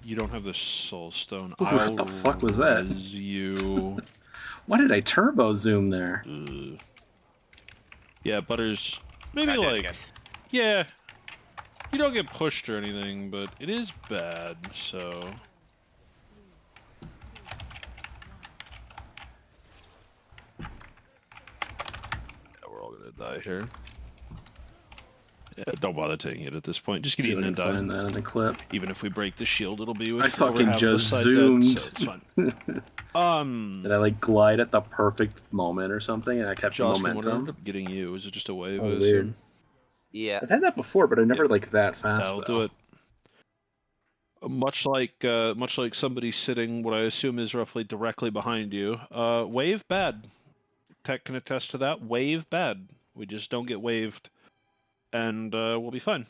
Speaker 1: You don't have the soul stone.
Speaker 3: What the fuck was that?
Speaker 1: You.
Speaker 3: Why did I turbo zoom there?
Speaker 1: Yeah, Butters. Maybe like. Yeah. You don't get pushed or anything, but it is bad, so. Yeah, we're all gonna die here. Yeah, don't bother taking it at this point. Just get eaten and die.
Speaker 3: Find that in the clip.
Speaker 1: Even if we break the shield, it'll be with.
Speaker 3: I fucking
Speaker 1: over half
Speaker 3: just
Speaker 1: the side
Speaker 3: zoomed.
Speaker 1: Dead, so it's fine.
Speaker 3: Did I like glide at the perfect moment or something, and I kept the
Speaker 1: Josh, what
Speaker 3: momentum?
Speaker 1: ended up getting you? Is it just a wave?
Speaker 3: Oh,
Speaker 1: I
Speaker 3: weird.
Speaker 1: assume?
Speaker 10: Yeah.
Speaker 3: I've had that before, but I never like that fast.
Speaker 1: That'll
Speaker 3: though.
Speaker 1: do it. Much like somebody sitting, what I assume is roughly directly behind you. Wave bad. Tech can attest to that. Wave bad. We just don't get waved, and we'll be fine.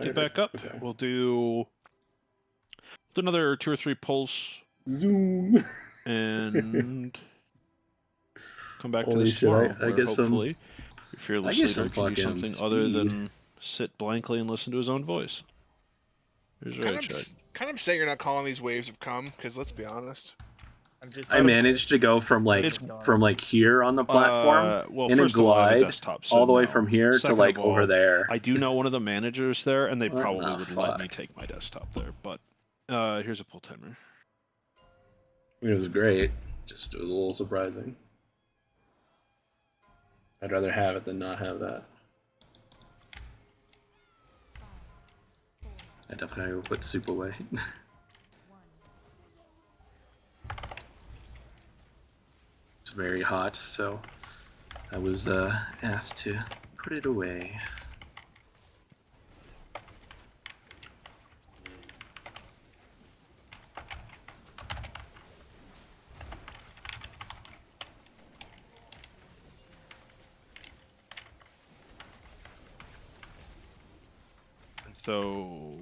Speaker 1: Get back up.
Speaker 3: Okay.
Speaker 1: We'll do another 2 or 3 pulls.
Speaker 3: Zoom.
Speaker 1: And come back to
Speaker 3: Holy
Speaker 1: this
Speaker 3: shit,
Speaker 1: tomorrow.
Speaker 3: I
Speaker 1: Where
Speaker 3: get some-
Speaker 1: hopefully, your fearless
Speaker 3: I get
Speaker 1: leader
Speaker 3: some
Speaker 1: can do
Speaker 3: fucking
Speaker 1: something other
Speaker 3: speed.
Speaker 1: than sit blankly and listen to his own voice. Here's right, Chad.
Speaker 5: Kind of say you're not calling these waves have come, because let's be honest.
Speaker 14: I'm just.
Speaker 3: I managed to go from here on the platform
Speaker 1: well,
Speaker 3: in a
Speaker 1: first of all, I have a
Speaker 3: glide
Speaker 1: desktop,
Speaker 3: all
Speaker 1: so
Speaker 3: the way
Speaker 1: no.
Speaker 3: from here
Speaker 1: Second
Speaker 3: to like
Speaker 1: of all,
Speaker 3: over there.
Speaker 1: I do know one of the managers there, and they
Speaker 3: What
Speaker 1: probably
Speaker 3: the
Speaker 1: would let me
Speaker 3: fuck?
Speaker 1: take my desktop there. But here's a pull timer.
Speaker 3: I mean, it was great. Just it was a little surprising. I'd rather have it than not have that. I definitely would put soup away. It's very hot, so I was asked to put it away.
Speaker 1: So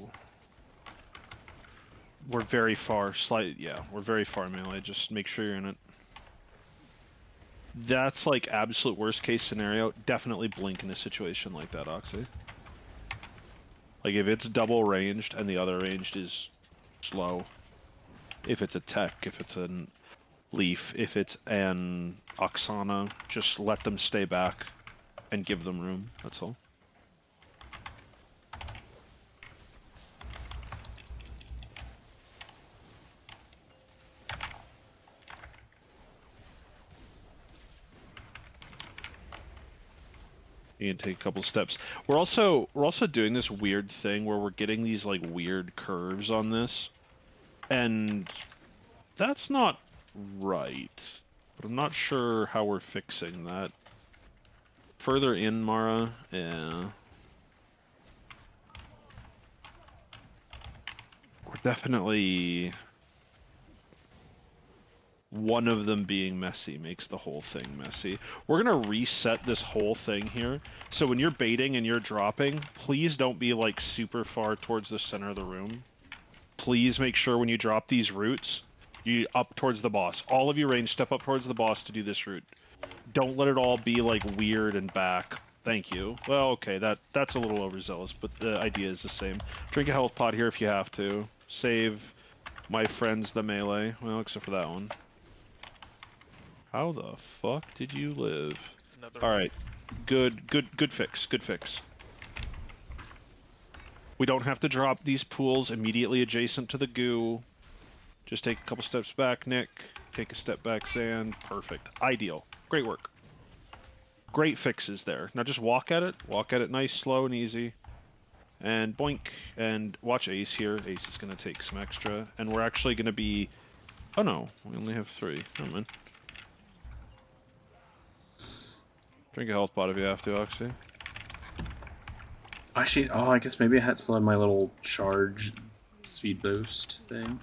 Speaker 1: we're very far. We're very far melee. Just make sure you're in it. That's like absolute worst case scenario. Definitely blink in a situation like that, Oxy. Like if it's double ranged and the other ranged is slow. If it's a tech, if it's a leaf, if it's an Oksana, just let them stay back and give them room. That's all. You can take a couple steps. We're also doing this weird thing where we're getting these like weird curves on this, and that's not right. But I'm not sure how we're fixing that. Further in, Mara, yeah. We're definitely. One of them being messy makes the whole thing messy. We're gonna reset this whole thing here. So when you're baiting and you're dropping, please don't be like super far towards the center of the room. Please make sure when you drop these routes, you up towards the boss. All of your range, step up towards the boss to do this route. Don't let it all be like weird and back. Thank you. Well, okay, that's a little overzealous, but the idea is the same. Drink a health pot here if you have to. Save my friends the melee. Well, except for that one. How the fuck did you live? Alright. Good fix. Good fix. We don't have to drop these pools immediately adjacent to the goo. Just take a couple steps back, Nick. Take a step back, Sand. Perfect. Ideal. Great work. Great fixes there. Now just walk at it. Walk at it nice, slow, and easy. And boink. And watch Ace here. Ace is going to take some extra. And we're actually going to be... Oh no, we only have 3. Never mind. Drink a health pot if you have to, Oxy.
Speaker 3: Actually, I guess maybe I had to let my little charge speed boost thing.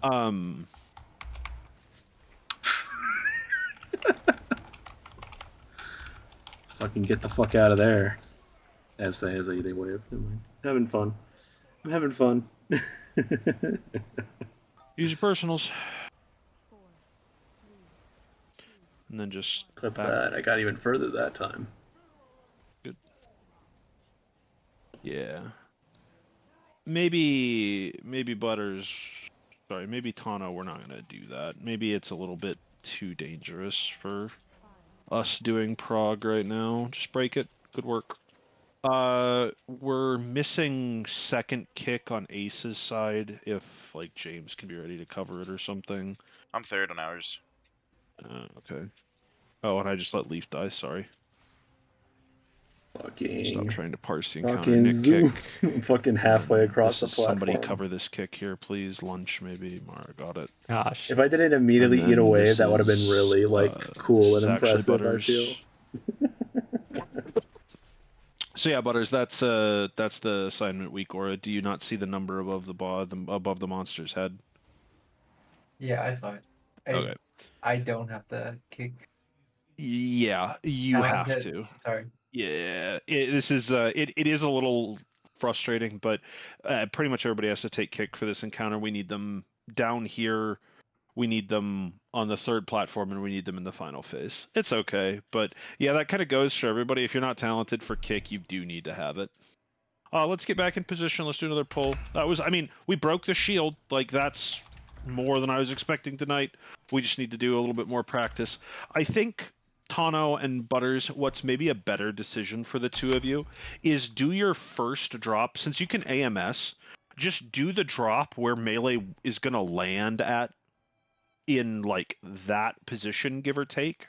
Speaker 3: Fucking get the fuck out of there. As they wave. I'm having fun. I'm having fun.
Speaker 1: Use your personals. And then just
Speaker 3: clip that. I got even further that time.
Speaker 1: Good. Yeah. Maybe Butters. Sorry, maybe Tano. We're not gonna do that. Maybe it's a little bit too dangerous for us doing Prog right now. Just break it. Good work. We're missing second kick on Ace's side. If like James can be ready to cover it or something.
Speaker 9: I'm third on ours.
Speaker 1: Okay. Oh, and I just let Leaf die, sorry.
Speaker 3: Fucking...
Speaker 1: Stop trying to parse the encounter. Nick kick.
Speaker 3: I'm fucking halfway across the platform.
Speaker 1: Somebody cover this kick here, please. Lunch, maybe. Mara got it.
Speaker 4: Gosh.
Speaker 3: If I didn't immediately eat away, that would have been really, like, cool and impressive, I feel.
Speaker 1: So yeah, Butters, that's the assignment week, Aura. Do you not see the number above the monster's head?
Speaker 12: Yeah, I saw it.
Speaker 1: Okay.
Speaker 12: I don't have to kick.
Speaker 1: Yeah, you have to.
Speaker 12: Sorry.
Speaker 1: Yeah, it is a little frustrating, but pretty much everybody has to take kick for this encounter. We need them down here. We need them on the third platform, and we need them in the final phase. It's okay, but yeah, that kind of goes for everybody. If you're not talented for kick, you do need to have it. Let's get back in position. Let's do another pull. We broke the shield. Like, that's more than I was expecting tonight. We just need to do a little bit more practice. I think Tano and Butters, what's maybe a better decision for the two of you is do your first drop. Since you can AMS, just do the drop where melee is going to land at in like that position, give or take.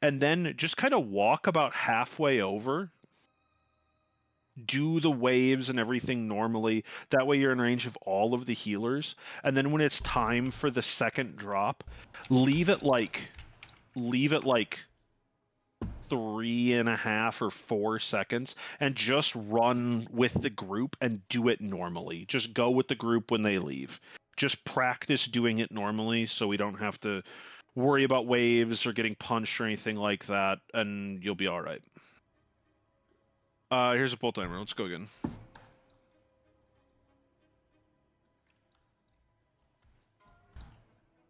Speaker 1: And then just kind of walk about halfway over. Do the waves and everything normally. That way you're in range of all of the healers. And then when it's time for the second drop, leave it like 3.5 or 4 seconds and just run with the group and do it normally. Just go with the group when they leave. Just practice doing it normally so we don't have to worry about waves or getting punched or anything like that, and you'll be all right. Here's a pull timer. Let's go again.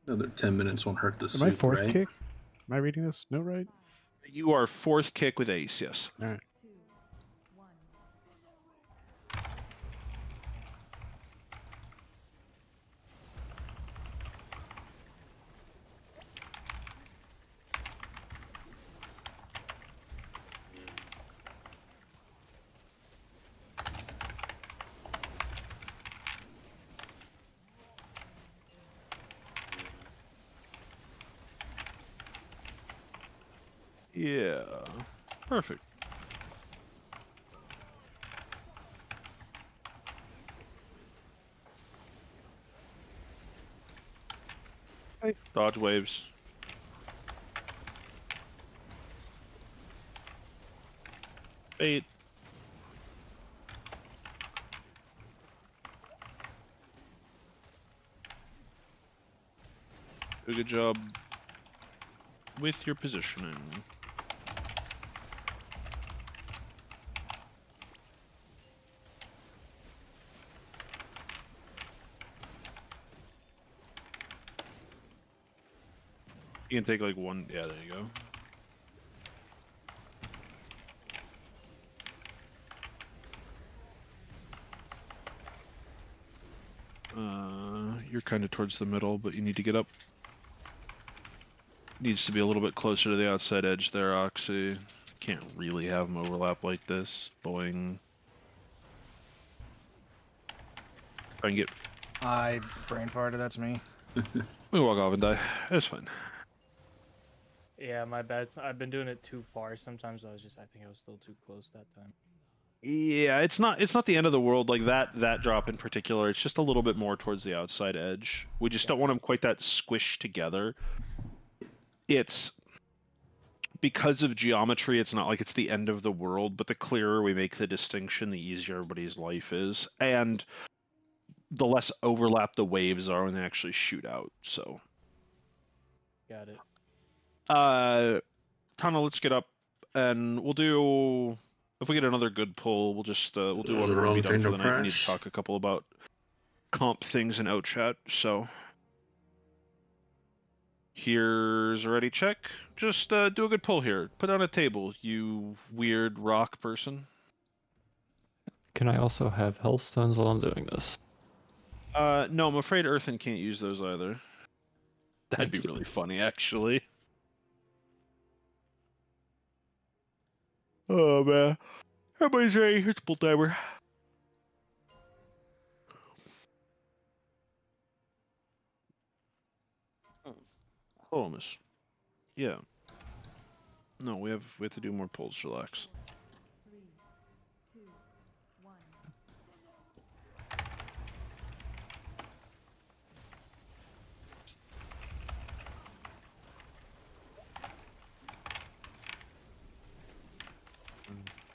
Speaker 3: Another 10 minutes won't hurt the suit,
Speaker 18: Am I fourth
Speaker 3: right?
Speaker 18: kick? Am I reading this? No, right?
Speaker 1: You are fourth kick with ace, yes.
Speaker 18: All right.
Speaker 1: Yeah. Perfect. Okay. Dodge waves. Bait. Do a good job with your positioning. You can take like one. Yeah, there you go. You're kind of towards the middle, but you need to get up. Needs to be a little bit closer to the outside edge there, Oxy. Can't really have them overlap like this. Boing. Try and get.
Speaker 8: I brain farted. That's me.
Speaker 1: We walk off and die. It's fine.
Speaker 14: Yeah, my bad. I've been doing it too far. Sometimes I think I was still too close that time.
Speaker 1: Yeah, it's not the end of the world like that drop in particular. It's just a little bit more towards the outside edge. We just don't want them quite that squished together. It's because of geometry, it's not like it's the end of the world, but the clearer we make the distinction, the easier everybody's life is. And the less overlap the waves are when they actually shoot out, so.
Speaker 14: Got it.
Speaker 1: Tana, let's get up and we'll do. If we get another good pull, we'll just we'll do one more and be done for the night. We need to talk a couple about comp things in out chat. So here's a ready check. Just do a good pull here. Put on a table, you weird rock person.
Speaker 4: Can I also have health stones while I'm doing this?
Speaker 1: No, I'm afraid Earthen can't use those either. That'd be really funny, actually. Oh man, everybody's ready. Here's pull timer. Hold on, miss. Yeah. No, we have to do more pulls. Relax.
Speaker 7: 3, 2, 1.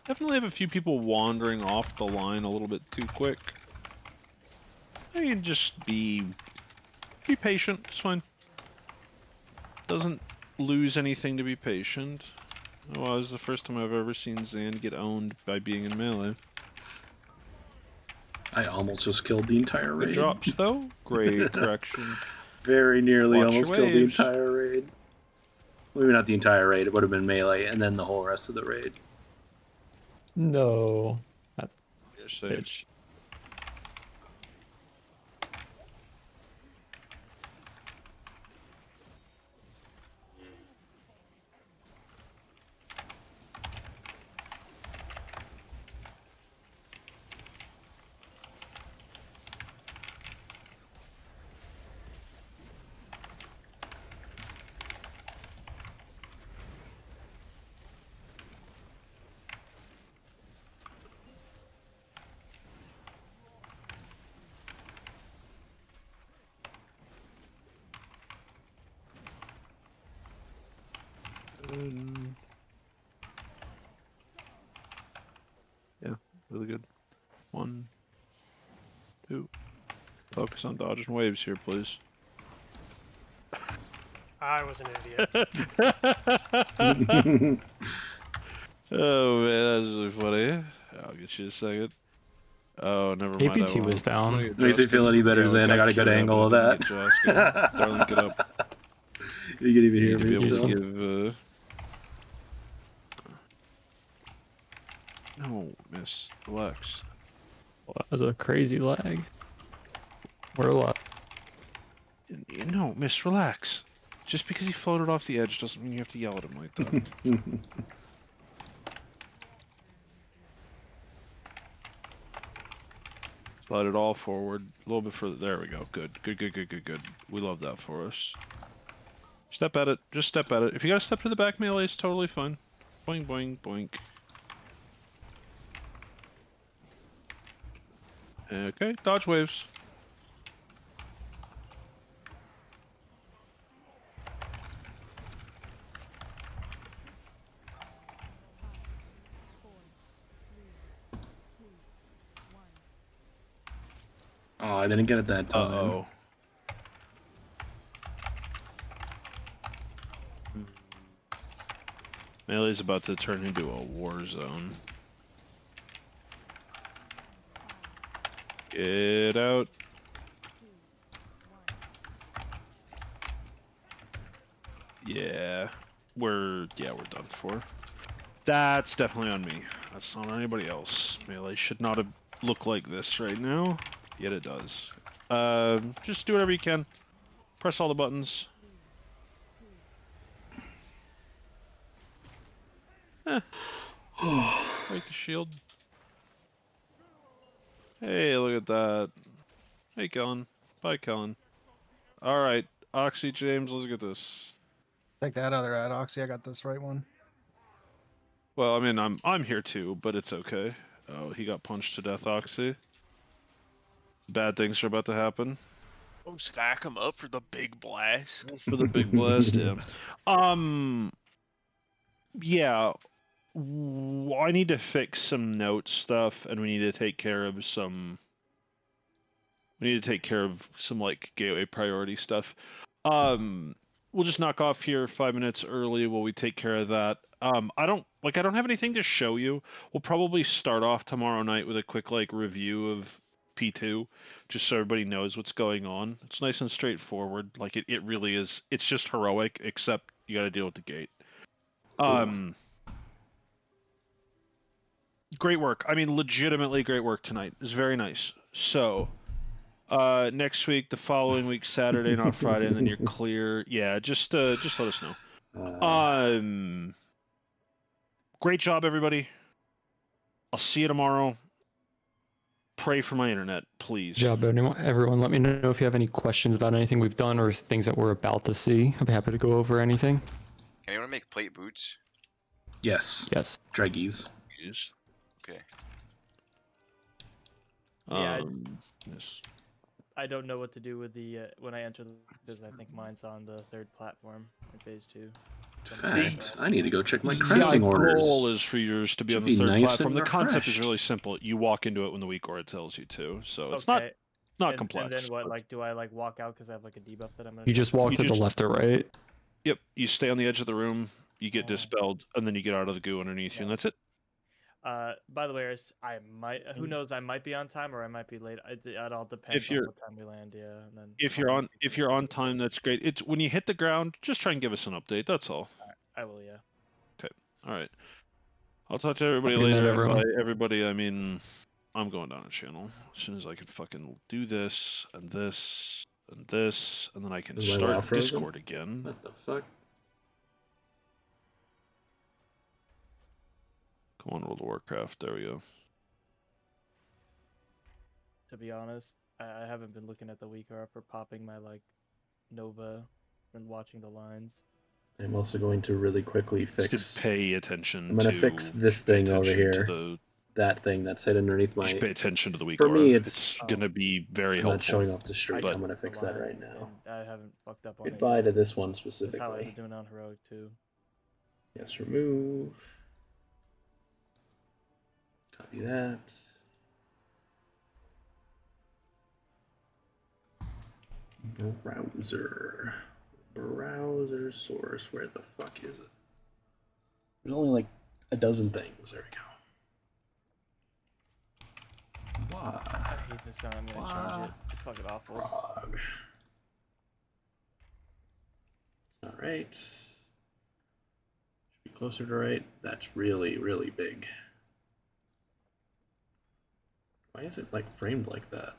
Speaker 1: Definitely have a few people wandering off the line a little bit too quick. I mean, just be patient. It's fine. Doesn't lose anything to be patient. Well, it's the first time I've ever seen Zan get owned by being in melee.
Speaker 3: I almost just killed the entire raid.
Speaker 1: Good drops though. Great correction.
Speaker 3: Very nearly
Speaker 1: Watch
Speaker 3: almost
Speaker 1: your
Speaker 3: killed the
Speaker 1: waves.
Speaker 3: entire raid. Maybe not the entire raid. It would have been melee and then the whole rest of the raid.
Speaker 4: No. That's
Speaker 1: You're safe.
Speaker 4: bitch.
Speaker 1: Yeah, really good. 1, 2. Focus on dodging waves here, please.
Speaker 13: I was an idiot.
Speaker 1: Oh man, that's really funny. I'll get you a second. Oh, never mind.
Speaker 4: APT was down.
Speaker 3: Makes me feel any better, Zane. I got a good angle of that.
Speaker 1: Darling, get up.
Speaker 3: You can even
Speaker 1: You
Speaker 3: hear
Speaker 1: need to
Speaker 3: me
Speaker 1: be able
Speaker 3: still.
Speaker 1: to give. No, miss. Relax.
Speaker 4: Well, that was a crazy lag. We're alive.
Speaker 1: No, miss. Relax. Just because he floated off the edge doesn't mean you have to yell at him like that. Slide it all forward, a little bit further. There we go. Good. Good. We love that for us. Step at it. Just step at it. If you gotta step to the back melee, it's totally fine. Boing, boing, boink. Okay, dodge waves.
Speaker 3: Oh, I didn't get it that time.
Speaker 1: Uh-oh. Melee's about to turn into a war zone. Get out. Yeah, we're done for. That's definitely on me. That's not on anybody else. Melee should not have looked like this right now, yet it does. Just do whatever you can. Press all the buttons. Break the shield. Hey, look at that. Hey, Kellen. Bye, Kellen. Alright, Oxy, James, let's get this.
Speaker 8: Take that other ad, Oxy. I got this right one.
Speaker 1: Well, I mean, I'm here too, but it's okay. Oh, he got punched to death, Oxy. Bad things are about to happen.
Speaker 2: Oh, stack them up for the big blast.
Speaker 1: For the big blast, yeah. Yeah. I need to fix some note stuff, and we need to take care of some. We need to take care of some like gateway priority stuff. We'll just knock off here 5 minutes early while we take care of that. I don't have anything to show you. We'll probably start off tomorrow night with a quick like review of P2, just so everybody knows what's going on. It's nice and straightforward. Like it really is. It's just heroic, except you got to deal with the gate. Great work. I mean, legitimately great work tonight. It's very nice. So, next week, the following week, Saturday, not Friday, and then you're clear. Yeah, just let us know. Great job, everybody. I'll see you tomorrow. Pray for my internet, please.
Speaker 4: Good job, everyone. Let me know if you have any questions about anything we've done or things that we're about to see. I'd be happy to go over anything.
Speaker 9: Can anyone make plate boots?
Speaker 3: Yes.
Speaker 4: Yes.
Speaker 3: Treggyz.
Speaker 9: Okay.
Speaker 14: Yeah,
Speaker 1: yes.
Speaker 14: I don't know what to do with the when I enter because I think mine's on the 3rd platform in phase 2.
Speaker 3: In fact, I need to go check my
Speaker 1: The
Speaker 3: crafting orders.
Speaker 1: goal is for yours to be on the
Speaker 3: Should be
Speaker 1: 3rd
Speaker 3: nice
Speaker 1: platform.
Speaker 3: and
Speaker 1: The concept is
Speaker 3: refreshed.
Speaker 1: really simple. You walk into it when the weak aura tells you to, so it's
Speaker 14: Okay.
Speaker 1: not
Speaker 14: And
Speaker 1: complex.
Speaker 14: then what?
Speaker 1: but-
Speaker 14: Like, do I like walk out because I have like a debuff that I'm gonna?
Speaker 4: You just walk to the left or right.
Speaker 1: Yep, you stay on the edge of the room, you get dispelled, and then you get out of the goo underneath you, and that's it.
Speaker 14: By the way, I might. Who knows? I might be on time or I might be late. It all depends
Speaker 1: If
Speaker 14: on
Speaker 1: you're-
Speaker 14: what time we land. Yeah, and then
Speaker 1: If you're on time, that's great. It's when you hit the ground, just try and give us an update. That's all.
Speaker 14: I will. Yeah.
Speaker 1: Okay. All right. I'll talk to everybody
Speaker 4: Good night,
Speaker 1: later. And
Speaker 4: everyone.
Speaker 1: by everybody, I mean I'm going down a channel as soon as I can fucking do this and this and this, and then I can
Speaker 3: Is my WoW
Speaker 1: start
Speaker 3: frozen?
Speaker 1: Discord again.
Speaker 3: What the fuck?
Speaker 1: Come on, World of Warcraft. There we go.
Speaker 14: To be honest, I haven't been looking at the weak aura for popping my like Nova and watching the lines.
Speaker 3: I'm also going to really quickly fix.
Speaker 1: Just pay attention.
Speaker 3: I'm gonna
Speaker 1: to,
Speaker 3: fix this
Speaker 1: pay
Speaker 3: thing over
Speaker 1: attention to
Speaker 3: here. That thing that's hid underneath my.
Speaker 1: Just pay attention to the weak
Speaker 3: For
Speaker 1: aura.
Speaker 3: me,
Speaker 1: it's gonna be very
Speaker 3: I'm
Speaker 1: helpful.
Speaker 3: not showing off the streak.
Speaker 1: But
Speaker 3: I'm gonna fix that right now.
Speaker 14: I haven't fucked up on it.
Speaker 3: Goodbye
Speaker 14: yet.
Speaker 3: to this one
Speaker 14: That's how I've
Speaker 3: specifically.
Speaker 14: been doing on heroic too.
Speaker 3: Yes, remove. Copy that. Browser. Browser source. Where the fuck is it? There's only like a dozen things. There we go. Why?
Speaker 14: I hate this sound. I'm gonna change it. It's fucking awful.
Speaker 3: Prog. All right. Should be closer to right. That's really, really big. Why is it like framed like that?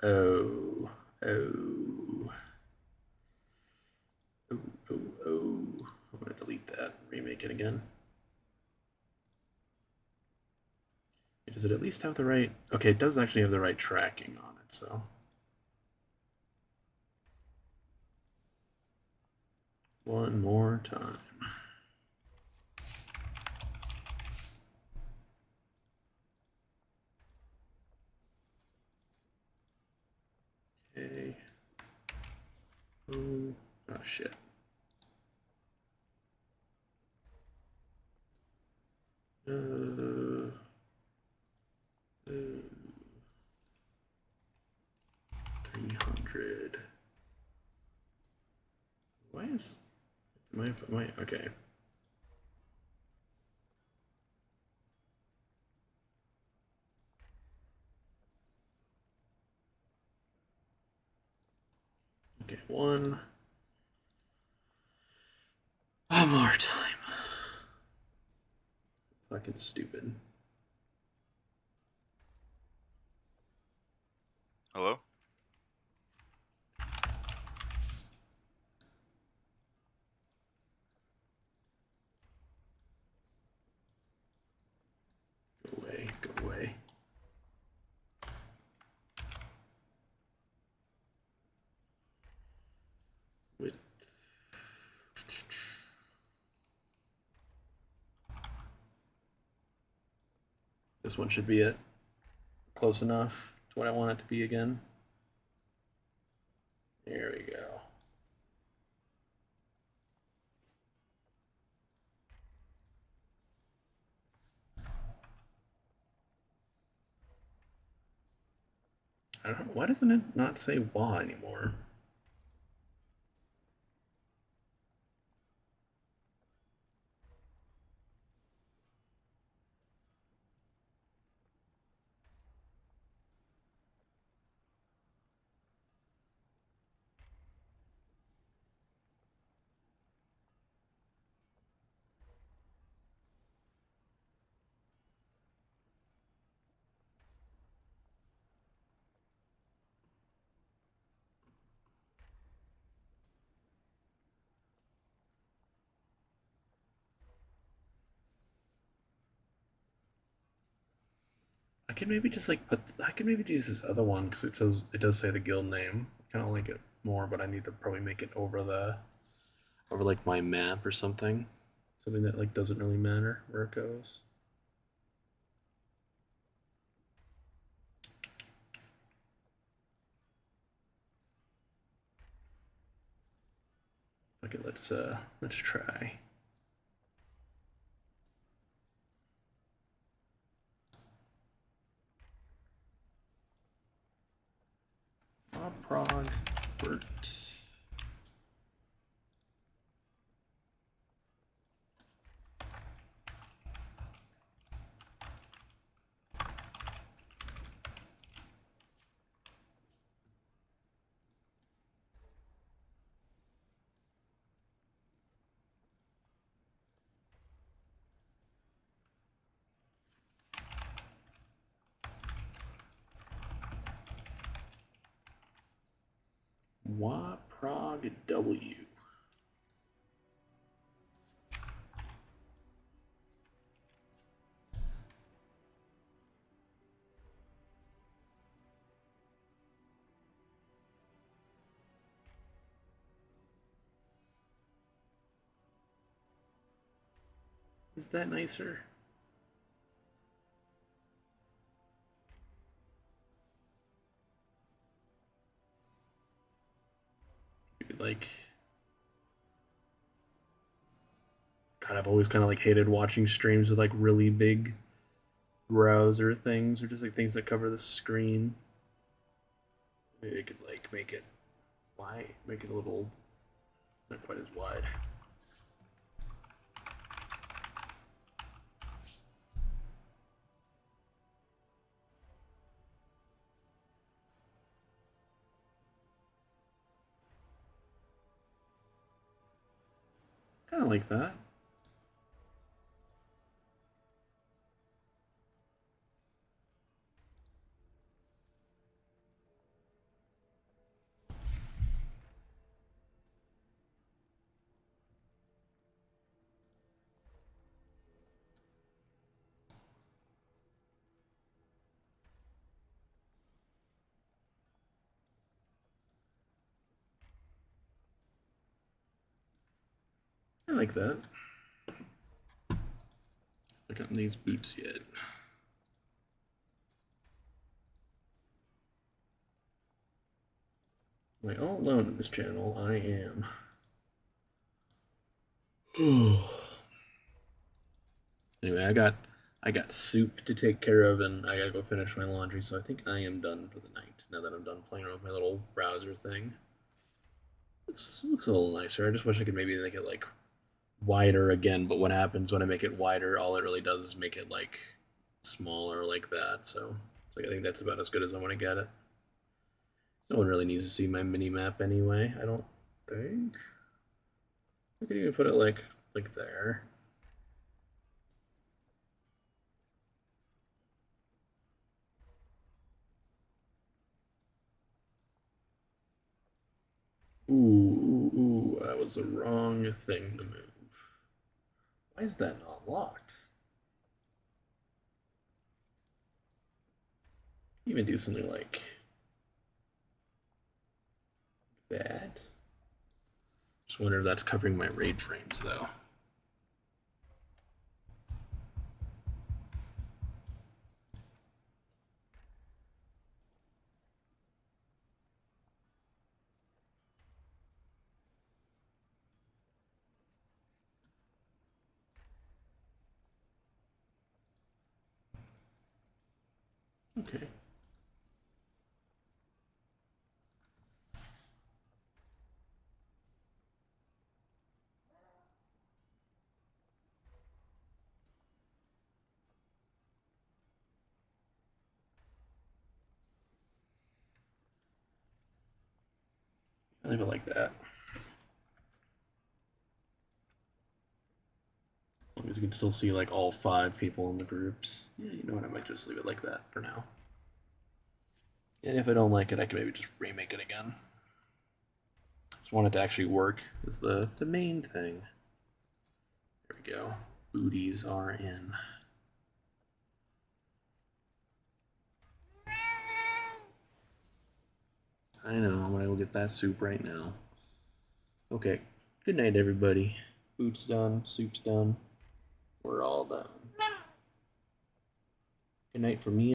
Speaker 3: Oh, oh, oh, oh, oh. I'm gonna delete that, remake it again. Does it at least have the right? Okay, it does actually have the right tracking on it, so. One more time. Okay. Oh, shit. Uh, 300. Why is my okay? Okay, one more time. Fucking stupid.
Speaker 9: Hello?
Speaker 3: Go away, go away. With this one should be it. Close enough to what I want it to be again. There we go. I don't know, why doesn't it not say wah anymore? I could maybe just like put. I could maybe use this other one because it does say the guild name. I kind of like it more, but I need to probably make it over like my map or something. Something that like doesn't really matter where it goes. Okay, let's try. Prog Vert. Prog W. Is that nicer? God, I've always kind of like hated watching streams with like really big browser things or just like things that cover the screen. Maybe I could like make it wide, make it a little not quite as wide. Kind of like that. I like that. Look at these boots yet. Am I all alone in this channel? I am. Anyway, I got soup to take care of, and I gotta go finish my laundry. So I think I am done for the night. Now that I'm done playing around with my little browser thing, looks a little nicer. I just wish I could maybe make it like wider again. But what happens when I make it wider? All it really does is make it like smaller like that. So it's like I think that's about as good as I want to get it. No one really needs to see my mini map anyway. I don't think. I could even put it like there. Ooh, that was the wrong thing to move. Why is that not locked? Even do something like that. Just wonder if that's covering my raid frames though. Okay. I leave it like that. As long as you can still see like all 5 people in the groups. Yeah, you know what, I might just leave it like that for now. And if I don't like it, I can maybe just remake it again. Just want it to actually work is the main thing. There we go. Booties are in. I know, I'm gonna go get that soup right now. Okay, good night everybody. Food's done, soup's done. We're all done. Good night for me.